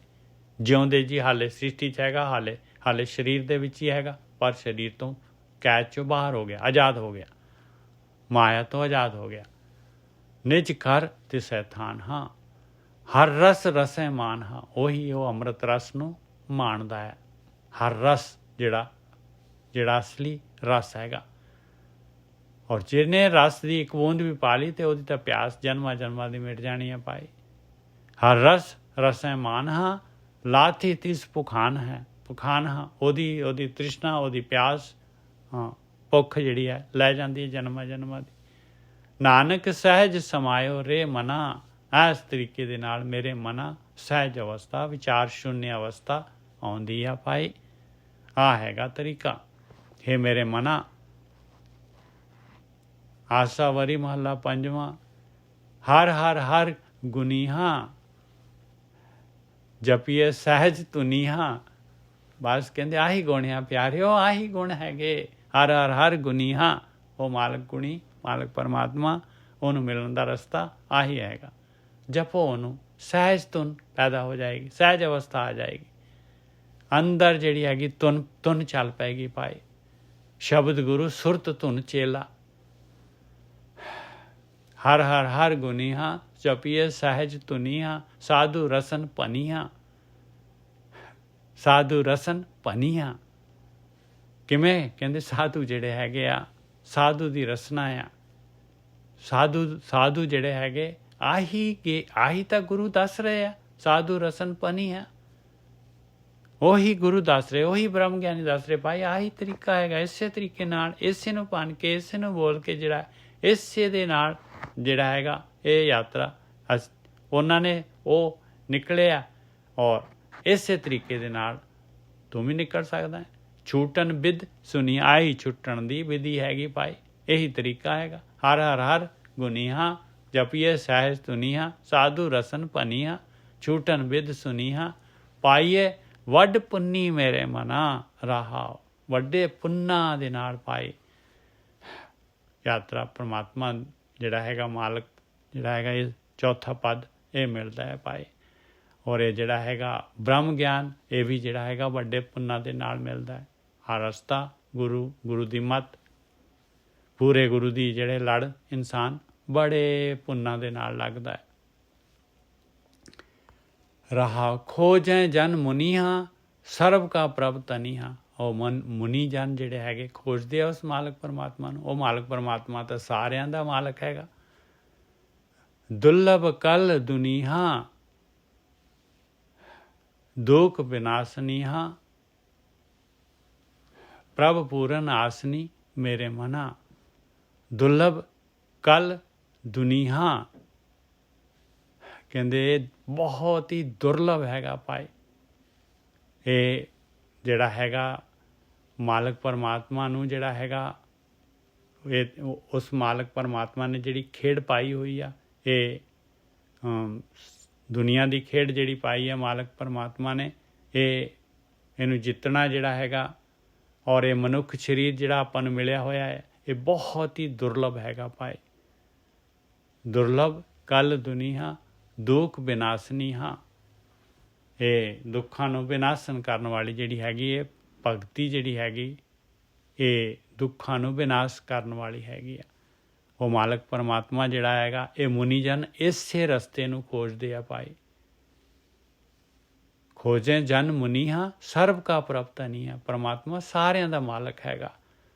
ਜਿਉਂਦੇ ਜੀ ਹਾਲੇ ਸ੍ਰਿਸ਼ਟੀ 'ਚ ਹੈਗਾ, ਹਾਲੇ ਸਰੀਰ ਦੇ ਵਿੱਚ ਹੀ ਹੈਗਾ, ਪਰ ਸਰੀਰ ਤੋਂ ਕੈਦ 'ਚੋਂ ਬਾਹਰ ਹੋ ਗਿਆ, ਆਜ਼ਾਦ ਹੋ ਗਿਆ, ਮਾਇਆ ਤੋਂ ਆਜ਼ਾਦ ਹੋ ਗਿਆ। ਨਿਜ ਕਰ ਤਿਸੈ ਥਾਨ ਹਾਂ, ਹਰ ਰਸ ਰਸੈ ਮਾਨ ਹਾਂ, ਉਹੀ ਉਹ ਅੰਮ੍ਰਿਤ ਰਸ ਨੂੰ ਮਾਣਦਾ ਹੈ। ਹਰ ਰਸ ਜਿਹੜਾ ਅਸਲੀ ਰਸ ਹੈਗਾ, ਔਰ ਜਿਹਨੇ ਰਸ ਦੀ ਇੱਕ ਬੂੰਦ ਵੀ ਪਾ ਲਈ ਤੇ ਉਹਦੀ ਤਾਂ ਪਿਆਸ ਜਨਮਾਂ ਦੀ ਮਿਟ ਜਾਣੀ ਹੈ ਭਾਈ। ਹਰ ਰਸ ਰਸੈ ਮਾਨ ਹਾਂ, ਲਾਥੀ ਤਿਸ ਭੁਖਾਨ ਹੈ, ਭੁਖਾਨ ਹਾਂ, ਉਹਦੀ ਤ੍ਰਿਸ਼ਨਾ, ਉਹਦੀ ਪਿਆਸ, ਭੁੱਖ ਜਿਹੜੀ ਹੈ ਲੈ ਜਾਂਦੀ ਹੈ ਜਨਮਾਂ ਦੀ। ਨਾਨਕ ਸਹਿਜ ਸਮਾਇਓ ਰੇ ਮਨਾ, ਇਸ ਤਰੀਕੇ ਦੇ ਨਾਲ ਮੇਰੇ ਮਨਾ ਸਹਿਜ ਅਵਸਥਾ, ਵਿਚਾਰ ਸ਼ੂਨਿਆ ਅਵਸਥਾ ਆਉਂਦੀ ਆ ਭਾਈ। ਹੈਗਾ ਤਰੀਕਾ। ਹੇ ਮੇਰੇ ਮਨਾ, ਆਸਾਵਰੀ ਮਹੱਲਾ ਪੰਜਵਾਂ। ਹਰ ਹਰ ਹਰ ਗੁਨੀਹਾ, ਜਪੀਏ ਸਹਿਜ ਤੁਨੀਹਾ। ਬਸ ਕਹਿੰਦੇ ਆਹੀ ਗੁਣ ਆ ਪਿਆਰਿਓ, ਆਹੀ ਗੁਣ ਹੈਗੇ। ਹਰ ਹਰ ਹਰ ਗੁਨੀਹਾ, ਉਹ ਮਾਲਕ ਗੁਣੀ, ਮਾਲਕ ਪਰਮਾਤਮਾ, ਉਹਨੂੰ ਮਿਲਣ ਦਾ ਰਸਤਾ ਆਹੀ ਹੈਗਾ। ਜਪੋ ਉਹਨੂੰ, ਸਹਿਜ ਧੁਨ ਪੈਦਾ ਹੋ ਜਾਏਗੀ, ਸਹਿਜ ਅਵਸਥਾ ਆ ਜਾਏਗੀ, ਅੰਦਰ ਜਿਹੜੀ ਹੈਗੀ ਧੁਨ ਚੱਲ ਪਏਗੀ ਭਾਈ। ਸ਼ਬਦ ਗੁਰੂ ਸੁਰਤ ਧੁਨ ਚੇਲਾ। ਹਰ ਹਰ ਹਰ ਗੁਨੀਹਾ, ਜਪੀਏ ਸਹਿਜ ਧੁਨੀਹਾ, ਸਾਧੂ ਰਸਨ ਪਨੀਹਾ। ਸਾਧੂ ਰਸਨ ਪਨੀਹਾ ਕਿਵੇਂ? ਕਹਿੰਦੇ ਸਾਧੂ ਜਿਹੜੇ ਹੈਗੇ ਆ, ਸਾਧੂ ਦੀ ਰਸਨਾ ਆ। ਸਾਧੂ ਜਿਹੜੇ ਹੈਗੇ ਆਹੀ ਤਾਂ ਗੁਰੂ ਦੱਸ ਰਹੇ ਆ। ਸਾਧੂ ਰਸਨ ਪਨੀਹਾ, ਉਹੀ ਗੁਰੂ ਦੱਸ ਰਹੇ, ਉਹੀ ਬ੍ਰਹਮ ਗਿਆਨੀ ਦੱਸ ਰਹੇ ਭਾਈ। ਆਹੀ ਤਰੀਕਾ ਹੈਗਾ। ਇਸੇ ਤਰੀਕੇ ਨਾਲ, ਇਸੇ ਨੂੰ ਭੰਨ ਕੇ, ਇਸੇ ਨੂੰ ਬੋਲ ਕੇ, ਜਿਹੜਾ ਇਸੇ ਦੇ ਨਾਲ ਜਿਹੜਾ ਹੈਗਾ ਇਹ ਯਾਤਰਾ ਉਹਨਾਂ ਨੇ ਉਹ ਨਿਕਲਿਆ, ਔਰ ਇਸੇ ਤਰੀਕੇ ਦੇ ਨਾਲ ਤੂੰ ਵੀ ਨਿਕਲ ਸਕਦਾ ਹੈ। ਛੂਟਣ ਵਿਦ ਸੁਣੀ ਆਹੀ ਛੁੱਟਣ ਦੀ ਵਿਧੀ ਹੈਗੀ ਭਾਈ, ਇਹੀ ਤਰੀਕਾ ਹੈਗਾ। ਹਰ ਹਰ ਹਰ ਗੁਨੀਹਾ ਜਪੀਏ ਸਹਿਜ ਤੁਨੀਹਾ, ਸਾਧੂ ਰਸਨ ਪਨੀਹਾ ਛੂਟਣ ਵਿਦ ਸੁਨੀਹਾ, ਪਾਈਏ ਵੱਡ ਪੁੰਨੀ ਮੇਰੇ ਮਨਾ ਰਹਾਓ। ਵੱਡੇ ਪੁੰਨਾਂ ਦੇ ਨਾਲ ਭਾਈ ਯਾਤਰਾ ਪਰਮਾਤਮਾ ਜਿਹੜਾ ਹੈਗਾ ਮਾਲਕ ਜਿਹੜਾ ਹੈਗਾ ਇਹ ਚੌਥਾ ਪਦ ਇਹ ਮਿਲਦਾ ਹੈ ਭਾਈ। ਔਰ ਇਹ ਜਿਹੜਾ ਹੈਗਾ ਬ੍ਰਹਮ ਗਿਆਨ ਇਹ ਵੀ ਜਿਹੜਾ ਹੈਗਾ ਵੱਡੇ ਪੁੰਨਾਂ ਦੇ ਨਾਲ ਮਿਲਦਾ ਹੈ। ਆ ਰਸਤਾ ਗੁਰੂ ਦੀ ਮੱਤ, ਪੂਰੇ ਗੁਰੂ ਦੀ ਜਿਹੜੇ ਲੜ ਇਨਸਾਨ ਬੜੇ ਪੁੰਨਾਂ ਦੇ ਨਾਲ ਲੱਗਦਾ ਹੈ। ਰਹਾ ਖੋਜੈ ਜਨ ਮੁਨੀਹਾ ਸਰਬ ਕਾ ਪ੍ਰਭ ਤਨੀਹਾ। ਉਹ ਮੁਨੀ ਜਨ ਜਿਹੜੇ ਹੈਗੇ ਖੋਜਦੇ ਆ ਉਸ ਮਾਲਕ ਪਰਮਾਤਮਾ ਨੂੰ। ਉਹ ਮਾਲਕ ਪਰਮਾਤਮਾ ਤਾਂ ਸਾਰਿਆਂ ਦਾ ਮਾਲਕ ਹੈਗਾ। ਦੁਰਲਭ ਕਲ ਦੁਨੀਹਾ ਦੁਖ ਵਿਨਾਸ਼ਨੀਹਾ, ਪ੍ਰਭ ਪੂਰਨ ਆਸਨੀ ਮੇਰੇ ਮਨਾ। ਦੁਰਲਭ ਕਲ ਦੁਨੀਹਾ ਕਹਿੰਦੇ ਬਹੁਤ ਹੀ ਦੁਰਲਭ ਹੈਗਾ ਭਾਈ। ਇਹ ਜਿਹੜਾ ਹੈਗਾ ਮਾਲਕ ਪਰਮਾਤਮਾ ਨੂੰ ਜਿਹੜਾ ਹੈਗਾ ਇਹ ਉਸ ਮਾਲਕ ਪਰਮਾਤਮਾ ਨੇ ਜਿਹੜੀ ਖੇਡ ਪਾਈ ਹੋਈ ਆ, ਇਹ ਦੁਨੀਆ ਦੀ ਖੇਡ ਜਿਹੜੀ ਪਾਈ ਹੈ ਮਾਲਕ ਪਰਮਾਤਮਾ ਨੇ, ਇਹਨੂੰ ਜਿੱਤਣਾ ਜਿਹੜਾ ਹੈਗਾ, ਔਰ ਇਹ ਮਨੁੱਖ ਸਰੀਰ ਜਿਹੜਾ ਆਪਾਂ ਨੂੰ ਮਿਲਿਆ ਹੋਇਆ ਹੈ ਇਹ ਬਹੁਤ ਹੀ ਦੁਰਲਭ ਹੈਗਾ ਭਾਈ। ਦੁਰਲਭ ਕਲ ਦੁਨੀਆ ਦੁੱਖ ਵਿਨਾਸ਼ਨੀ ਹਾਂ। ਇਹ ਦੁੱਖਾਂ ਨੂੰ ਵਿਨਾਸ਼ਨ ਕਰਨ ਵਾਲੀ ਜਿਹੜੀ ਹੈਗੀ ਇਹ ਭਗਤੀ ਜਿਹੜੀ ਹੈਗੀ ਇਹ ਦੁੱਖਾਂ ਨੂੰ ਵਿਨਾਸ਼ ਕਰਨ ਵਾਲੀ ਹੈਗੀ ਆ। ਉਹ ਮਾਲਕ ਪਰਮਾਤਮਾ ਜਿਹੜਾ ਹੈਗਾ ਇਹ ਮੁਨੀ ਜਨ ਇਸੇ ਰਸਤੇ ਨੂੰ ਖੋਜਦੇ ਆ ਭਾਈ। ਖੋਜੇ ਜਨ ਮੁਨੀਹਾ ਸਰਬ ਕਾ ਪ੍ਰਭ ਤਨੀਹਾ। ਪਰਮਾਤਮਾ ਸਾਰਿਆਂ ਦਾ ਮਾਲਕ ਹੈਗਾ।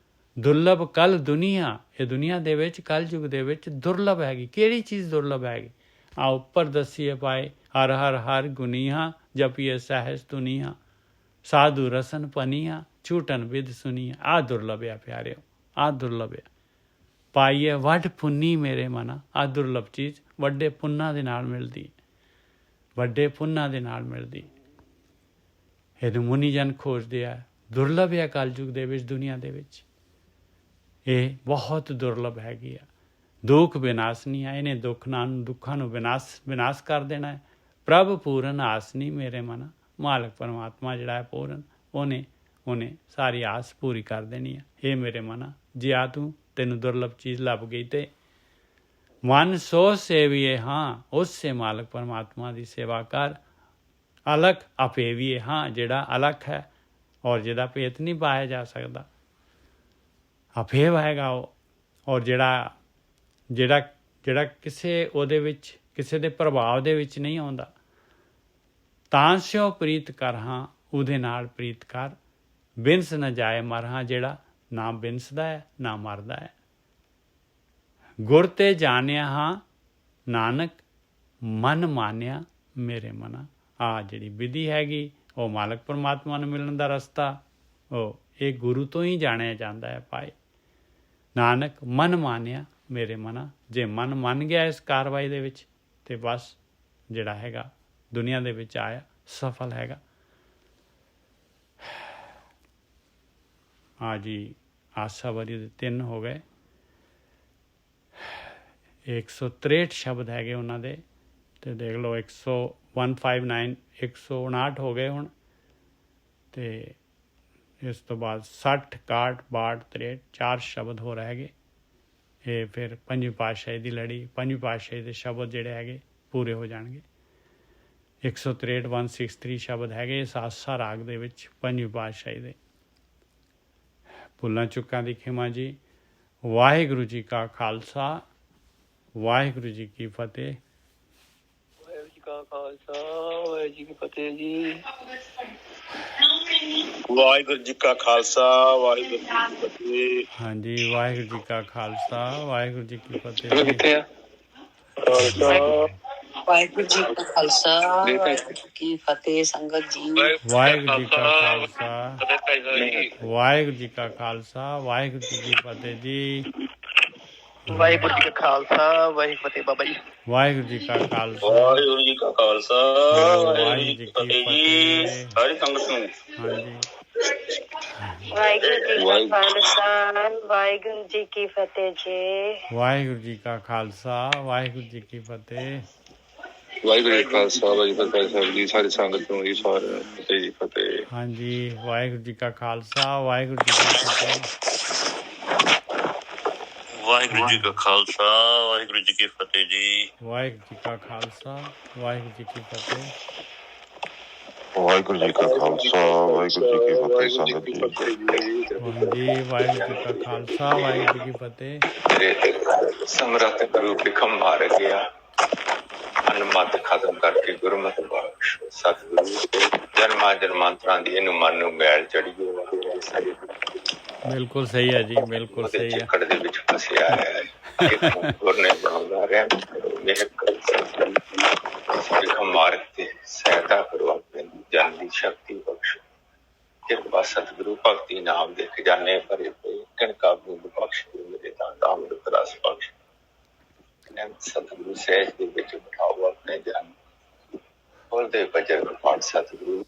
ਦੁਰਲਭ ਕਲ ਦੁਨੀਆ, ਇਹ ਦੁਨੀਆ ਦੇ ਵਿੱਚ ਕਲ ਯੁੱਗ ਦੇ ਵਿੱਚ ਦੁਰਲਭ ਹੈਗੀ। ਕਿਹੜੀ ਚੀਜ਼ ਦੁਰਲਭ ਹੈਗੀ? ਆ ਉੱਪਰ ਦੱਸੀਏ ਭਾਈ, ਹਰ ਹਰ ਹਰ ਗੁਨੀਹਾ ਜਪੀਏ ਸਹਿਜ ਤੁਨੀਹਾ, ਸਾਧੂ ਰਸਨ ਪਨੀਹਾ ਛੂਟਨ ਵਿਦ ਸੁਨੀਹਾ। ਆ ਦੁਰਲਭ ਆ ਪਿਆਰਿਓ, ਆ ਦੁਰਲਭ ਆ। ਪਾਈਏ ਵੱਡ ਪੁੰਨੀ ਮੇਰੇ ਮਨਾ। ਆ ਦੁਰਲਭ ਚੀਜ਼ ਵੱਡੇ ਪੁੰਨਾਂ ਦੇ ਨਾਲ ਮਿਲਦੀ, ਵੱਡੇ ਪੁੰਨਾਂ ਦੇ ਨਾਲ ਮਿਲਦੀ। ਇਹਨੂੰ ਮੁਨੀ ਜਨ ਖੋਜਦੇ ਆ। ਦੁਰਲਭ ਆ ਕਲਯੁਗ ਦੇ ਵਿੱਚ, ਦੁਨੀਆ ਦੇ ਵਿੱਚ ਇਹ ਬਹੁਤ ਦੁਰਲਭ ਹੈਗੀ ਆ। ਦੁੱਖ ਵਿਨਾਸ਼ਨੀ ਆ, ਇਹਨੇ ਦੁੱਖਾਂ ਨੂੰ ਵਿਨਾਸ਼ ਕਰ ਦੇਣਾ ਹੈ। ਪ੍ਰਭ ਪੂਰਨ ਆਸਨੀ ਮੇਰੇ ਮਨ। ਮਾਲਕ ਪਰਮਾਤਮਾ ਜਿਹੜਾ ਹੈ ਪੂਰਨ, ਉਹਨੇ ਸਾਰੀ ਆਸ ਪੂਰੀ ਕਰ ਦੇਣੀ ਹੈ। ਇਹ ਮੇਰੇ ਮਨ, ਜੇ ਆ ਤੈਨੂੰ ਦੁਰਲਭ ਚੀਜ਼ ਲੱਭ ਗਈ ਤੇ ਮਨ ਸੋ ਸੇਵੀਏ ਹਾਂ, ਉਸੇ ਮਾਲਕ ਪਰਮਾਤਮਾ ਦੀ ਸੇਵਾ ਕਰ। ਅਲਖ ਅਪੇਵੀਏ ਹਾਂ, ਜਿਹੜਾ ਅਲਖ ਹੈ ਔਰ ਜਿਹਦਾ ਭੇਤ ਨਹੀਂ ਪਾਇਆ ਜਾ ਸਕਦਾ, ਅਪੇਵ ਹੈਗਾ ਉਹ। ਔਰ ਜਿਹੜਾ ਕਿਸੇ ਉਹਦੇ ਵਿੱਚ ਕਿਸੇ ਦੇ ਪ੍ਰਭਾਵ ਦੇ ਵਿੱਚ ਨਹੀਂ ਆਉਂਦਾ। ਤਾਂ ਸਿਓ ਪ੍ਰੀਤ ਕਰ ਹਾਂ, ਉਹਦੇ ਨਾਲ ਪ੍ਰੀਤ ਕਰ। ਬਿਨਸ ਨਾ ਜਾਏ ਮਰ ਹਾਂ, ਜਿਹੜਾ ਨਾ ਬਿਨਸਦਾ ਹੈ ਨਾ ਮਰਦਾ ਹੈ। ਗੁਰ ਤੇ ਜਾਣਿਆ ਹਾਂ ਨਾਨਕ, ਮਨ ਮਾਨਿਆ ਮੇਰੇ ਮਨਾ। ਆ ਜਿਹੜੀ ਵਿਧੀ ਹੈਗੀ ਉਹ ਮਾਲਕ ਪਰਮਾਤਮਾ ਨੂੰ ਮਿਲਣ ਦਾ ਰਸਤਾ, ਉਹ ਇਹ ਗੁਰੂ ਤੋਂ ਹੀ ਜਾਣਿਆ ਜਾਂਦਾ ਹੈ ਭਾਈ। ਨਾਨਕ ਮਨ ਮਾਨਿਆ ਮੇਰੇ ਮਨਾ। ਜੇ ਮਨ ਮੰਨ ਗਿਆ ਇਸ ਕਾਰਵਾਈ ਦੇ ਵਿੱਚ ਤੇ ਬਸ ਜਿਹੜਾ ਹੈਗਾ ਦੁਨੀਆ ਦੇ ਵਿੱਚ ਆਇਆ ਸਫਲ ਹੈਗਾ। ਹਾਂ ਜੀ, ਆਸ਼ਾਵਾਦੀ ਦੇ 3 ਹੋ ਗਏ। 163 ਸ਼ਬਦ ਹੈਗੇ ਉਹਨਾਂ ਦੇ, ਤੇ ਦੇਖ ਲਓ 159 159 ਹੋ ਗਏ ਹੁਣ। ਤੇ ਇਸ ਤੋਂ ਬਾਅਦ 60 61 62 63 4 ਸ਼ਬਦ ਹੋ ਰਹੇ ਹੈਗੇ। ਇਹ ਫਿਰ ਪੰਜਵੀਂ ਪਾਤਸ਼ਾਹੀ ਦੀ ਲੜੀ, ਪੰਜਵੀਂ ਪਾਤਸ਼ਾਹੀ ਦੇ ਸ਼ਬਦ ਜਿਹੜੇ ਹੈਗੇ ਪੂਰੇ ਹੋ ਜਾਣਗੇ। 163 163 ਸ਼ਬਦ ਹੈਗੇ ਸਾਸਾ ਰਾਗ ਦੇ ਵਿੱਚ ਪੰਜਵੀਂ ਪਾਤਸ਼ਾਹੀ ਦੇ। ਭੁੱਲਾਂ ਚੁੱਕਾਂ ਦੀ ਖਿਮਾ ਜੀ। ਵਾਹਿਗੁਰੂ ਜੀ ਕਾ ਖਾਲਸਾ, ਵਾਹਿਗੁਰੂ ਜੀ ਕੀ ਫਤਿਹ। ਵਾਹਿਗੁਰੂ ਜੀ ਕਾ ਖਾਲਸਾ, ਵਾਹਿਗੁਰੂ ਜੀ ਕੀ ਫਤਿਹ ਜੀ। ਵਾਹਿਗੁਰੂ ਜੀ ਕਾ ਖਾਲਸਾ, ਵਾਹਿਗੁਰੂ ਜੀ ਕੀ ਫਤਿਹ। ਹਾਂਜੀ, ਵਾਹਿਗੁਰੂ ਜੀ ਕਾ ਖਾਲਸਾ, ਵਾਹਿਗੁਰੂ ਜੀ ਕੀ ਫਤਿਹ। ਕਿੱਥੇ ਆ? ਵਾਹਿਗੁਰੂ ਜੀ ਕਾ ਖਾਲਸਾ, ਵਾਹਿਗੁਰੂ ਕੀ ਫਤਿਹ। ਸੰਗਤ ਜੀ, ਵਾਹਿਗੁਰੂ ਜੀ ਕਾ ਖਾਲਸਾ, ਵਾਹਿਗੁਰੂ ਜੀ ਕਾ ਖਾਲਸਾ, ਵਾਹਿਗੁਰੂ ਜੀ ਕੀ ਫਤਿਹ ਜੀ। ਵਾਹਿਗੁਰੂ ਜੀ ਕਾ ਖਾਲਸਾ ਵਾਹਿਗੁਰੂ ਫਤਿਹ ਬਾਬਾ ਜੀ। ਵਾਹਿਗੁਰੂ ਜੀ ਕਾ ਖਾਲਸਾ ਵਾਹਿਗੁਰੂ ਜੀ ਕਾ ਖਾਲਸਾ ਵਾਹਿਗੁਰੂ ਜੀ ਕੀ ਫਤਿਹ। ਸਾਰੀ ਸੰਗਤ ਨੂੰ ਹਾਂਜੀ ਵਾਹਿਗੁਰੂ ਜੀ ਕਾ ਖਾਲਸਾ ਵਾਹਿਗੁਰੂ ਜੀ ਕੀ ਫਤਿਹ ਜੀ। ਵਾਹਿਗੁਰੂ ਜੀ ਕਾ ਖਾਲਸਾ ਵਾਹਿਗੁਰੂ ਜੀ ਕੀ ਫਤਿਹ। ਵਾਹਿਗੁਰੂ ਜੀ ਕਾ ਖਾਲਸਾ ਵਾਹਿਗੁਰੂ ਜੀ ਕੀ ਫਤਿਹ ਜੀ। ਸਾਰੀ ਸੰਗਤ ਨੂੰ ਜੀ ਸਾਰੇ ਫਤਿਹ ਜੀ ਫਤਿਹ। ਹਾਂਜੀ ਵਾਹਿਗੁਰੂ ਜੀ ਕਾ ਖਾਲਸਾ ਵਾਹਿਗੁਰੂ ਜੀ ਕੀ ਫਤਿਹ। ਵਾਹਿਗੁਰੂ ਜੀ ਕਾ ਖਾਲਸਾ ਵਾਹਿਗੁਰੂ ਜੀ ਕੀ ਫਤਿਹ ਜੀ। ਵਾਹਿਗੁਰੂ ਜੀ ਕਾ ਖਾਲਸਾ ਵਾਹਿਗੁਰੂ ਜੀ ਕੀ ਫਤਿਹ। ਵਾਹਿਗੁਰੂ ਜੀ ਕਾ ਖਾਲਸਾ ਵਾਹਿਗੁਰੂ ਜੀ ਕੀ ਫਤਿਹ ਸੰਗਤ ਜੀ। ਹਾਂਜੀ ਵਾਹਿਗੁਰੂ ਜੀ ਕਾ ਖਾਲਸਾ ਵਾਹਿਗੁਰੂ ਜੀ ਕੀ ਫਤਿਹ। ਸਮਰੱਥ ਗੁਰੂ ਬਿਖਮ ਮਾਰ ਗਿਆ ਅਨਮਤ ਖਤਮ ਕਰਕੇ ਗੁਰਮਤਿ ਬਖਸ਼। ਸਤਿਗੁਰੂ ਜਨਮਾਂ ਜਨਮਾਂਤਰਾਂ ਦੀ ਇਹਨੂੰ ਮਨ ਨੂੰ ਮੈਲ ਚੜੀ ਹੋਈ। ਬਿਲਕੁਲ ਸਹੀ ਹੈ ਜੀ, ਬਿਲਕੁਲ ਸਹੀ ਹੈ। ਚਿੱਕੜ ਦੇ ਵਿੱਚ ਫਸਿਆ ਹੈ ਗੁਰਨੇ ਬਣਾਉਂਦਾ ਰਿਹਾ ਮੇਰੇ ਬਿਖਮ ਮਾਰ ਕੇ ਸਹਾਇਤਾ ਕਰੋ ਆਪਣੇ ਜਨ ਦੀ ਸ਼ਕਤੀ ਬਖਸ਼ੋ। ਕਿਰਪਾ ਸਤਿਗੁਰੂ ਭਗਤੀ ਨਾਮ ਦੇ ਖਜ਼ਾਨੇ ਭਰੇ ਪਏ ਕਣਕਾ ਬੂੰਦ ਬਖਸ਼ ਦਿਓ ਮੇਰੇ ਤਾਂ ਅੰਮ੍ਰਿਤ ਰਸ ਬਖਸ਼। ਸਤਿਗੁਰੂ ਸਹਿਜ ਦੇ ਵਿੱਚ ਬਿਠਾਓ ਆਪਣੇ ਜਨ ਬੋਲਦੇ ਭਜਨ ਪਾਠ। ਸਤਿਗੁਰੂ